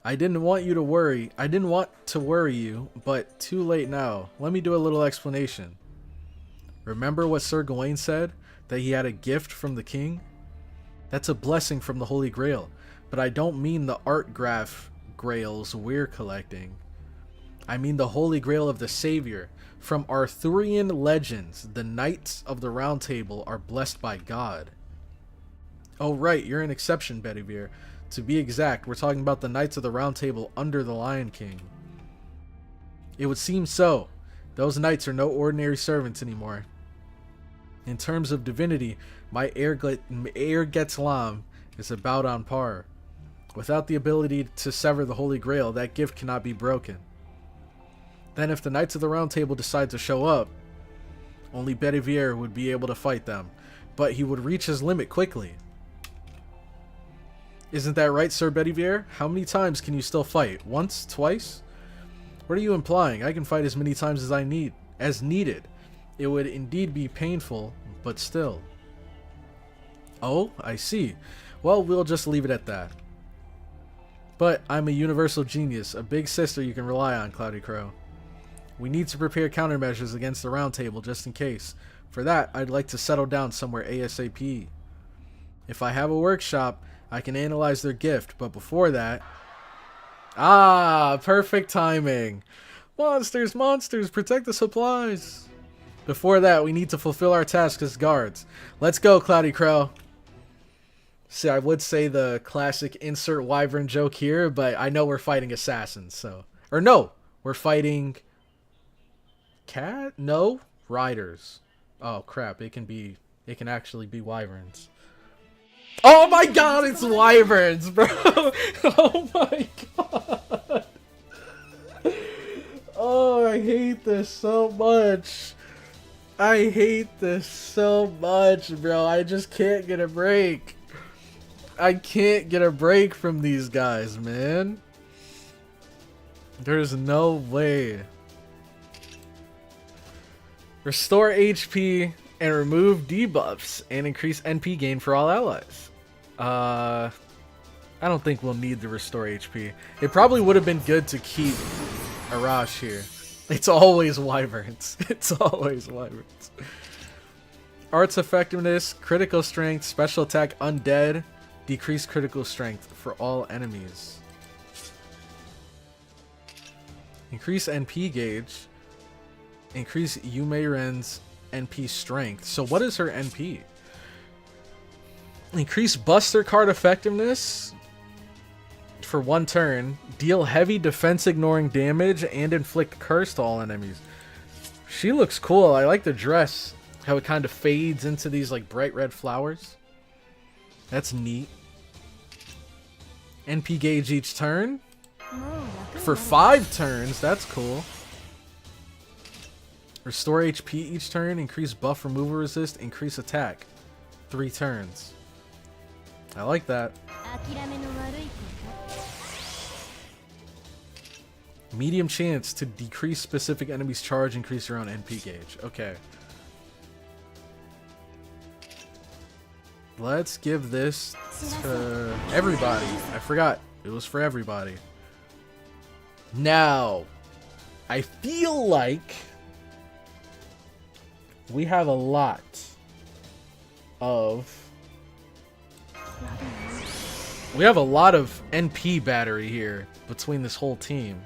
I didn't want to worry you, but too late now. Let me do a little explanation. Remember what Sir Gawain said? That he had a gift from the king? That's a blessing from the Holy Grail. But I don't mean the art graph grails we're collecting. I mean the Holy Grail of the Savior. From Arthurian legends, the Knights of the Round Table are blessed by God. Oh right, you're an exception, Bedivere. To be exact, we're talking about the Knights of the Round Table under the Lion King. It would seem so. Those knights are no ordinary servants anymore. In terms of divinity, my Ergetlam is about on par. Without the ability to sever the Holy Grail, that gift cannot be broken. Then if the Knights of the Round Table decide to show up, only Bedivere would be able to fight them, but he would reach his limit quickly. Isn't that right, Sir Bedivere? How many times can you still fight? Once? Twice? What are you implying? I can fight as many times as needed. It would indeed be painful, but still. Oh, I see. Well, we'll just leave it at that. But I'm a universal genius, a big sister you can rely on, CloudyCrow. We need to prepare countermeasures against the Round Table just in case. For that, I'd like to settle down somewhere ASAP. If I have a workshop, I can analyze their gift, but before that... Ah, perfect timing. Monsters, monsters, protect the supplies. Before that, we need to fulfill our task as guards. Let's go, CloudyCrow. See, I would say the classic insert wyvern joke here, but I know we're fighting assassins, so... Or no, we're fighting... No, riders. Oh crap, it can actually be wyverns. Oh my god, it's wyverns, bro. Oh my god. Oh, I hate this so much. I hate this so much, bro. I just can't get a break. I can't get a break from these guys, man. There's no way. Restore HP and remove debuffs and increase NP gain for all allies. I don't think we'll need to restore HP. It probably would have been good to keep Arash here. It's always wyverns. It's always wyverns. Arts effectiveness, critical strength, special attack, undead, decrease critical strength for all enemies. Increase NP gauge. Increase Yumeiren's NP strength. So what is her NP? Increase Buster card effectiveness for 1 turn. Deal heavy defense ignoring damage and inflict curse to all enemies. She looks cool. I like the dress. How it kind of fades into these like bright red flowers. That's neat. NP gauge each turn. For 5 turns. That's cool. Restore HP each turn, increase buff removal resist, increase attack. 3 turns. I like that. Medium chance to decrease specific enemies' charge, increase your own NP gauge. Okay. Let's give this to everybody. I forgot. It was for everybody. Now, I feel like... we have a lot of NP battery here between this whole team.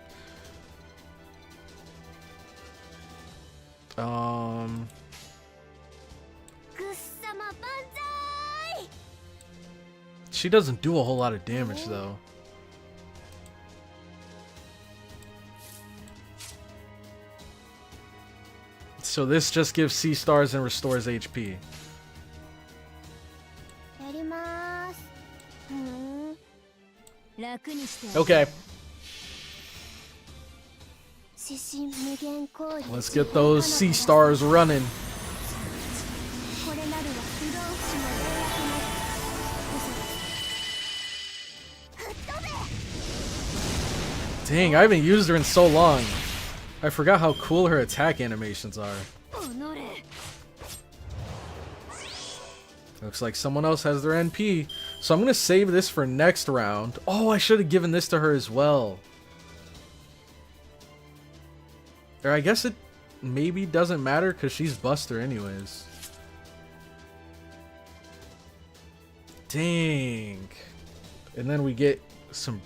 She doesn't do a whole lot of damage though. So this just gives C stars and restores HP. Okay. Let's get those C stars running. Dang, I haven't used her in so long. I forgot how cool her attack animations are. Looks like someone else has their NP. So I'm going to save this for next round. Oh, I should have given this to her as well. Or I guess it maybe doesn't matter because she's Buster anyways. Dang. And then we get some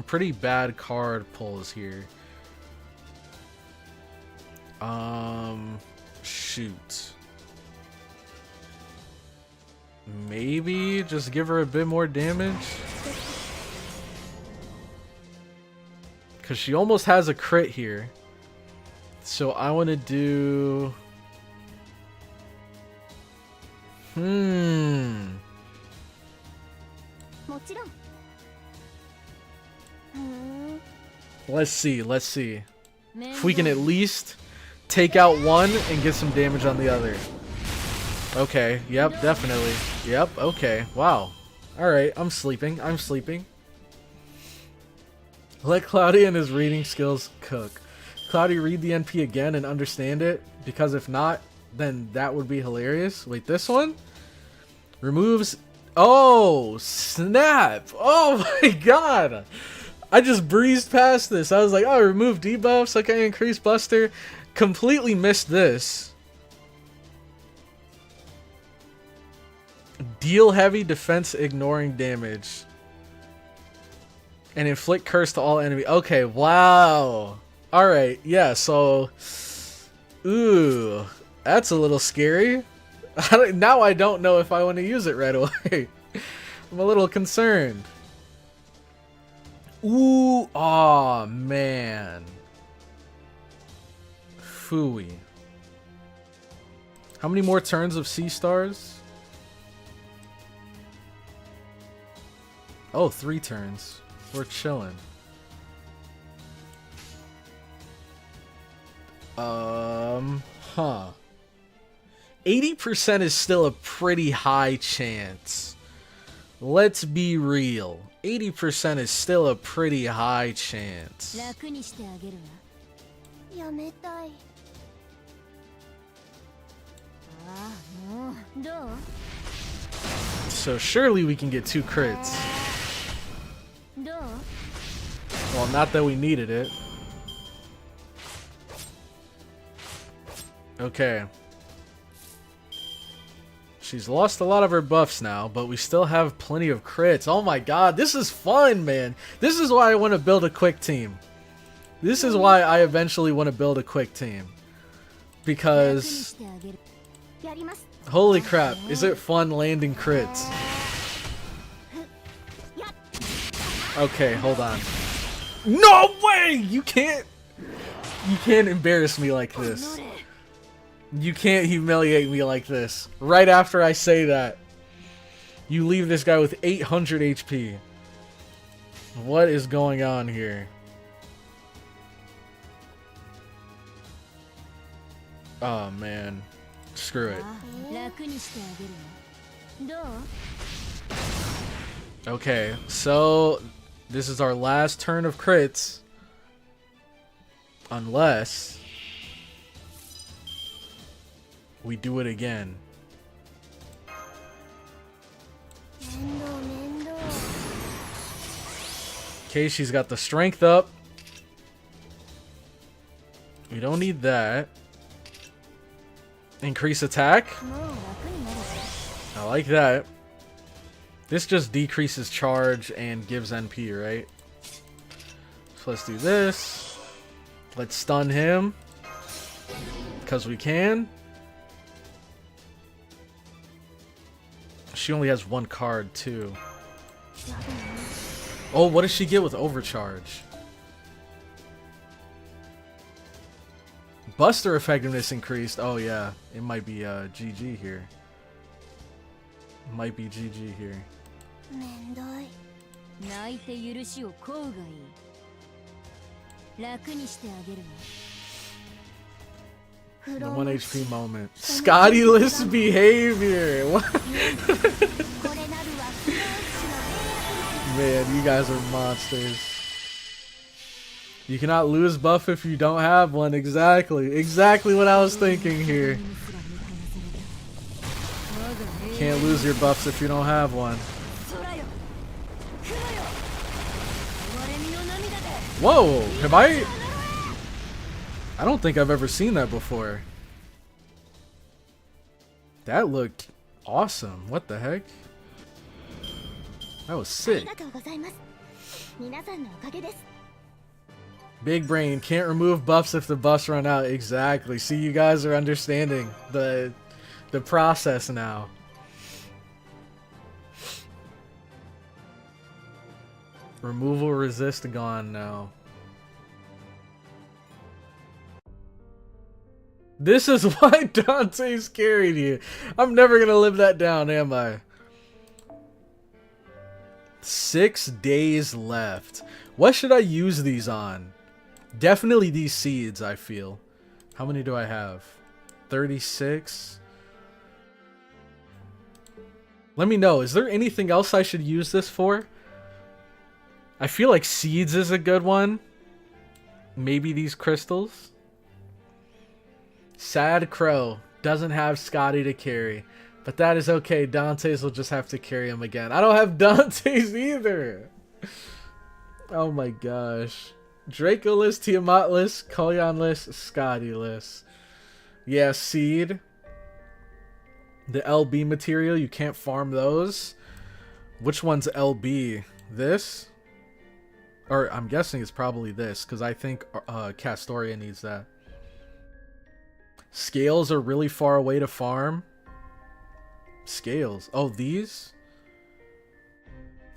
pretty bad card pulls here. Shoot. Maybe just give her a bit more damage. Because she almost has a crit here. So I want to do... Let's see. If we can at least take out one and get some damage on the other. Okay, yep, definitely. Yep, okay, wow. Alright, I'm sleeping. Let Cloudy and his reading skills cook. Cloudy, read the NP again and understand it, because if not, then that would be hilarious. Wait, this one? Removes... Oh, snap! Oh my god! I just breezed past this. I was like, oh, remove debuffs, okay, increase Buster. Completely missed this. Deal heavy defense ignoring damage. And inflict curse to all enemies. Okay, wow. Alright, yeah, so... Ooh, that's a little scary. Now I don't know if I want to use it right away. I'm a little concerned. Ooh, aw, man. Phooey. How many more turns of Sea Stars? Oh, 3 turns. We're chilling. 80% is still a pretty high chance. Let's be real. 80% is still a pretty high chance. So surely we can get 2 crits. Well, not that we needed it. Okay. She's lost a lot of her buffs now, but we still have plenty of crits. Oh my god, this is fun, man. This is why I want to build a quick team. This is why I eventually want to build a quick team. Because... holy crap, is it fun landing crits? Okay, hold on. No way! You can't embarrass me like this. You can't humiliate me like this. Right after I say that, you leave this guy with 800 HP. What is going on here? Oh man. Screw it. Okay, so this is our last turn of crits. Unless we do it again. Okay, she's got the strength up. We don't need that. Increase attack. I like that. This just decreases charge and gives NP, right? So let's do this. Let's stun him. Because we can. She only has 1 card, too. Oh, what does she get with overcharge? Buster effectiveness increased. Oh, yeah. It might be GG here. Might be GG here. The 1 HP moment. Scotty-less behavior. What? Man, you guys are monsters. You cannot lose buff if you don't have one. Exactly. Exactly what I was thinking here. Can't lose your buffs if you don't have one. Whoa! Have I don't think I've ever seen that before. That looked awesome. What the heck? That was sick. Big brain, can't remove buffs if the buffs run out. Exactly. See, you guys are understanding the process now. Removal resist gone now. This is why Dante's carried you. I'm never gonna live that down, am I? 6 days left. What should I use these on? Definitely these seeds, I feel. How many do I have? 36. Let me know. Is there anything else I should use this for? I feel like seeds is a good one. Maybe these crystals. Sad Crow doesn't have Scotty to carry. But that is okay. Dante's will just have to carry him again. I don't have Dante's either. Oh my gosh. Draco-less, Tiamat-less, Kalyan-less, Scotty-less. Yeah, seed. The LB material, you can't farm those. Which one's LB? This? Or I'm guessing it's probably this, because I think Castoria needs that. Scales are really far away to farm. Scales. Oh, these?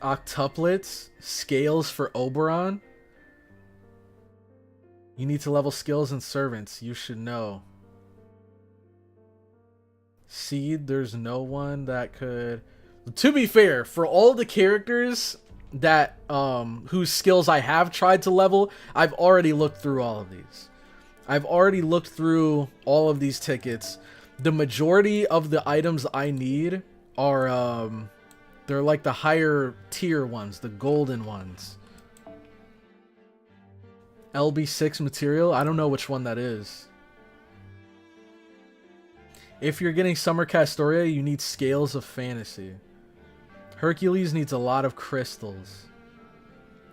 Octuplets. Scales for Oberon. You need to level skills and servants. You should know. Seed, there's no one that could... To be fair, for all the characters that whose skills I have tried to level, I've already looked through all of these. I've already looked through all of these tickets. The majority of the items I need are they're like the higher tier ones, the golden ones. LB6 material, I don't know which one that is. If you're getting Summer Castoria, you need Scales of Fantasy. Hercules needs a lot of crystals.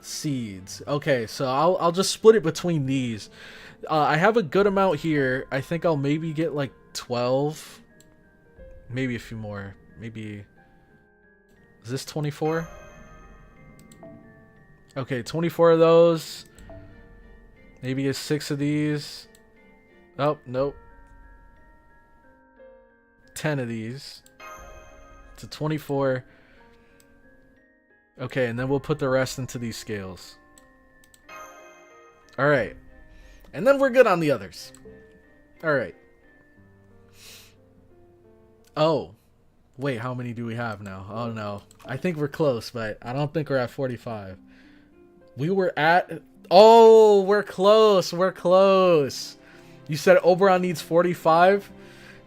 Seeds. Okay, so I'll just split it between these. I have a good amount here. I think I'll maybe get like 12. Maybe a few more. Maybe... Is this 24? Okay, 24 of those. Maybe a 6 of these. Oh, nope. 10 of these. To 24. Okay, and then we'll put the rest into these scales. Alright. And then we're good on the others. Alright. Oh. Wait, how many do we have now? Oh no. I think we're close, but I don't think we're at 45. We were at... Oh, we're close. We're close. You said Oberon needs 45,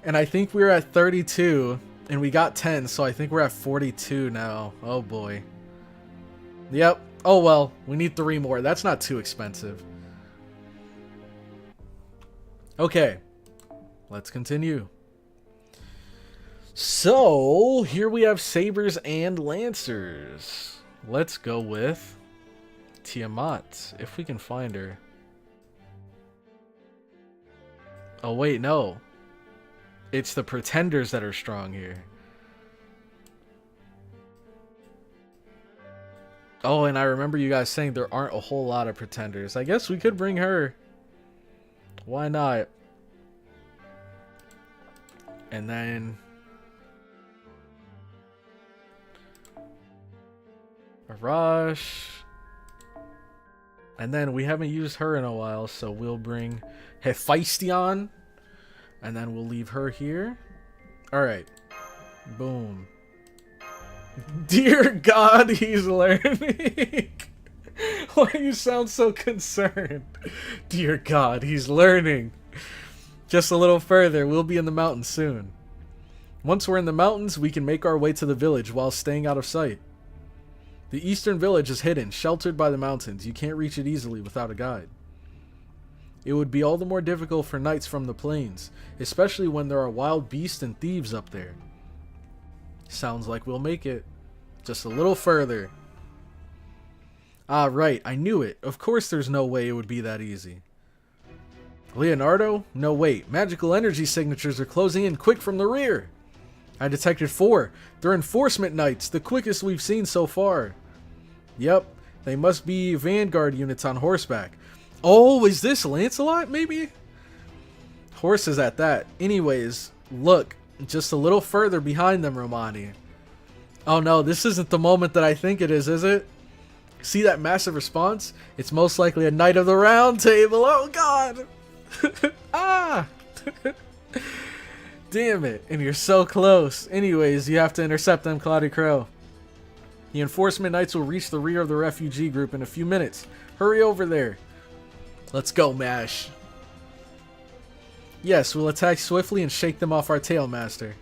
and I think we were at 32, and we got 10, so I think we're at 42 now. Oh boy. Yep. Oh well, we need 3 more. That's not too expensive. Okay. Let's continue. So, here we have Sabers and Lancers. Let's go with Tiamat, if we can find her. Oh wait, no. It's the pretenders that are strong here. Oh, and I remember you guys saying there aren't a whole lot of pretenders. I guess we could bring her. Why not? And then... Arash. And then we haven't used her in a while, so we'll bring Hephaestion. And then we'll leave her here. Alright. Boom. Dear God, he's learning. Why do you sound so concerned? Dear God, he's learning. Just a little further, we'll be in the mountains soon. Once we're in the mountains, we can make our way to the village while staying out of sight. The eastern village is hidden, sheltered by the mountains. You can't reach it easily without a guide. It would be all the more difficult for knights from the plains, especially when there are wild beasts and thieves up there. Sounds like we'll make it. Just a little further. Ah, right, I knew it. Of course there's no way it would be that easy. Leonardo? No, wait. Magical energy signatures are closing in quick from the rear. I detected 4. They're enforcement knights, the quickest we've seen so far. Yep, they must be vanguard units on horseback. Oh, is this Lancelot, maybe? Horses at that. Anyways, look, just a little further behind them, Romani. Oh no, this isn't the moment that I think it is it? See that massive response? It's most likely a Knight of the Round Table. Oh god! Ah! Damn it, and you're so close. Anyways, you have to intercept them, CloudyCrow. The enforcement knights will reach the rear of the refugee group in a few minutes. Hurry over there. Let's go, Mash. Yes, we'll attack swiftly and shake them off our tail, Master.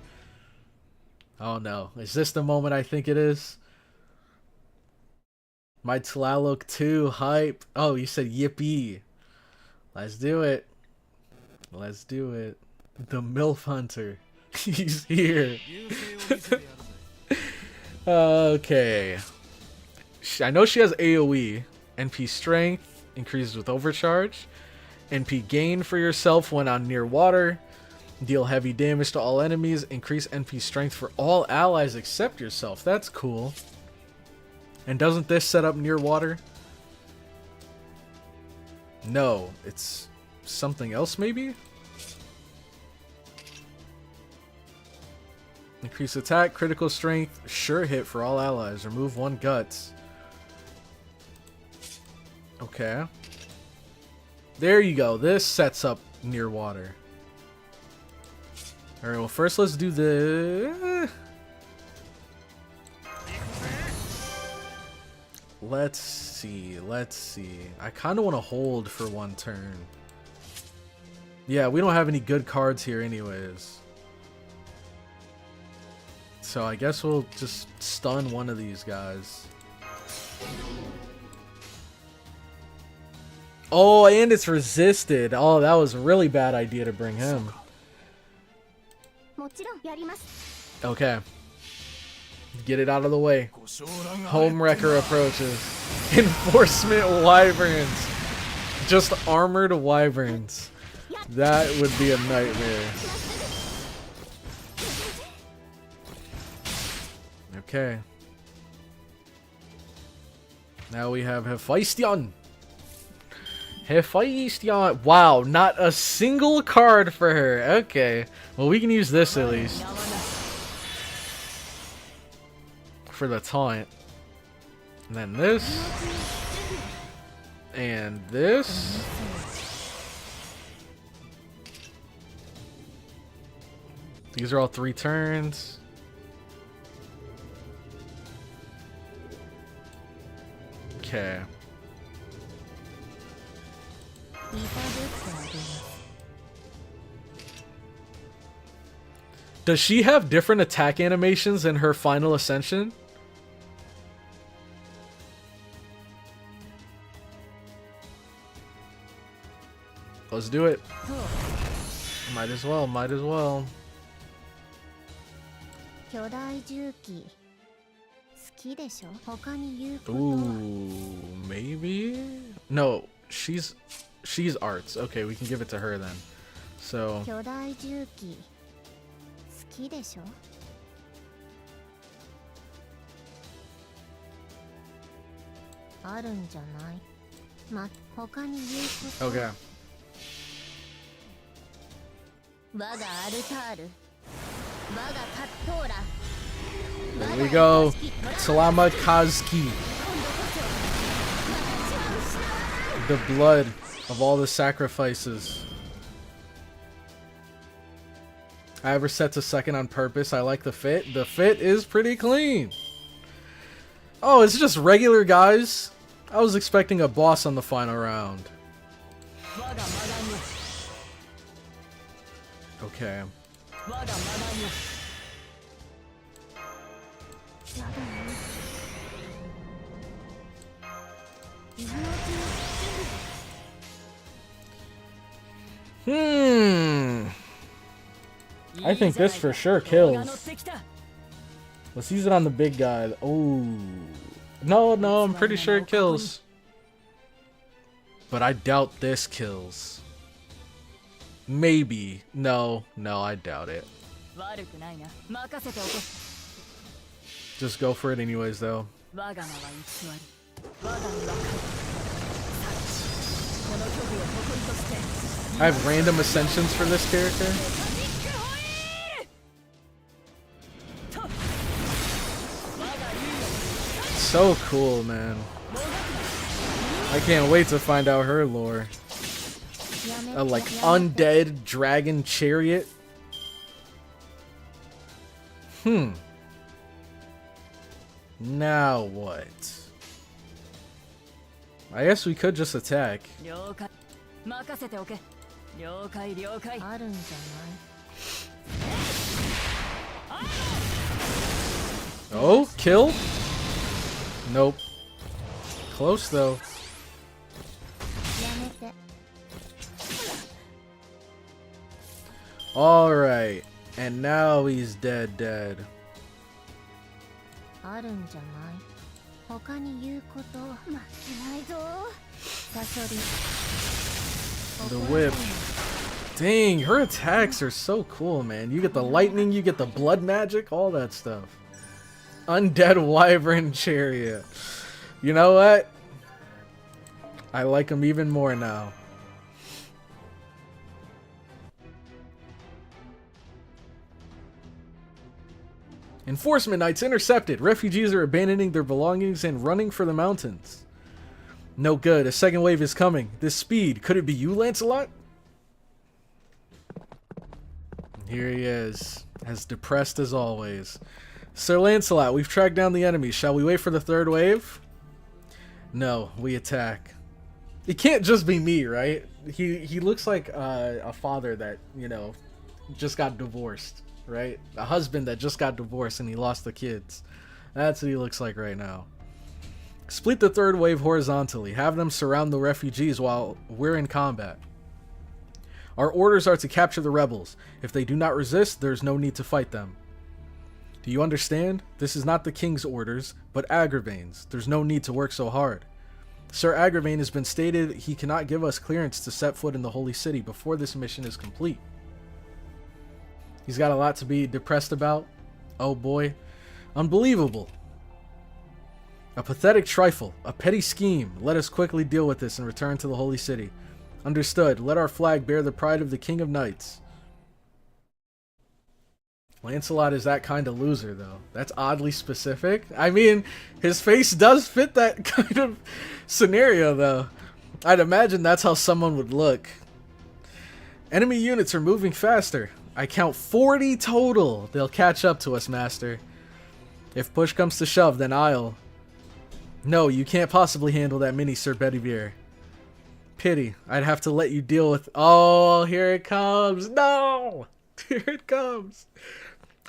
Oh no, is this the moment I think it is? My Tlaloc 2 hype. Oh, you said yippee. Let's do it. Let's do it. The MILF Hunter. He's here. Okay. I know she has AoE. NP Strength increases with Overcharge. NP Gain for yourself when on near water. Deal heavy damage to all enemies. Increase NP Strength for all allies except yourself. That's cool. And doesn't this set up near water? No, it's something else maybe? Increase attack, critical strength, sure hit for all allies. Remove 1 guts. Okay. There you go. This sets up near water. Alright, well first let's do the... Let's see. I kind of want to hold for 1 turn. Yeah, we don't have any good cards here anyways. So I guess we'll just stun one of these guys. Oh, and it's resisted. Oh, that was a really bad idea to bring him. Okay. Get it out of the way. Homewrecker approaches. Enforcement wyverns. Just armored wyverns. That would be a nightmare. Okay. Now we have Hephaestion. Hephaestion. Wow, not a single card for her. Okay. Well, we can use this at least. For the taunt. And then this. And this. These are all 3 turns. Okay. Does she have different attack animations in her final ascension? Let's do it. Might as well, might as well. Ooh, maybe? No, she's arts. Okay, we can give it to her then. So okay. There we go. Salama Kazki. The blood of all the sacrifices. I ever set to second on purpose. I like the fit. The fit is pretty clean. Oh, it's just regular guys. I was expecting a boss on the final round. Okay. I think this for sure kills. Let's use it on the big guy. Oh. No, I'm pretty sure it kills. But I doubt this kills. Maybe. No, I doubt it. 悪くないな。任せておけ。 Just go for it anyways, though. 我が名は偽り。我が身は神。この虚偽を誇りとして。 I have random ascensions for this character. So cool, man. I can't wait to find out her lore. A like undead dragon chariot. Now what? I guess we could just attack. 了解。任せておけ。了解了解。あるんじゃない。 Oh, kill? Nope. Close though. やめて。 Alright. And now he's dead. あるんじゃない。他に言うこと負けないぞ。サソリ。 The whip. Dang, her attacks are so cool, man. You get the lightning, you get the blood magic, all that stuff. Undead Wyvern Chariot. You know what? I like him even more now. Enforcement Knights intercepted. Refugees are abandoning their belongings and running for the mountains. No good. A second wave is coming. This speed. Could it be you, Lancelot? Here he is. As depressed as always. Sir Lancelot, we've tracked down the enemy. Shall we wait for the third wave? No, we attack. It can't just be me, right? He looks like a father that, you know, just got divorced, right? A husband that just got divorced and he lost the kids. That's what he looks like right now. Split the third wave horizontally. Have them surround the refugees while we're in combat. Our orders are to capture the rebels. If they do not resist, there's no need to fight them. Do you understand? This is not the king's orders, but Agravain's. There's no need to work so hard. Sir Agravain has been stated he cannot give us clearance to set foot in the holy city before this mission is complete. He's got a lot to be depressed about. Oh boy. Unbelievable. A pathetic trifle. A petty scheme. Let us quickly deal with this and return to the holy city. Understood. Let our flag bear the pride of the King of Knights. Lancelot is that kind of loser, though. That's oddly specific. I mean, his face does fit that kind of scenario, though. I'd imagine that's how someone would look. Enemy units are moving faster. I count 40 total. They'll catch up to us, Master. If push comes to shove, then I'll... No, you can't possibly handle that many, Sir Bedivere. Pity. I'd have to let you deal with... Oh, here it comes. No! Here it comes.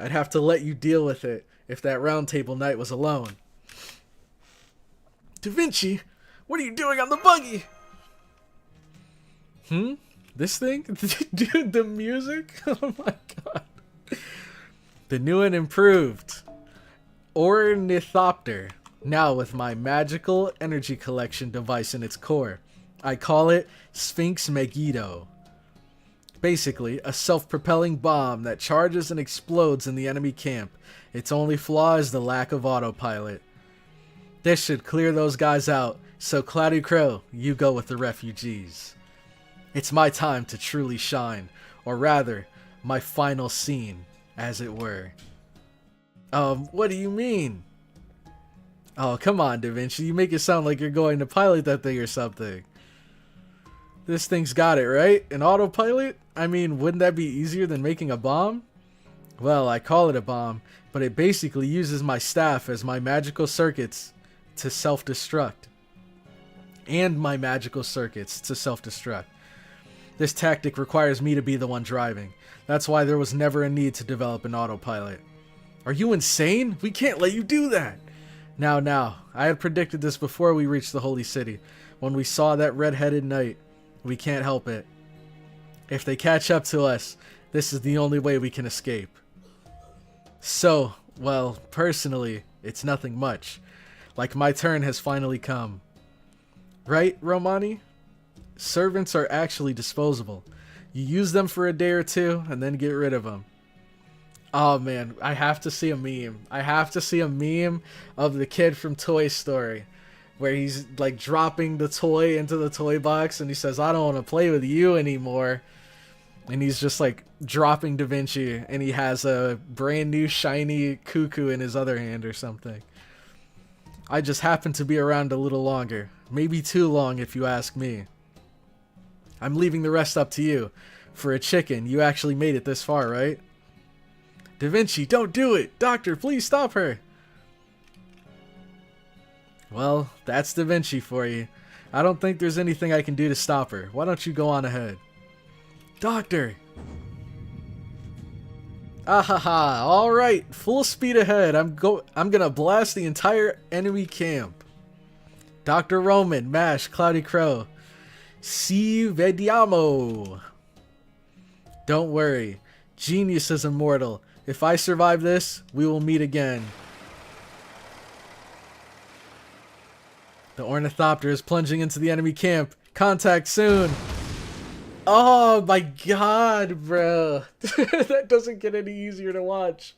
I'd have to let you deal with it if that round table knight was alone. Da Vinci, what are you doing on the buggy? This thing? Dude, the music? Oh my god. The new and improved Ornithopter. Now with my magical energy collection device in its core. I call it Sphinx Megiddo. Basically, a self-propelling bomb that charges and explodes in the enemy camp. Its only flaw is the lack of autopilot. This should clear those guys out, so CloudyCrow, you go with the refugees. It's my time to truly shine, or rather, my final scene, as it were. What do you mean? Oh, come on, Da Vinci, you make it sound like you're going to pilot that thing or something. This thing's got it, right? An autopilot? I mean, wouldn't that be easier than making a bomb? Well, I call it a bomb, but it basically uses my staff as my magical circuits to self-destruct. And my magical circuits to self-destruct. This tactic requires me to be the one driving. That's why there was never a need to develop an autopilot. Are you insane? We can't let you do that! Now, I had predicted this before we reached the holy city. When we saw that red-headed knight, we can't help it. If they catch up to us, this is the only way we can escape. So, well, personally, it's nothing much. Like my turn has finally come. Right, Romani? Servants are actually disposable. You use them for a day or two, and then get rid of them. Oh man, I have to see a meme. I have to see a meme of the kid from Toy Story where he's like dropping the toy into the toy box and he says, "I don't want to play with you anymore." And he's just like dropping Da Vinci and he has a brand new shiny cuckoo in his other hand or something. I just happen to be around a little longer. Maybe too long if you ask me. I'm leaving the rest up to you. For a chicken, you actually made it this far, right? Da Vinci, don't do it! Doctor, please stop her! Well, that's Da Vinci for you. I don't think there's anything I can do to stop her. Why don't you go on ahead? Doctor! Ahaha, alright, full speed ahead. I'm gonna blast the entire enemy camp. Dr. Roman, Mash, CloudyCrow. Si vediamo! Don't worry, genius is immortal. If I survive this, we will meet again. The ornithopter is plunging into the enemy camp. Contact soon! Oh my god, bro. That doesn't get any easier to watch.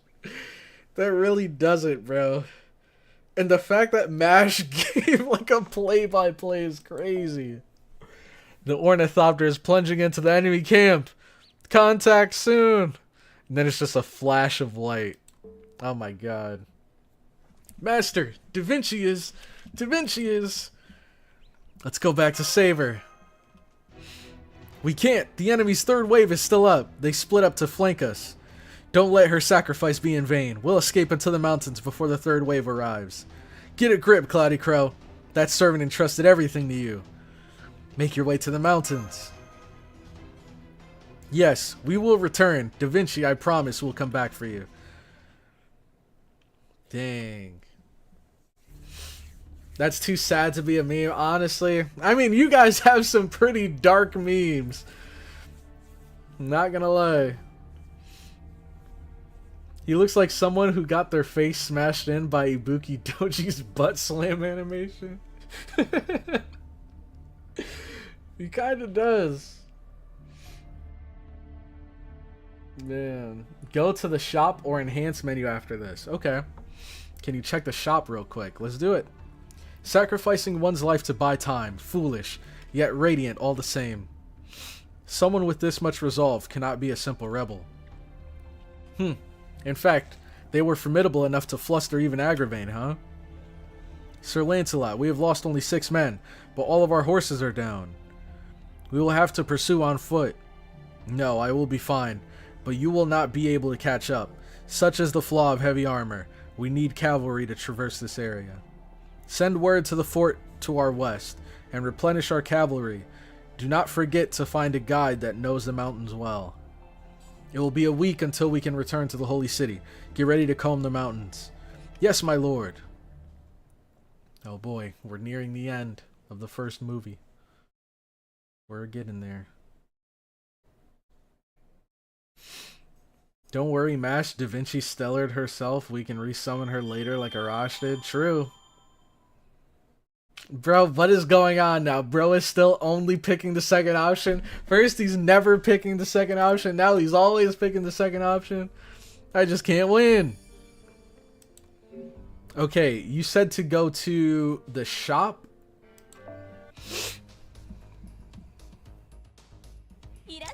That really doesn't, bro. And the fact that MASH gave like a play-by-play is crazy. The ornithopter is plunging into the enemy camp. Contact soon. And then it's just a flash of light. Oh my god. Master, Da Vinci is. Let's go back to save her. We can't. The enemy's third wave is still up. They split up to flank us. Don't let her sacrifice be in vain. We'll escape into the mountains before the third wave arrives. Get a grip, CloudyCrow. That servant entrusted everything to you. Make your way to the mountains. Yes, we will return. Da Vinci, I promise, will come back for you. Dang. That's too sad to be a meme, honestly. I mean, you guys have some pretty dark memes. Not gonna lie. He looks like someone who got their face smashed in by Ibuki Doji's butt slam animation. He kinda does. Man. Go to the shop or enhance menu after this. Okay. Can you check the shop real quick? Let's do it. Sacrificing one's life to buy time. Foolish, yet radiant all the same. Someone with this much resolve cannot be a simple rebel. In fact, they were formidable enough to fluster even Agravain, huh? Sir Lancelot, we have lost only 6 men, but all of our horses are down. We will have to pursue on foot. No, I will be fine, but you will not be able to catch up. Such is the flaw of heavy armor. We need cavalry to traverse this area. Send word to the fort to our west, and replenish our cavalry. Do not forget to find a guide that knows the mountains well. It will be a week until we can return to the Holy City. Get ready to comb the mountains. Yes, my lord. Oh boy, we're nearing the end of the first movie. We're getting there. Don't worry, Mash. Da Vinci stellared herself. We can resummon her later like Arash did. True. Bro, what is going on now? Bro is still only picking the second option. First, he's never picking the second option. Now he's always picking the second option. I just can't win. Okay, you said to go to the shop?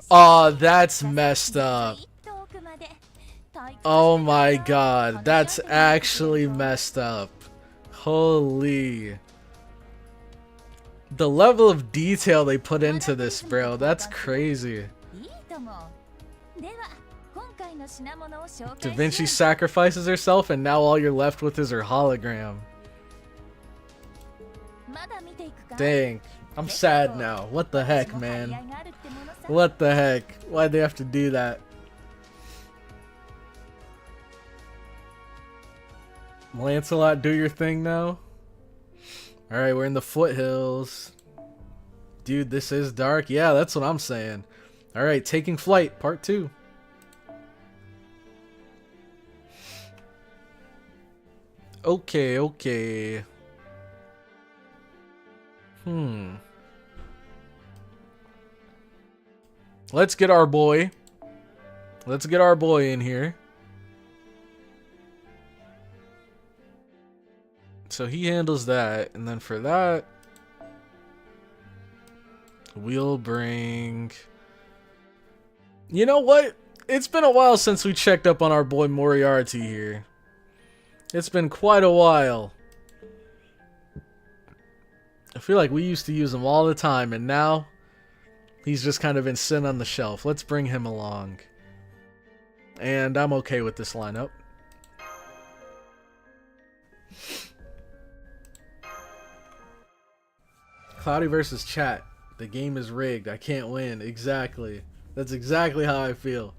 Oh, that's messed up. Oh my god, that's actually messed up. Holy. The level of detail they put into this, bro, that's crazy. Da Vinci sacrifices herself and now all you're left with is her hologram. Dang, I'm sad now. What the heck, man? What the heck? Why'd they have to do that? Lancelot, do your thing now. Alright, we're in the foothills. Dude, this is dark. Yeah, that's what I'm saying. Alright, taking flight, part 2. Okay. Let's get our boy. Let's get our boy in here. So he handles that, and then for that, we'll bring... You know what? It's been a while since we checked up on our boy Moriarty here. It's been quite a while. I feel like we used to use him all the time, and now he's just kind of been sitting on the shelf. Let's bring him along. And I'm okay with this lineup. Cloudy versus chat. The game is rigged. I can't win. Exactly. That's exactly how I feel.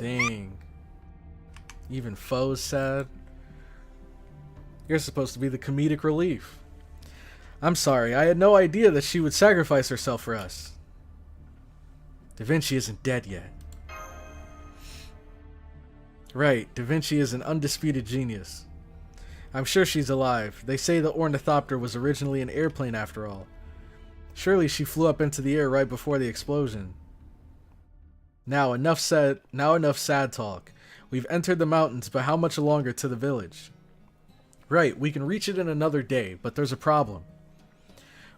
Dang. Even Foe's sad. You're supposed to be the comedic relief. I'm sorry, I had no idea that she would sacrifice herself for us. Da Vinci isn't dead yet. Right, Da Vinci is an undisputed genius. I'm sure she's alive. They say the ornithopter was originally an airplane after all. Surely she flew up into the air right before the explosion. Now enough sad talk. We've entered the mountains, but how much longer to the village? Right, we can reach it in another day, but there's a problem.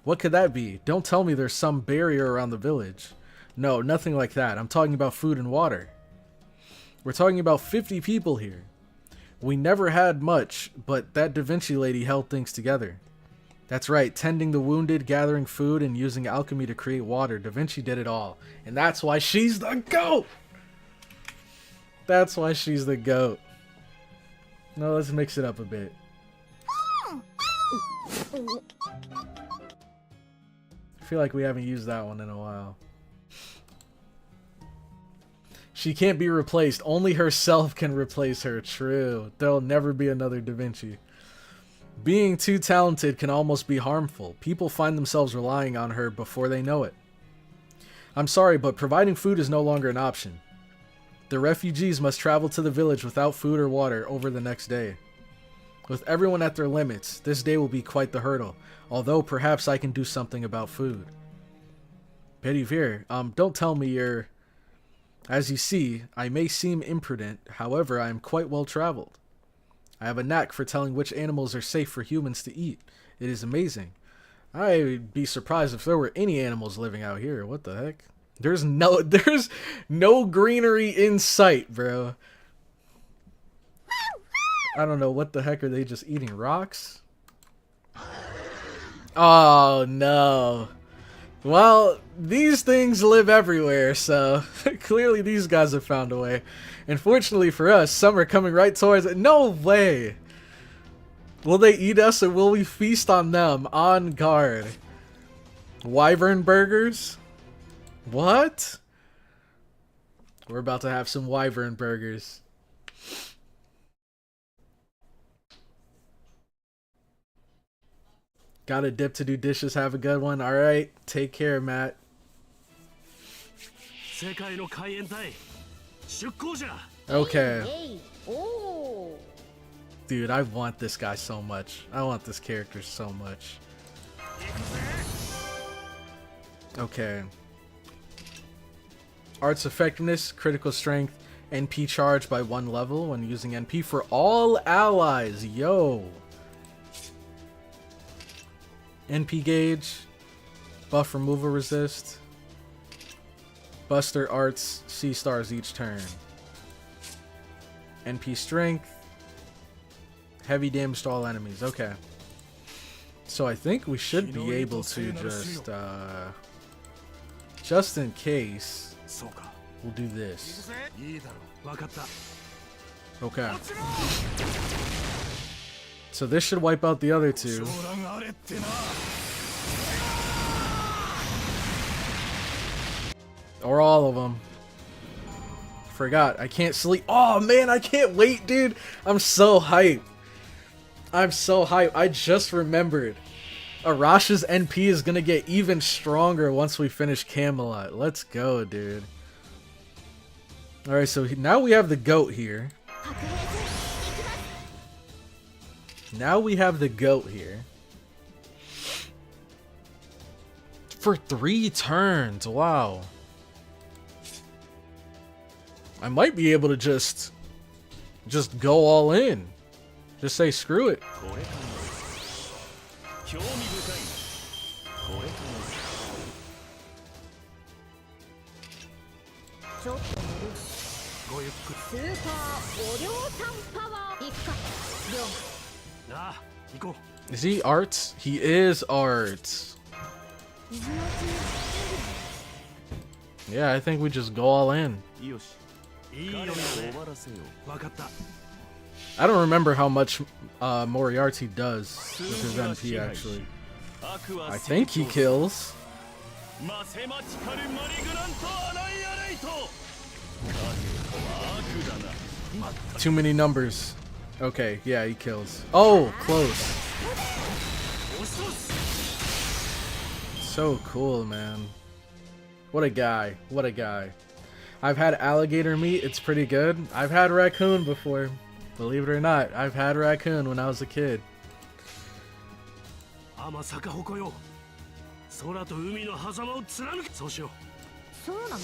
What could that be? Don't tell me there's some barrier around the village. No, nothing like that. I'm talking about food and water. We're talking about 50 people here. We never had much, but that Da Vinci lady held things together. That's right, tending the wounded, gathering food, and using alchemy to create water. Da Vinci did it all. And that's why she's the GOAT! That's why she's the GOAT. No, let's mix it up a bit. I feel like we haven't used that one in a while. She can't be replaced. Only herself can replace her. True. There'll never be another Da Vinci. Being too talented can almost be harmful. People find themselves relying on her before they know it. I'm sorry, but providing food is no longer an option. The refugees must travel to the village without food or water over the next day. With everyone at their limits, this day will be quite the hurdle, although perhaps I can do something about food. Pedivere, don't tell me you're... As you see, I may seem imprudent, however I am quite well traveled. I have a knack for telling which animals are safe for humans to eat. It is amazing. I'd be surprised if there were any animals living out here. What the heck? There's no greenery in sight, bro. I don't know, what the heck are they just eating rocks? Oh no. Well, these things live everywhere, so clearly these guys have found a way. And fortunately for us, some are coming right towards it. No way! Will they eat us or will we feast on them? On guard. Wyvern burgers? What? We're about to have some wyvern burgers. Got a dip to do dishes. Have a good one. All right. Take care, Matt. Okay. Dude, I want this guy so much. I want this character so much. Okay. Art's effectiveness, critical strength, NP charge by 1 level when using NP for all allies. Yo. NP gauge, buff removal resist, Buster Arts C stars each turn. NP strength, heavy damage to all enemies. Okay. So I think we should be able to just in case, we'll do this. Okay. So this should wipe out the other two. Or all of them. Forgot. I can't sleep. Oh man, I can't wait, dude. I'm so hyped. I'm so hyped. I just remembered. Arash's NP is gonna get even stronger once we finish Camelot. Let's go, dude. Alright, so now we have the goat here. Now we have the goat here. For 3 turns. Wow. I might be able to just go all in. Just say screw it. これかな興味深いこれかちょっと乗るごゆっくスーパーお量産パワーいくか量りなあ行こ Is he arts? He is arts. 水のうちに Yeah, I think we just go all in. うよしいいよね終わらせよ分かった I don't remember how much Moriarty does with his MP actually. I think he kills. マセマチカルマリグラントアナイアレイト悪だな Too many numbers. Okay, yeah, he kills. Oh, close. So cool, man. What a guy. What a guy. I've had alligator meat. It's pretty good. I've had raccoon before. Believe it or not, I've had raccoon when I was a kid. 天坂鉾よ空と海の狭間を貫くそうしよそうなのか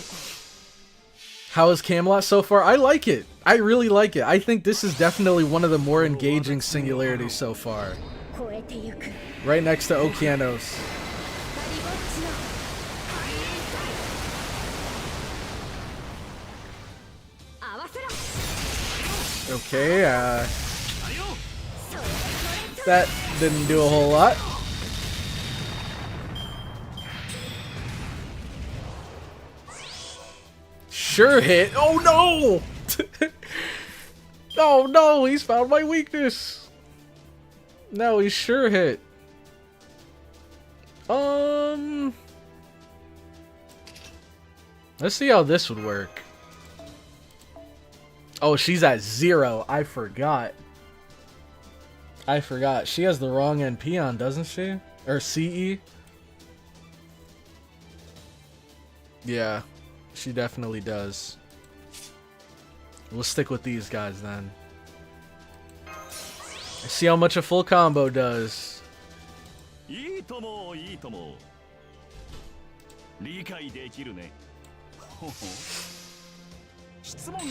How is Camelot so far? I like it. I really like it. I think this is definitely one of the more engaging singularities so far. 超えてゆく Right next to Okeanos. 二人ぼっちの Okay, that didn't do a whole lot. Sure hit. Oh no! Oh no, he's found my weakness. No, he's sure hit. Let's see how this would work. Oh, she's at 0. I forgot. She has the wrong NP on, doesn't she? Or CE? Yeah, she definitely does. We'll stick with these guys then. See how much a full combo does. いいともいいとも理解できるねほほ質問が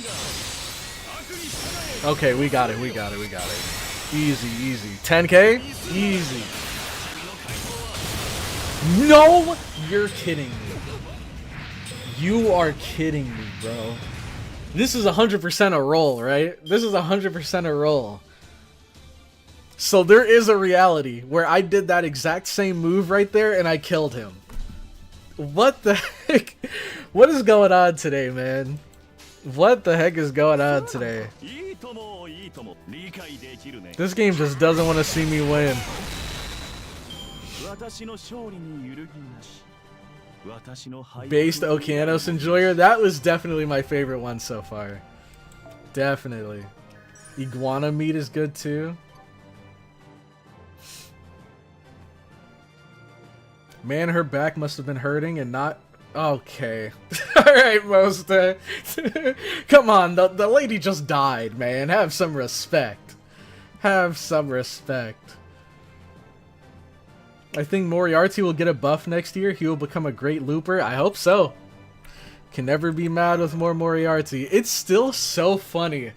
Okay, we got it. Easy, easy. 10k? Easy. No! You're kidding me. You are kidding me, bro. This is 100% a roll, right? This is 100% a roll. So there is a reality where I did that exact same move right there and I killed him. What the heck? What is going on today, man? What the heck is going on today? This game just doesn't want to see me win. Based Okeanos Enjoyer? That was definitely my favorite one so far. Definitely. Iguana meat is good too. Man, her back must have been hurting and not... Okay. Alright, Mosta. Come on, the lady just died, man. Have some respect. Have some respect. I think Moriarty will get a buff next year. He will become a great looper. I hope so. Can never be mad with more Moriarty. It's still so funny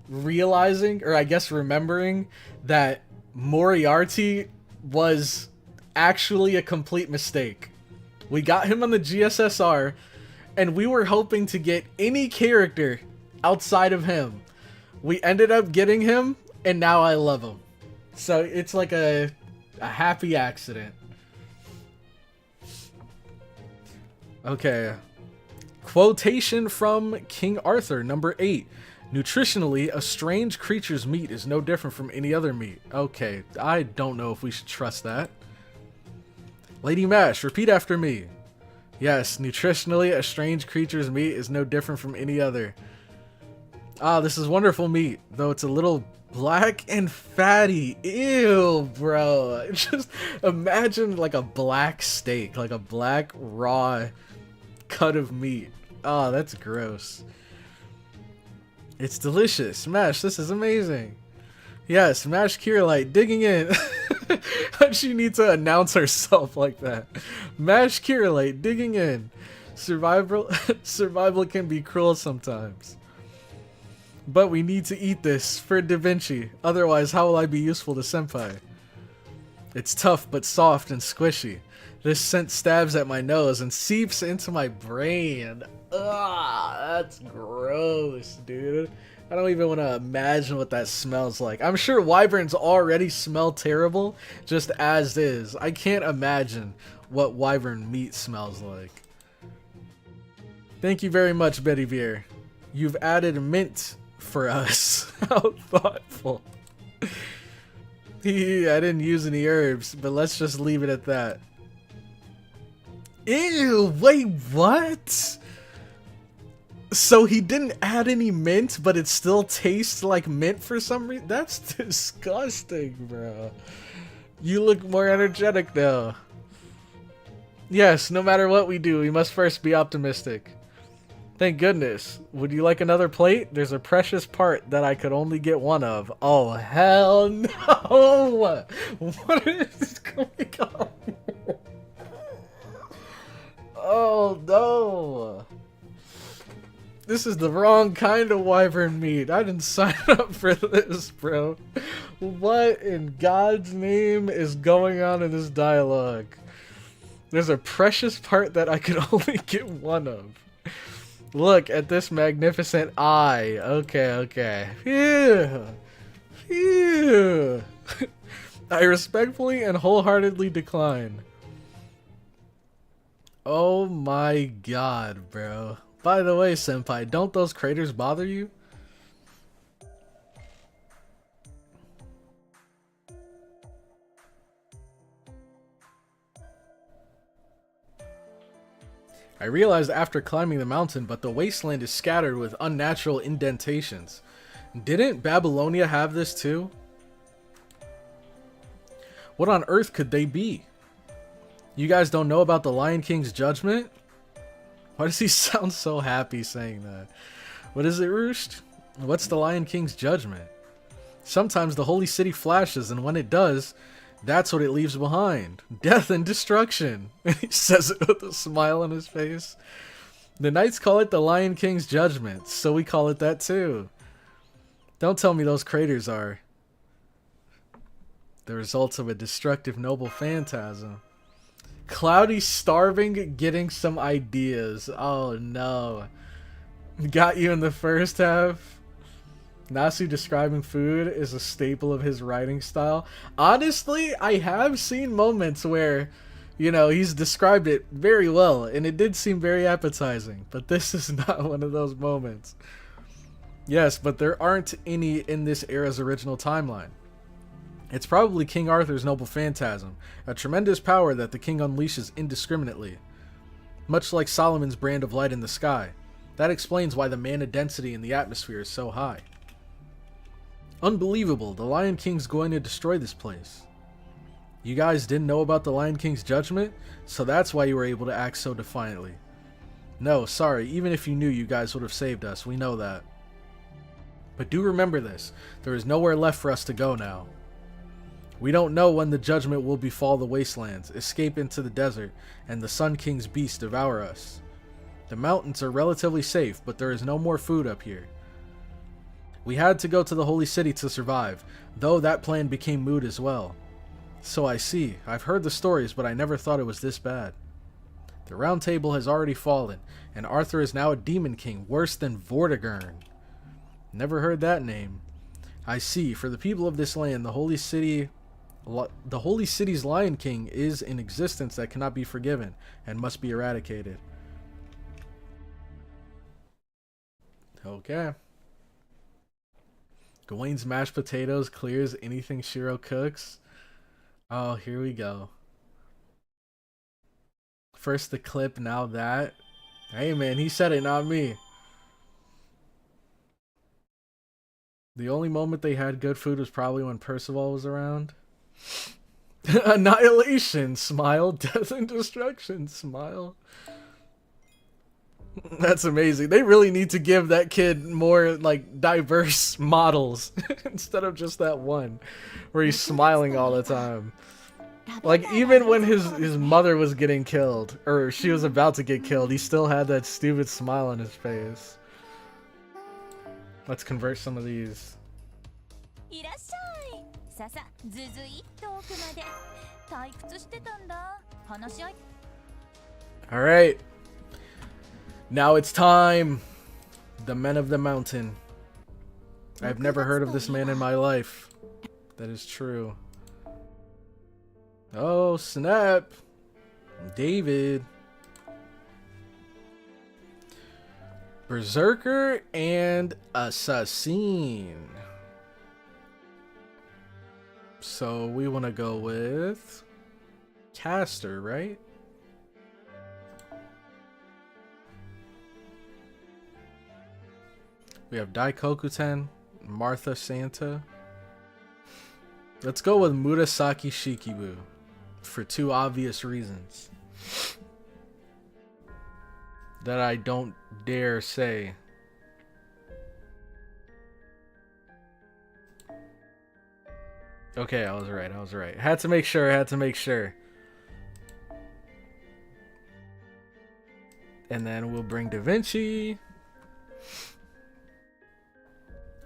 realizing, or I guess remembering, that Moriarty was actually a complete mistake. We got him on the GSSR, and we were hoping to get any character outside of him. We ended up getting him, and now I love him. So it's like a happy accident. Okay. Quotation from King Arthur, number 8. Nutritionally, a strange creature's meat is no different from any other meat. Okay, I don't know if we should trust that. Lady Mash, repeat after me. Yes, nutritionally, a strange creature's meat is no different from any other. Ah, this is wonderful meat, though it's a little black and fatty. Ew, bro. Just imagine like a black steak, like a black raw cut of meat. Oh, that's gross. It's delicious. Smash, this is amazing. Yes, Smash Kirlight digging in. How'd she need to announce herself like that? Mash Kirlight digging in. Survival can be cruel sometimes. But we need to eat this for Da Vinci. Otherwise, how will I be useful to Senpai? It's tough but soft and squishy. This scent stabs at my nose and seeps into my brain. Ugh, that's gross, dude. I don't even want to imagine what that smells like. I'm sure wyverns already smell terrible, just as is. I can't imagine what wyvern meat smells like. Thank you very much, Betty Beer. You've added mint for us. How thoughtful. I didn't use any herbs, but let's just leave it at that. Ew, wait, what? So he didn't add any mint, but it still tastes like mint for some reason? That's disgusting, bro. You look more energetic now. Yes, no matter what we do, we must first be optimistic. Thank goodness. Would you like another plate? There's a precious part that I could only get one of. Oh, hell no! What is going on? Oh, no! This is the wrong kind of wyvern meat. I didn't sign up for this, bro. What in God's name is going on in this dialogue? There's a precious part that I could only get one of. Look at this magnificent eye. Okay, okay. Phew. Phew. I respectfully and wholeheartedly decline. Oh my god, bro. By the way, Senpai, don't those craters bother you? I realized after climbing the mountain, but the wasteland is scattered with unnatural indentations. Didn't Babylonia have this too? What on earth could they be? You guys don't know about the Lion King's judgment? Why does he sound so happy saying that? What is it, Roost? What's the Lion King's judgment? Sometimes the holy city flashes, and when it does, that's what it leaves behind. Death and destruction. He says it with a smile on his face. The knights call it the Lion King's judgment, so we call it that too. Don't tell me those craters are the results of a destructive noble phantasm. Cloudy starving, getting some ideas. Oh no. Got you in the first half. Nasu describing food is a staple of his writing style. Honestly, I have seen moments where, you know, he's described it very well, and it did seem very appetizing, but this is not one of those moments. Yes, but there aren't any in this era's original timeline. It's probably King Arthur's noble phantasm, a tremendous power that the king unleashes indiscriminately. Much like Solomon's brand of light in the sky. That explains why the mana density in the atmosphere is so high. Unbelievable, the Lion King's going to destroy this place. You guys didn't know about the Lion King's judgment, so that's why you were able to act so defiantly. No, sorry, even if you knew, you guys would have saved us, we know that. But do remember this, there is nowhere left for us to go now. We don't know when the judgment will befall the wastelands, escape into the desert, and the Sun King's beast devour us. The mountains are relatively safe, but there is no more food up here. We had to go to the Holy City to survive, though that plan became moot as well. So I see, I've heard the stories, but I never thought it was this bad. The Round Table has already fallen, and Arthur is now a demon king, worse than Vortigern. Never heard that name. I see, for the people of this land, the Holy City's Lion King is an existence that cannot be forgiven and must be eradicated. Okay. Gawain's mashed potatoes clears anything Shiro cooks. Oh, here we go. First the clip, now that. Hey man, he said it, not me. The only moment they had good food was probably when Percival was around. Annihilation, smile. Death and destruction, smile. That's amazing. They really need to give that kid more, like, diverse models instead of just that one where he's smiling all the time. Like, even when his mother was getting killed, or she was about to get killed, he still had that stupid smile on his face. Let's convert some of these. いらっしゃい。ささ、ずずいっと奥まで。退屈してたんだ。話し合い。Alright. Now it's time. The Men of the Mountain. I've never heard of this man in my life. That is true. Oh, snap. David. Berserker and Assassin. So we want to go with Caster, right? We have Daikokuten, Martha Santa. Let's go with Murasaki Shikibu for two obvious reasons that I don't dare say. Okay, I was right. Had to make sure. And then we'll bring Da Vinci.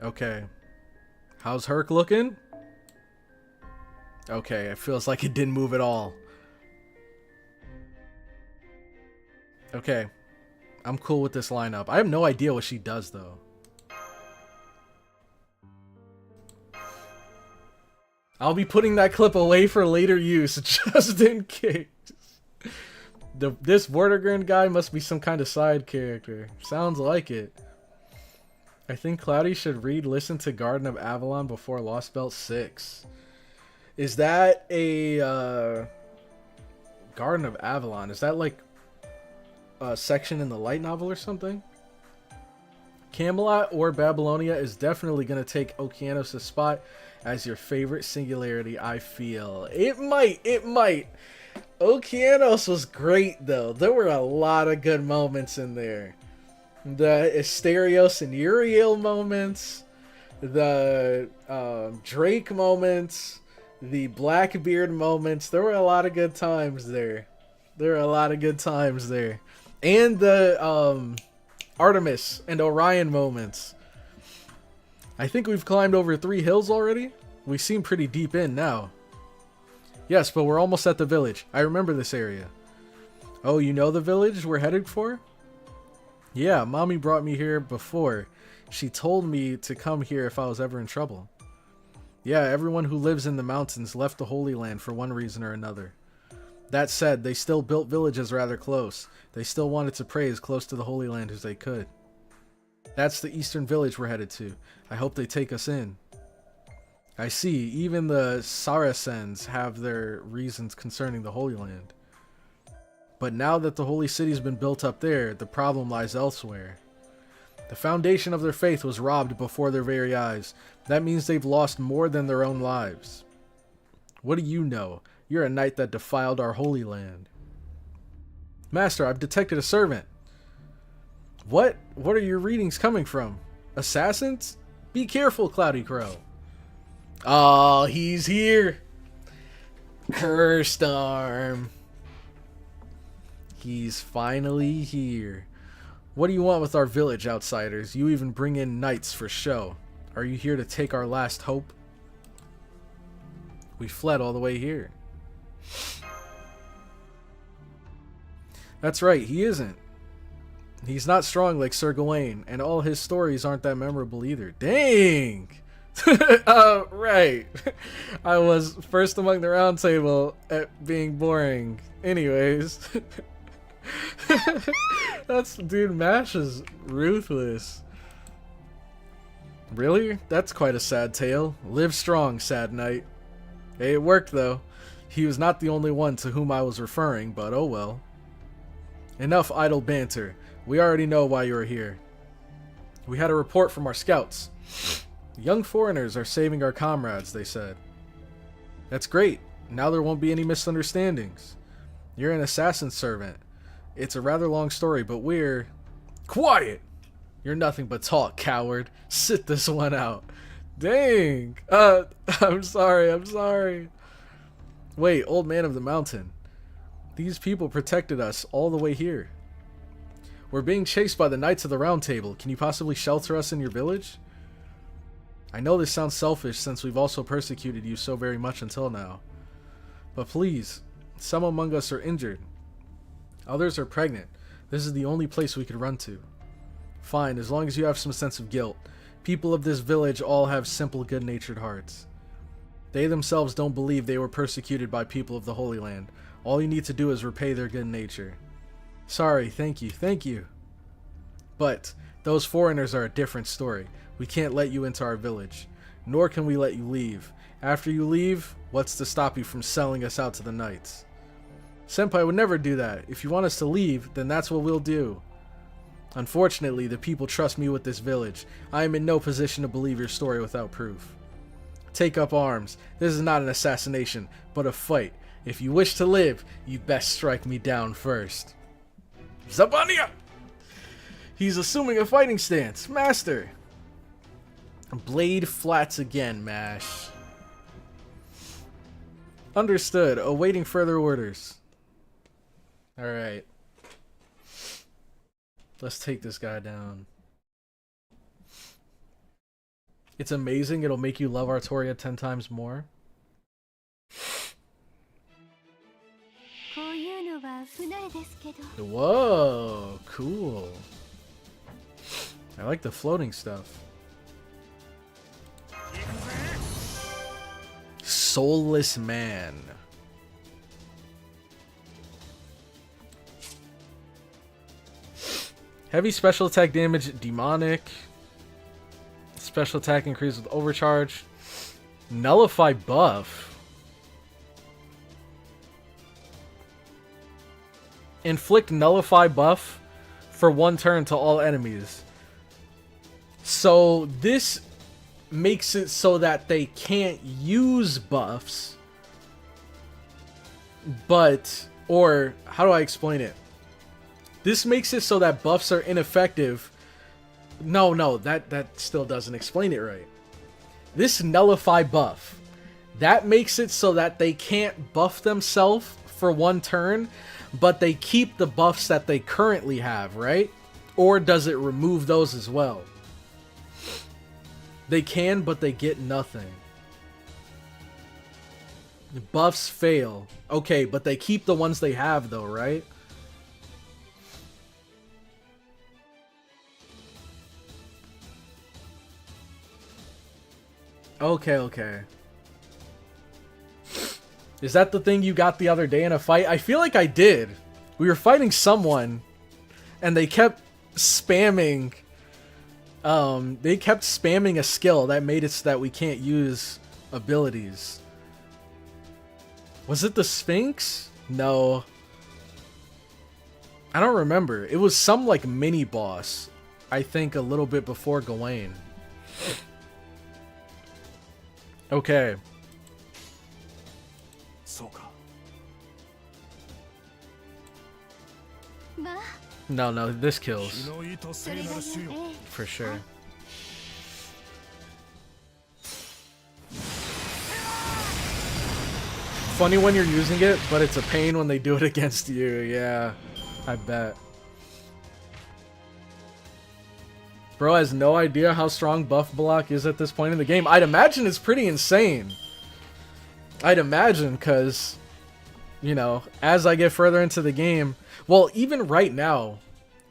Okay. How's Herc looking? Okay, it feels like it didn't move at all. Okay. I'm cool with this lineup. I have no idea what she does, though. I'll be putting that clip away for later use, just in case. This Vortigern guy must be some kind of side character. Sounds like it. I think Cloudy should listen to Garden of Avalon before Lost Belt 6. Is that a Garden of Avalon? Is that like a section in the light novel or something? Camelot or Babylonia is definitely going to take Okeanos' spot as your favorite singularity, I feel. It might. Okeanos was great, though. There were a lot of good moments in there. The Asterios and Uriel moments, the Drake moments, the Blackbeard moments. There were a lot of good times there. And the Artemis and Orion moments. I think we've climbed over 3 hills already. We seem pretty deep in now. Yes, but we're almost at the village. I remember this area. Oh, you know the village we're headed for? Yeah, Mommy brought me here before. She told me to come here if I was ever in trouble. Yeah, everyone who lives in the mountains left the Holy Land for one reason or another. That said, they still built villages rather close. They still wanted to pray as close to the Holy Land as they could. That's the eastern village we're headed to. I hope they take us in. I see, even the Saracens have their reasons concerning the Holy Land. But now that the Holy City's been built up there, the problem lies elsewhere. The foundation of their faith was robbed before their very eyes. That means they've lost more than their own lives. What do you know? You're a knight that defiled our Holy Land. Master, I've detected a servant. What? What are your readings coming from? Assassins? Be careful, CloudyCrow. Oh, he's here. Cursed arm. He's finally here. What do you want with our village, outsiders? You even bring in knights for show. Are you here to take our last hope? We fled all the way here. That's right, he isn't. He's not strong like Sir Gawain, and all his stories aren't that memorable either. Dang! Right. I was first among the round table at being boring. Anyways. Dude, Mash is ruthless. Really? That's quite a sad tale. Live strong, sad knight. Hey, it worked though. He was not the only one to whom I was referring, but oh well. Enough idle banter. We already know why you are here. We had a report from our scouts. Young foreigners are saving our comrades, they said. That's great. Now there won't be any misunderstandings. You're an assassin servant. It's a rather long story, but we're... Quiet! You're nothing but talk, coward. Sit this one out. Dang. I'm sorry. Wait, old man of the mountain. These people protected us all the way here. We're being chased by the Knights of the Round Table. Can you possibly shelter us in your village? I know this sounds selfish since we've also persecuted you so very much until now. But please, some among us are injured. Others are pregnant. This is the only place we could run to. Fine, as long as you have some sense of guilt. People of this village all have simple, good-natured hearts. They themselves don't believe they were persecuted by people of the Holy Land. All you need to do is repay their good nature. Sorry, thank you. But those foreigners are a different story. We can't let you into our village, nor can we let you leave. After you leave, what's to stop you from selling us out to the knights? Senpai would never do that. If you want us to leave, then that's what we'll do. Unfortunately, the people trust me with this village. I am in no position to believe your story without proof. Take up arms. This is not an assassination, but a fight. If you wish to live, you'd best strike me down first. Zabania! He's assuming a fighting stance. Master! Blade flats again, Mash. Understood. Awaiting further orders. Alright. Let's take this guy down. It's amazing. It'll make you love Artoria 10 times more. Whoa, cool. I like the floating stuff. Soulless man. Heavy special attack damage, demonic. Special attack increase with overcharge. Nullify buff. Inflict nullify buff for 1 turn to all enemies. So this makes it so that they can't use buffs. But, or how do I explain it? This makes it so that buffs are ineffective. No, that still doesn't explain it right. This nullify buff, that makes it so that they can't buff themselves for 1 turn, but they keep the buffs that they currently have, right? Or does it remove those as well? They can, but they get nothing. The buffs fail. Okay, but they keep the ones they have though, right? Okay. Is that the thing you got the other day in a fight? I feel like I did. We were fighting someone, and they kept spamming... a skill that made it so that we can't use abilities. Was it the Sphinx? No. I don't remember. It was some, like, mini-boss. I think a little bit before Gawain. Okay. No, this kills. For sure. Funny when you're using it, but it's a pain when they do it against you. Yeah, I bet. Bro has no idea how strong buff block is at this point in the game. I'd imagine it's pretty insane. I'd imagine, because, you know, as I get further into the game, well, even right now,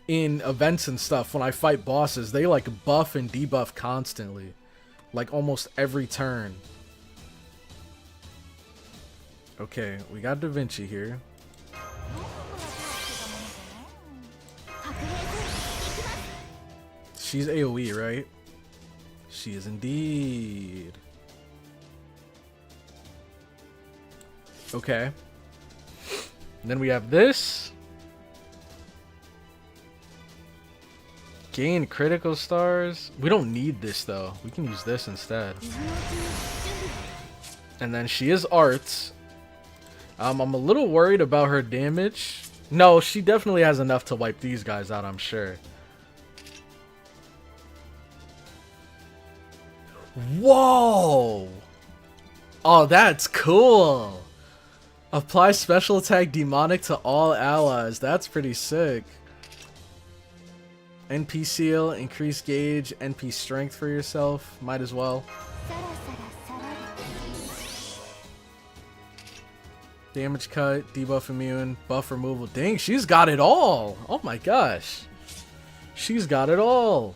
in events and stuff, when I fight bosses, they like buff and debuff constantly. Like almost every turn. Okay, we got Da Vinci here. She's AoE, right? She is indeed. Okay. And then we have this. Gain critical stars. We don't need this though. We can use this instead. And then she is arts. I'm a little worried about her damage. No, she definitely has enough to wipe these guys out, I'm sure. Whoa! Oh, that's cool. Apply special attack demonic to all allies. That's pretty sick. NP seal, increase gauge, NP strength for yourself. Might as well. Damage cut, debuff immune, buff removal. Dang, she's got it all. Oh my gosh. She's got it all.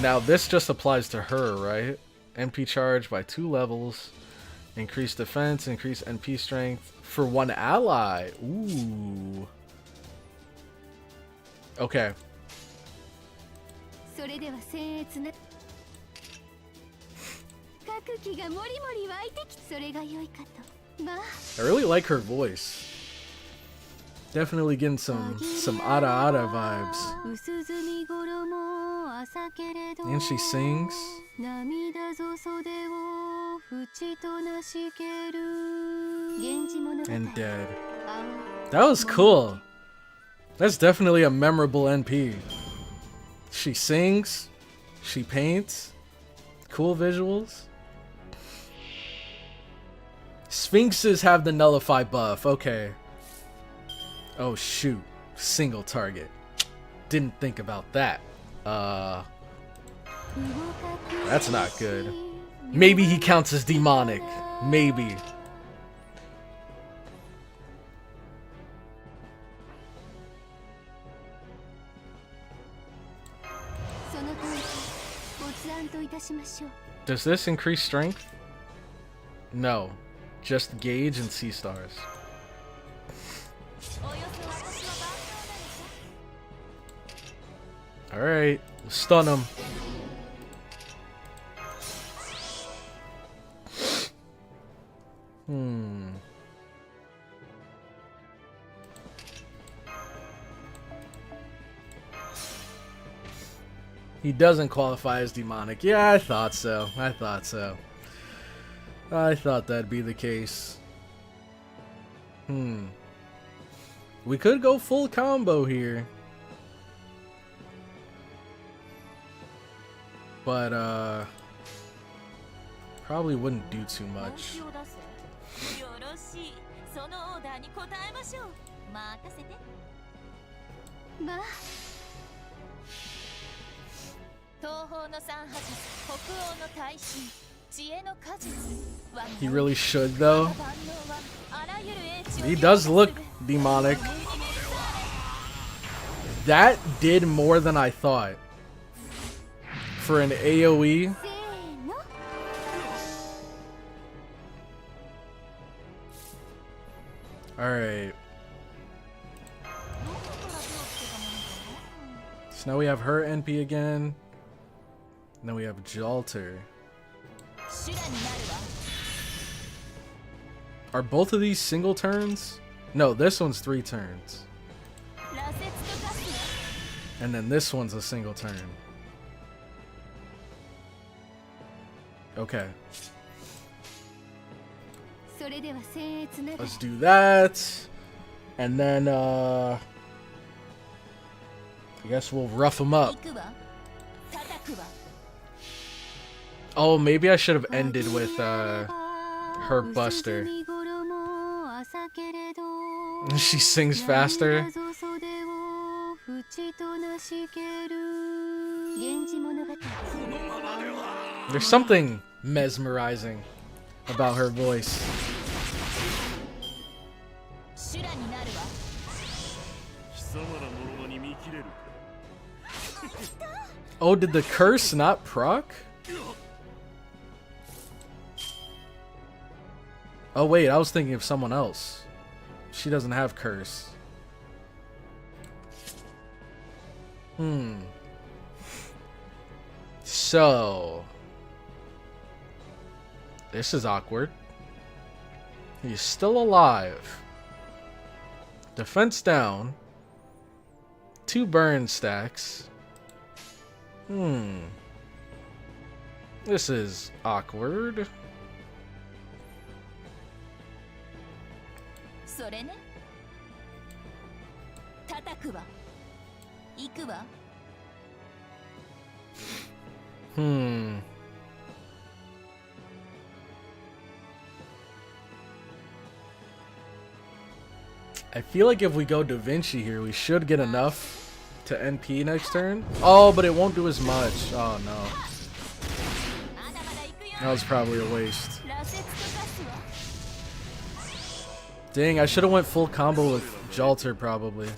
Now this just applies to her, right? NP charge by 2 levels. Increase defense, increase NP strength for 1 ally. Ooh. Okay. I really like her voice. Definitely getting some Ada Ada vibes. And she sings. And dead. That was cool. That's definitely a memorable NP. She sings. She paints. Cool visuals. Sphinxes have the nullify buff. Okay. Oh shoot. Single target. Didn't think about that. That's not good. Maybe he counts as demonic. Maybe. Does this increase strength? No. Just gauge and sea stars. Alright, stun him. He doesn't qualify as demonic. Yeah, I thought so. I thought so. I thought that'd be the case. We could go full combo here. But, probably wouldn't do too much. He really should, though. He does look demonic. That did more than I thought. For an AoE. Alright. So now we have her NP again. And then we have Jalter. Are both of these single turns? No, this one's 3 turns. And then this one's a single turn. Okay. Let's do that. And then, I guess we'll rough him up. Oh, maybe I should have ended with, her Buster. She sings faster. There's something mesmerizing about her voice. Oh, did the curse not proc? Oh wait, I was thinking of someone else. She doesn't have curse. So this is awkward. He's still alive. Defense down. 2 burn stacks. This is awkward. I feel like if we go Da Vinci here, we should get enough to NP next turn. Oh, but it won't do as much. Oh, no. That was probably a waste. Dang, I should have went full combo with Jalter, probably.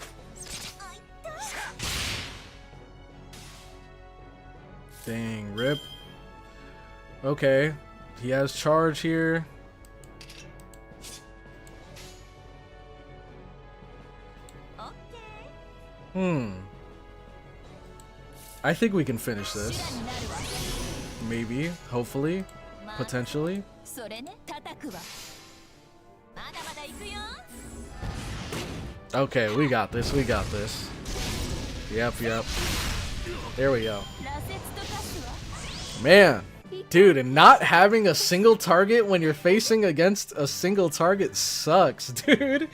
Dang, rip. Okay. He has charge here. I think we can finish this. Maybe, hopefully, potentially. Okay, we got this, we got this. Yep, yep. There we go. Man, dude, and not having a single target when you're facing against a single target sucks, dude.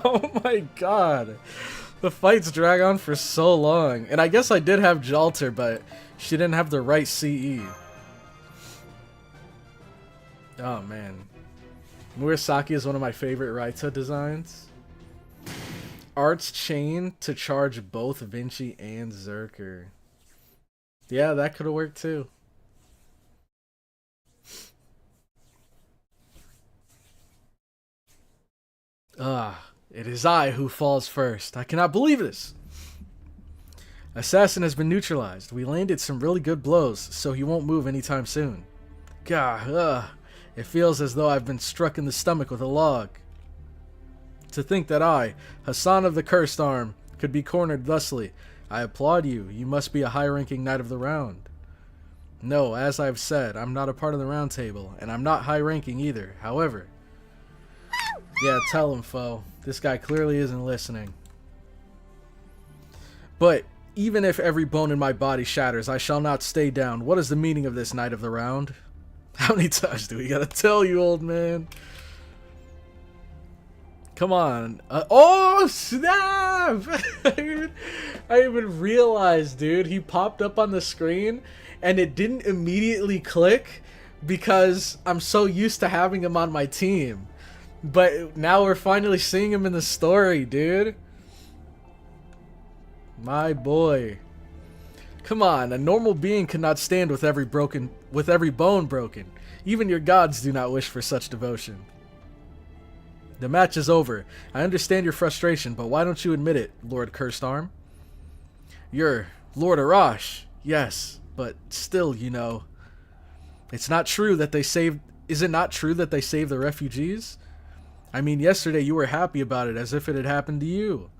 Oh my god. The fights drag on for so long. And I guess I did have Jalter, but she didn't have the right CE. Oh man. Murasaki is one of my favorite Raita designs. Art's chain to charge both Vinci and Zerker. Yeah, that could have worked too. It is I who falls first. I cannot believe this. Assassin has been neutralized. We landed some really good blows, so he won't move anytime soon. Gah, it feels as though I've been struck in the stomach with a log. To think that I, Hassan of the Cursed Arm, could be cornered thusly. I applaud you. You must be a high-ranking knight of the round. No, as I've said, I'm not a part of the round table, and I'm not high-ranking either. However... Yeah, tell him, foe. This guy clearly isn't listening. But, even if every bone in my body shatters, I shall not stay down. What is the meaning of this Knight of the Round? How many times do we gotta tell you, old man? Come on. Oh, snap! I even realized, dude. He popped up on the screen, and it didn't immediately click because I'm so used to having him on my team. But now we're finally seeing him in the story, dude. My boy. Come on, a normal being cannot stand with every bone broken. Even your gods do not wish for such devotion. The match is over. I understand your frustration, but why don't you admit it, Lord Cursed Arm? You're Lord Arash, yes, but still, you know. It's not true that they saved... Is it not true that they saved the refugees? I mean, yesterday you were happy about it as if it had happened to you.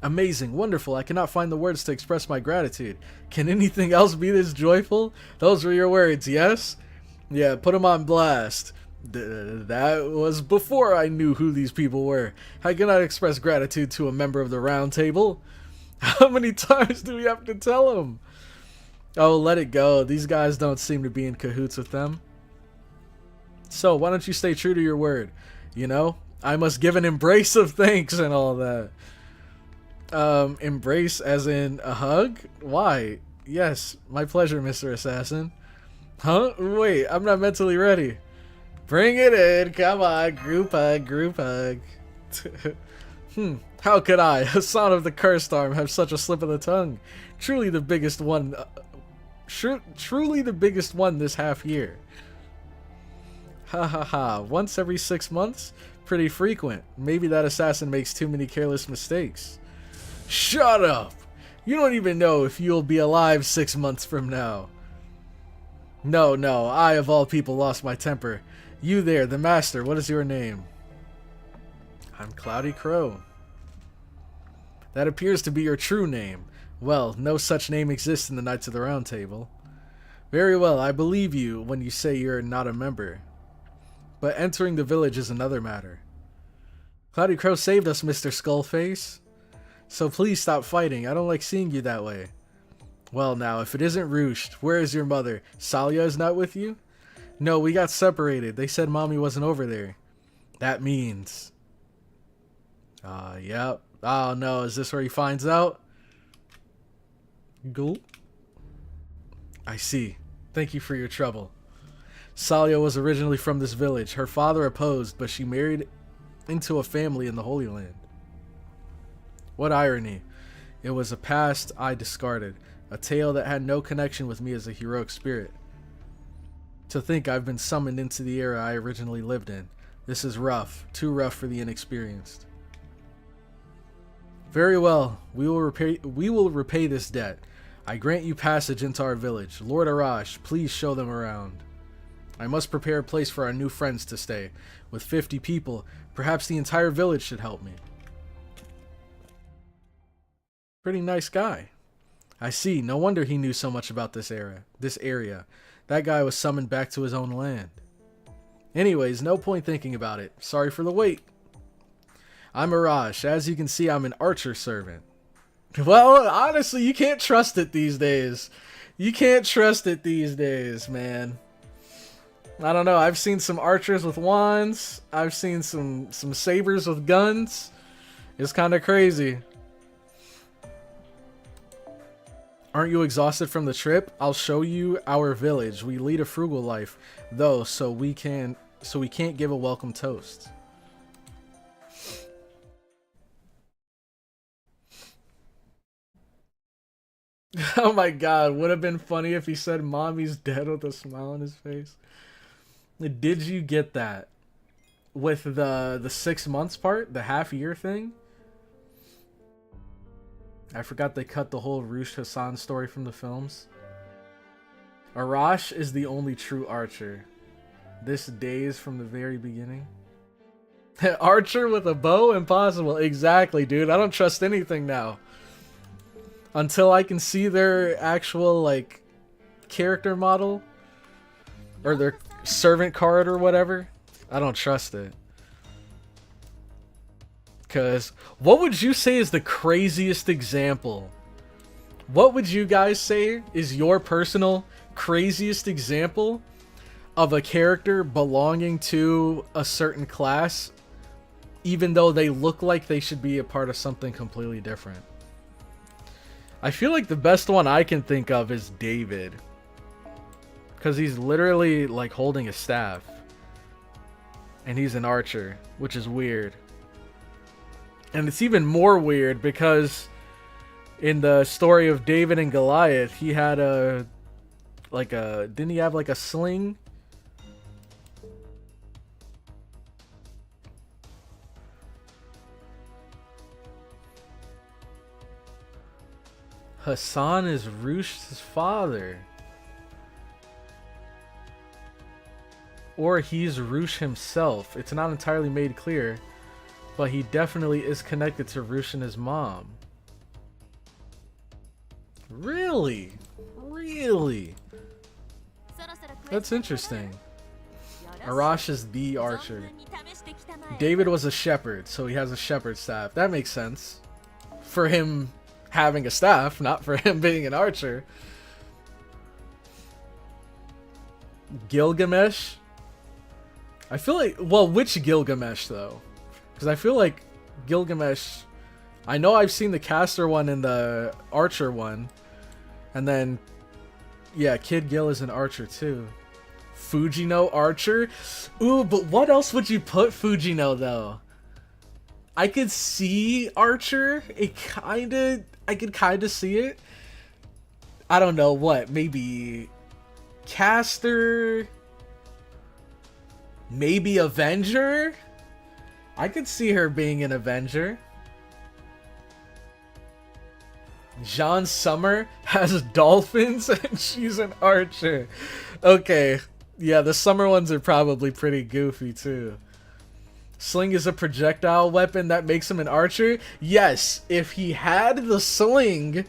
Amazing, wonderful, I cannot find the words to express my gratitude. Can anything else be this joyful? Those were your words, yes? Yeah, put them on blast. That was before I knew who these people were. I cannot express gratitude to a member of the round table. How many times do we have to tell them? Oh, let it go. These guys don't seem to be in cahoots with them. So, why don't you stay true to your word? You know, I must give an embrace of thanks and all that. Embrace as in a hug? Why? Yes, my pleasure, Mr. Assassin. Huh? Wait, I'm not mentally ready. Bring it in, come on, group hug, group hug. How could I, Hassan of the Cursed Arm, have such a slip of the tongue? Truly the biggest one, truly the biggest one this half year. Ha ha ha, once every 6 months? Pretty frequent. Maybe that assassin makes too many careless mistakes. Shut up! You don't even know if you'll be alive 6 months from now. No, I of all people lost my temper. You there, the master, what is your name? I'm CloudyCrow. That appears to be your true name. Well, no such name exists in the Knights of the Round Table. Very well, I believe you when you say you're not a member. But entering the village is another matter. CloudyCrow saved us, Mr. Skullface. So please stop fighting. I don't like seeing you that way. Well now, if it isn't Roost, where is your mother? Salia is not with you? No, we got separated. They said mommy wasn't over there. That means... yep. Oh no, is this where he finds out? Gulp. I see. Thank you for your trouble. Salia was originally from this village. Her father opposed, but she married into a family in the Holy Land. What irony. It was a past I discarded, a tale that had no connection with me as a heroic spirit. To think I've been summoned into the era I originally lived in. This is rough, too rough for the inexperienced. Very well, we will repay this debt. I grant you passage into our village. Lord Arash, please show them around. I must prepare a place for our new friends to stay. With 50 people, perhaps the entire village should help me. Pretty nice guy. I see, no wonder he knew so much about this area. That guy was summoned back to his own land. Anyways, no point thinking about it. Sorry for the wait. I'm Arash. As you can see, I'm an archer servant. Well, honestly, you can't trust it these days. You can't trust it these days, man. I don't know. I've seen some archers with wands. I've seen some sabers with guns. It's kind of crazy. Aren't you exhausted from the trip? I'll show you our village. We lead a frugal life, though, so we can't give a welcome toast. Oh my god, would have been funny if he said mommy's dead with a smile on his face. Did you get that? With the 6 months part? The half year thing? I forgot they cut the whole Roosh Hassan story from the films. Arash is the only true archer. This days from the very beginning. Archer with a bow? Impossible. Exactly, dude. I don't trust anything now. Until I can see their actual, like, character model. Or their servant card or whatever. I don't trust it. Because, what would you say is the craziest example? What would you guys say is your personal craziest example of a character belonging to a certain class, even though they look like they should be a part of something completely different? I feel like the best one I can think of is David. Because he's literally like holding a staff. And he's an archer, which is weird. And it's even more weird because in the story of David and Goliath, he had didn't he have like a sling? Hassan is Roosh's father. Or he's Roosh himself. It's not entirely made clear. But he definitely is connected to Roosh and his mom. Really? Really? That's interesting. Arash is the archer. David was a shepherd, so he has a shepherd staff. That makes sense. For him having a staff, not for him being an archer. Gilgamesh? I feel like... Well, which Gilgamesh, though? Because I feel like Gilgamesh... I know I've seen the caster one and the archer one. And then... Yeah, Kid Gil is an archer, too. Fujino archer? Ooh, but what else would you put Fujino, though? I could see archer. I could kind of see it. I don't know what. Maybe... caster? Maybe Avenger? I could see her being an Avenger. Jean Summer has dolphins and she's an archer. Okay. Yeah, the summer ones are probably pretty goofy too. Sling is a projectile weapon that makes him an archer? Yes, if he had the sling,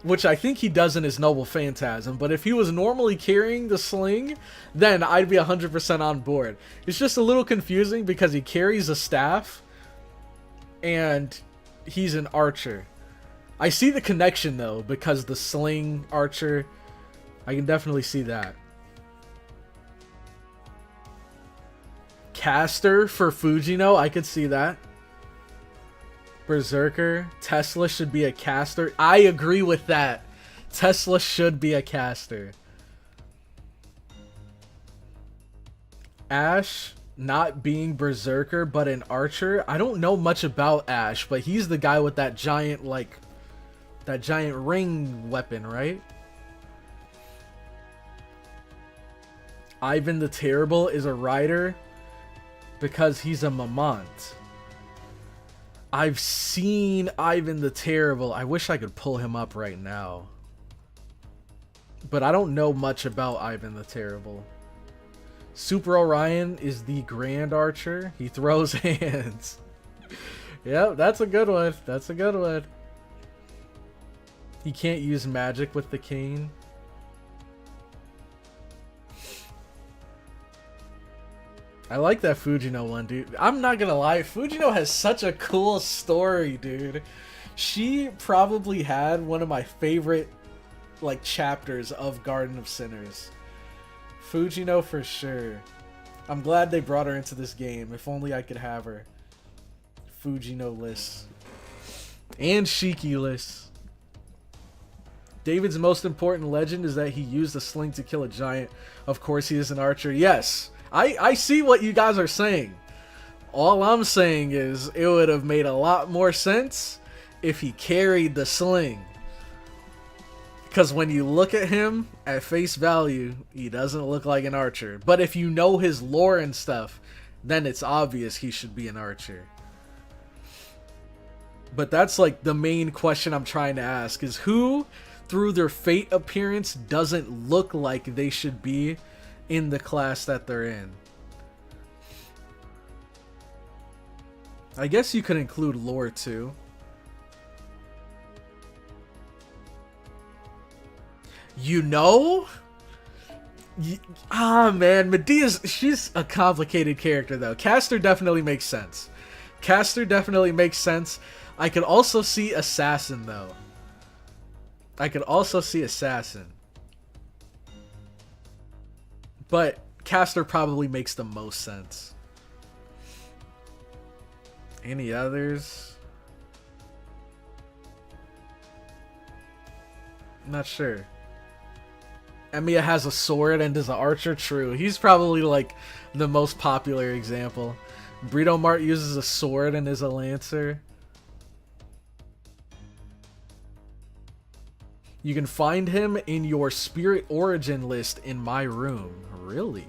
which I think he does in his Noble Phantasm, but if he was normally carrying the sling, then I'd be 100% on board. It's just a little confusing because he carries a staff, and he's an archer. I see the connection, though, because the sling archer, I can definitely see that. Caster for Fujino, I could see that. Berserker, Tesla should be a caster. I agree with that. Tesla should be a caster. Ash, not being berserker but an archer. I don't know much about Ash, but he's the guy with that giant, like, that giant ring weapon, right? Ivan the Terrible is a rider because he's a Mamant. I've seen Ivan the Terrible. I wish I could pull him up right now. But I don't know much about Ivan the Terrible. Super Orion is the Grand Archer. He throws hands. Yep, that's a good one. That's a good one. He can't use magic with the cane. I like that Fujino one, dude. I'm not gonna lie, Fujino has such a cool story, dude. She probably had one of my favorite, like, chapters of Garden of Sinners. Fujino for sure. I'm glad they brought her into this game. If only I could have her. Fujino list. And Shiki list. David's most important legend is that he used a sling to kill a giant. Of course he is an archer. Yes. I see what you guys are saying. All I'm saying is it would have made a lot more sense if he carried the sling. Because when you look at him at face value, he doesn't look like an archer. But if you know his lore and stuff, then it's obvious he should be an archer. But that's like the main question I'm trying to ask is who, through their fate appearance, doesn't look like they should be in the class that they're in. I guess you could include lore too. You know? Man, Medea's, she's a complicated character though. Caster definitely makes sense. Caster definitely makes sense. I could also see Assassin though. I could also see Assassin. But Caster probably makes the most sense. Any others? Not sure. Emiya has a sword and is an archer. True. He's probably like the most popular example. Brito Mart uses a sword and is a lancer. You can find him in your Spirit Origin list in my room. Really?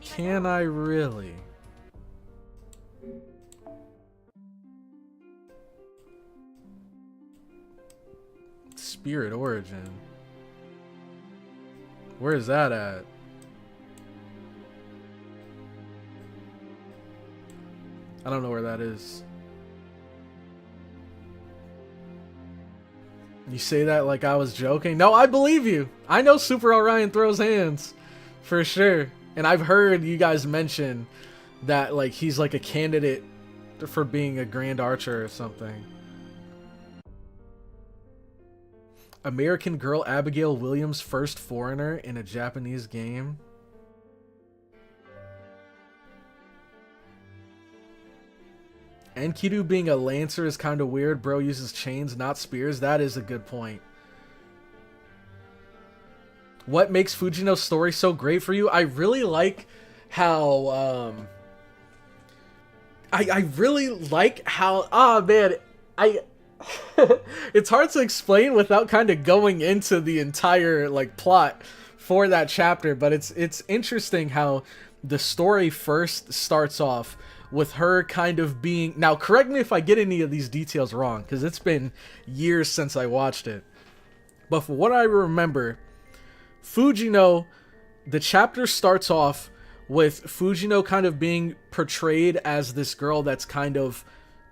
Can I really? Spirit Origin. Where is that at? I don't know where that is. You say that like I was joking? No, I believe you. I know Super Orion throws hands. For sure. And I've heard you guys mention that like he's like a candidate for being a Grand Archer or something. American girl Abigail Williams, first foreigner in a Japanese game. Enkidu being a lancer is kind of weird. Bro uses chains, not spears. That is a good point. What makes Fujino's story so great for you? I really like how... I really like how... Ah, man. It's hard to explain without kind of going into the entire like plot for that chapter, but it's interesting how the story first starts off with her kind of being... Now, correct me if I get any of these details wrong, because it's been years since I watched it. But for what I remember, Fujino, the chapter starts off with Fujino kind of being portrayed as this girl that's kind of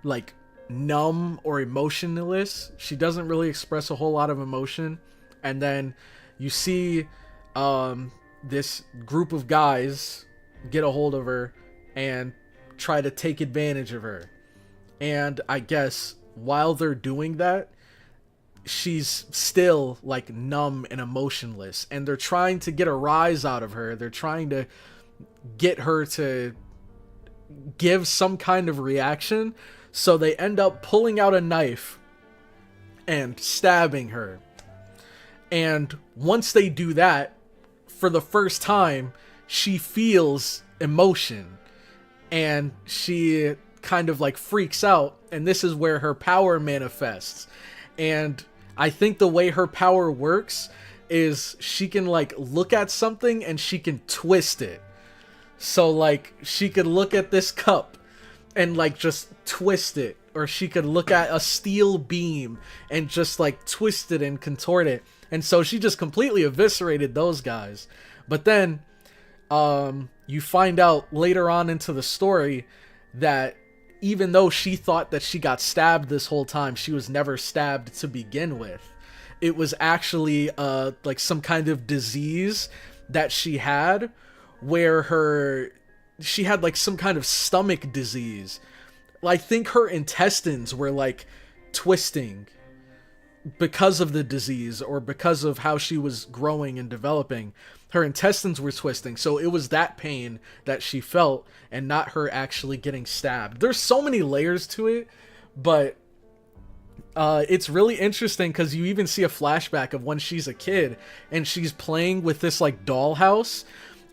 like numb or emotionless. She doesn't really express a whole lot of emotion. And then you see this group of guys get a hold of her and try to take advantage of her. And I guess while they're doing that, she's still like numb and emotionless, and they're trying to get a rise out of her. They're trying to get her to give some kind of reaction, so they end up pulling out a knife and stabbing her. And once they do that, for the first time, she feels emotion, and she kind of like freaks out, and this is where her power manifests. And I think the way her power works is she can like look at something and she can twist it. So like she could look at this cup and like just twist it, or she could look at a steel beam and just like twist it and contort it. And so she just completely eviscerated those guys. But then you find out later on into the story that even though she thought that she got stabbed this whole time, she was never stabbed to begin with. It was actually like some kind of disease that she had, where she had like some kind of stomach disease. I think her intestines were like twisting because of the disease, or because of how she was growing and developing. Her intestines were twisting, so it was that pain that she felt, and not her actually getting stabbed. There's so many layers to it, but it's really interesting because you even see a flashback of when she's a kid and she's playing with this like dollhouse,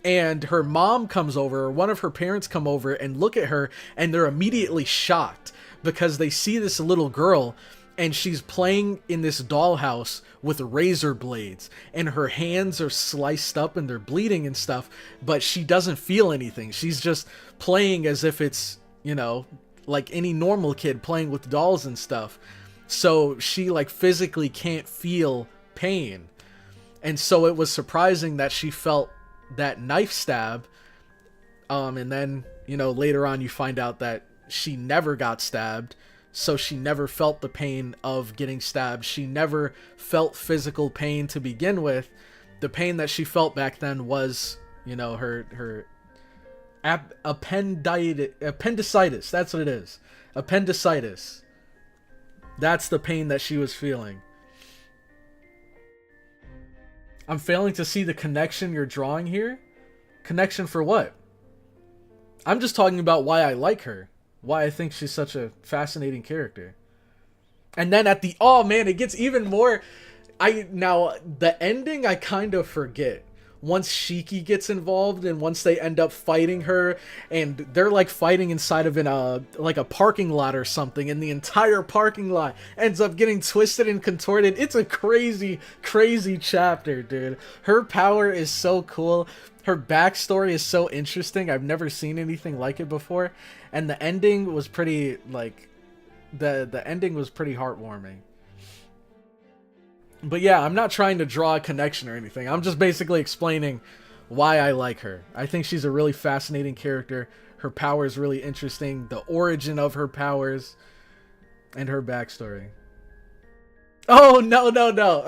and her mom comes over, or one of her parents come over and look at her, and they're immediately shocked because they see this little girl and she's playing in this dollhouse with razor blades, and her hands are sliced up and they're bleeding and stuff, but she doesn't feel anything. She's just playing as if it's, you know, like any normal kid playing with dolls and stuff. So she like physically can't feel pain. And so it was surprising that she felt that knife stab. And then, you know, later on you find out that she never got stabbed. So she never felt the pain of getting stabbed. She never felt physical pain to begin with. The pain that she felt back then was, you know, her appendicitis. That's what it is. Appendicitis. That's the pain that she was feeling. I'm failing to see the connection you're drawing here. Connection for what? I'm just talking about why I like her. Why I think she's such a fascinating character. And then at the, oh man, it gets even more. Now the ending I kind of forget. Once Shiki gets involved, and once they end up fighting her, and they're like fighting inside of like a parking lot or something, and the entire parking lot ends up getting twisted and contorted. It's a crazy, crazy chapter, dude. Her power is so cool. Her backstory is so interesting. I've never seen anything like it before. And the ending was pretty, like, the ending was pretty heartwarming. But yeah, I'm not trying to draw a connection or anything. I'm just basically explaining why I like her. I think she's a really fascinating character. Her power is really interesting. The origin of her powers and her backstory. Oh, no.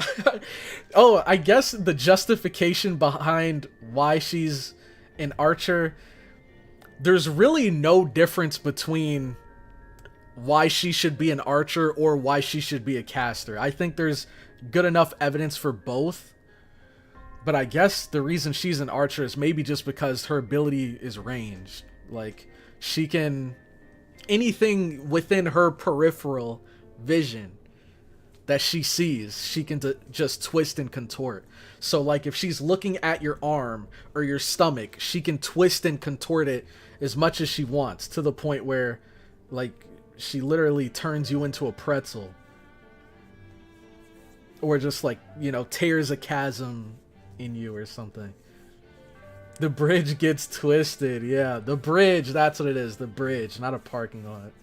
Oh, I guess the justification behind why she's an archer, there's really no difference between why she should be an archer or why she should be a caster. I think there's good enough evidence for both. But I guess the reason she's an archer is maybe just because her ability is ranged. Like, she can... anything within her peripheral vision that she sees, she can just twist and contort. So, like, if she's looking at your arm or your stomach, she can twist and contort it as much as she wants, to the point where, like, she literally turns you into a pretzel. Or just, like, you know, tears a chasm in you or something. The bridge gets twisted. Yeah, the bridge, that's what it is. The bridge, not a parking lot.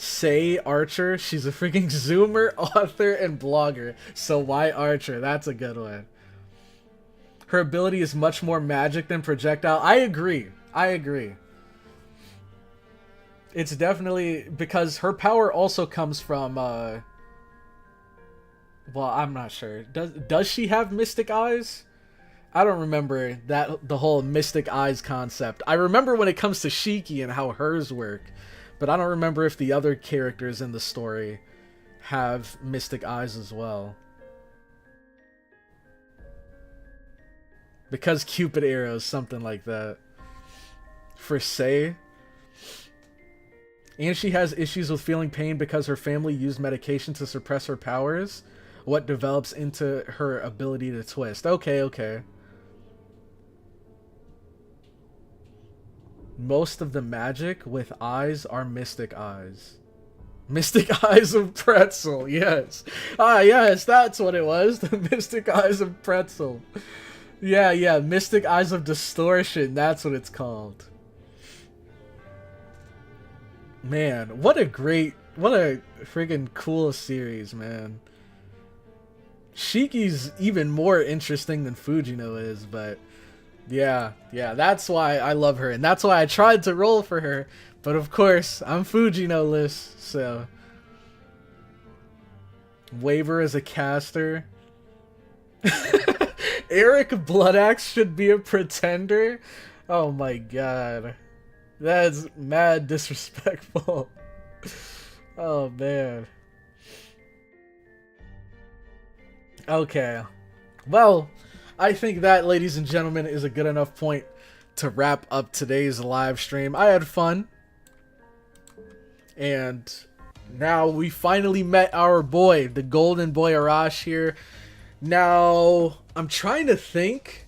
Say Archer, she's a freaking zoomer, author, and blogger. So why Archer? That's a good one. Her ability is much more magic than projectile. I agree. It's definitely because her power also comes from, well, I'm not sure. Does she have mystic eyes? I don't remember the whole mystic eyes concept. I remember when it comes to Shiki and how hers work, but I don't remember if the other characters in the story have mystic eyes as well. Because Cupid arrows, something like that. For Say. And she has issues with feeling pain because her family used medication to suppress her powers. What develops into her ability to twist. Okay. Most of the magic with eyes are mystic eyes. Mystic eyes of pretzel, yes. Ah, yes, that's what it was. The mystic eyes of pretzel. Yeah, mystic eyes of distortion. That's what it's called. Man, what a friggin' cool series, man. Shiki's even more interesting than Fujino is, but yeah, that's why I love her, and that's why I tried to roll for her. But of course, I'm Fujino-less, so... Waiver as a caster. Eric Bloodaxe should be a pretender? Oh my god. That's mad disrespectful. Oh man. Okay. Well, I think that, ladies and gentlemen, is a good enough point to wrap up today's live stream. I had fun. And now we finally met our boy, the golden boy Arash here. Now, I'm trying to think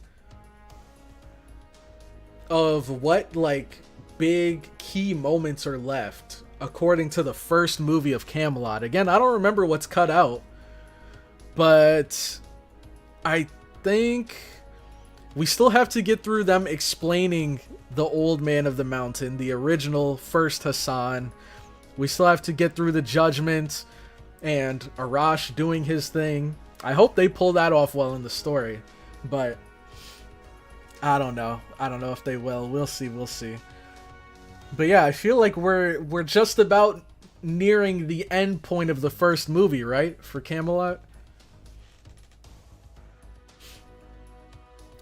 of what, like, big key moments are left according to the first movie of Camelot. Again, I don't remember what's cut out, but I think we still have to get through them explaining the Old Man of the Mountain, the original first Hassan. We still have to get through the Judgment and Arash doing his thing. I hope they pull that off well in the story, but I don't know. I don't know if they will. We'll see. But yeah, I feel like we're just about nearing the end point of the first movie, right? For Camelot.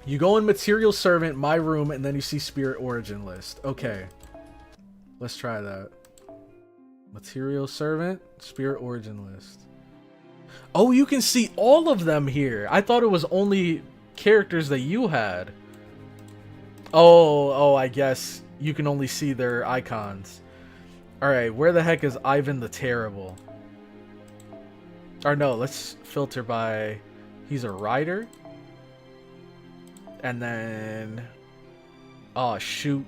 You go in Material Servant, My Room, and then you see Spirit Origin List. Okay. Let's try that. Material Servant, Spirit Origin List. Oh, you can see all of them here. I thought it was only characters that you had. Oh, I guess you can only see their icons. Alright, where the heck is Ivan the Terrible? Or no, let's filter by... He's a rider? And then... Oh, shoot.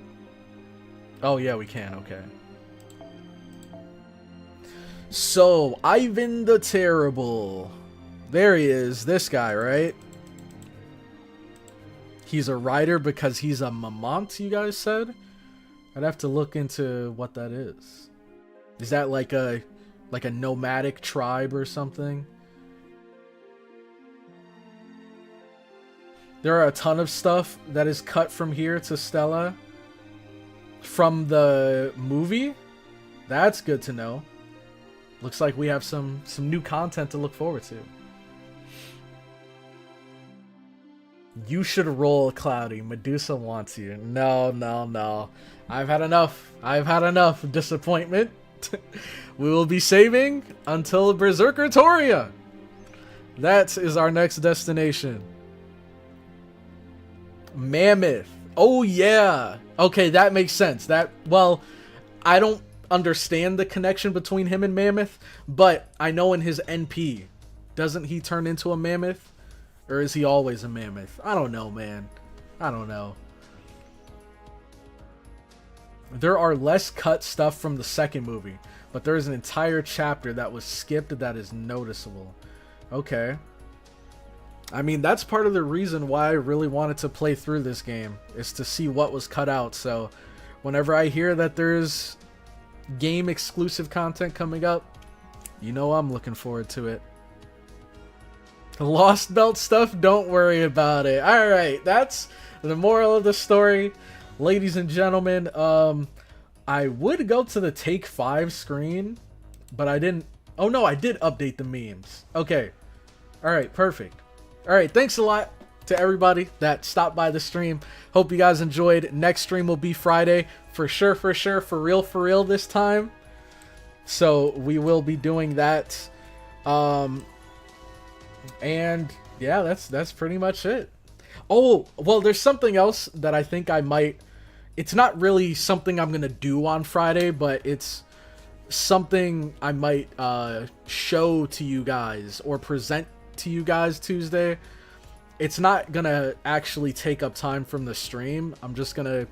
Oh, yeah, we can. Okay. So, Ivan the Terrible. There he is. This guy, right? He's a rider because he's a Mamont, you guys said? I'd have to look into what that is. Is that like a nomadic tribe or something? There are a ton of stuff that is cut from here to Stella from the movie. That's good to know. Looks like we have some new content to look forward to. You should roll, Cloudy. Medusa wants you. No. I've had enough disappointment. We will be saving until Berserkertoria. That is our next destination. Mammoth. Oh yeah. Okay, that makes sense. Well, I don't understand the connection between him and Mammoth, but I know in his NP, doesn't he turn into a mammoth? Or is he always a mammoth? I don't know, man. I don't know. There are less cut stuff from the second movie, but there is an entire chapter that was skipped that is noticeable. Okay. I mean, that's part of the reason why I really wanted to play through this game, is to see what was cut out. So whenever I hear that there's game exclusive content coming up, you know I'm looking forward to it. Lost Belt stuff, don't worry about it. Alright, that's the moral of the story. Ladies and gentlemen, I would go to the Take 5 screen, but I didn't. Oh no, I did update the memes. Okay. Alright, perfect. Alright, thanks a lot to everybody that stopped by the stream. Hope you guys enjoyed. Next stream will be Friday. For sure, for real this time. So we will be doing that. And yeah, that's pretty much it. Oh, well, there's something else that I think I might... It's not really something I'm going to do on Friday, but it's something I might show to you guys or present to you guys Tuesday. It's not going to actually take up time from the stream. I'm just going to...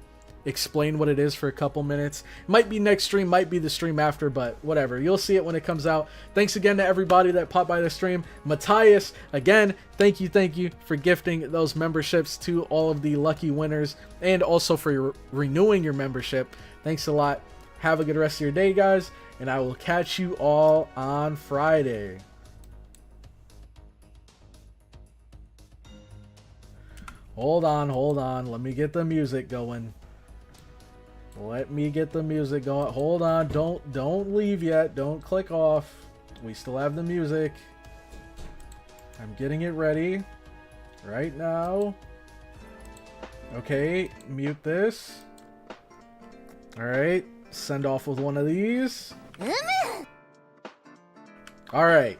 explain what it is for a couple minutes. Might be next stream, might be the stream after, but whatever. You'll see it when it comes out. Thanks again to everybody that popped by the stream. Matthias, again, thank you for gifting those memberships to all of the lucky winners, and also for renewing your membership. Thanks a lot. Have a good rest of your day, guys, and I will catch you all on Friday. Hold on. Let me get the music going. Hold on. Don't leave yet. Don't click off. We still have the music. I'm getting it ready right now. Okay, mute this. All right, send off with one of these. All right.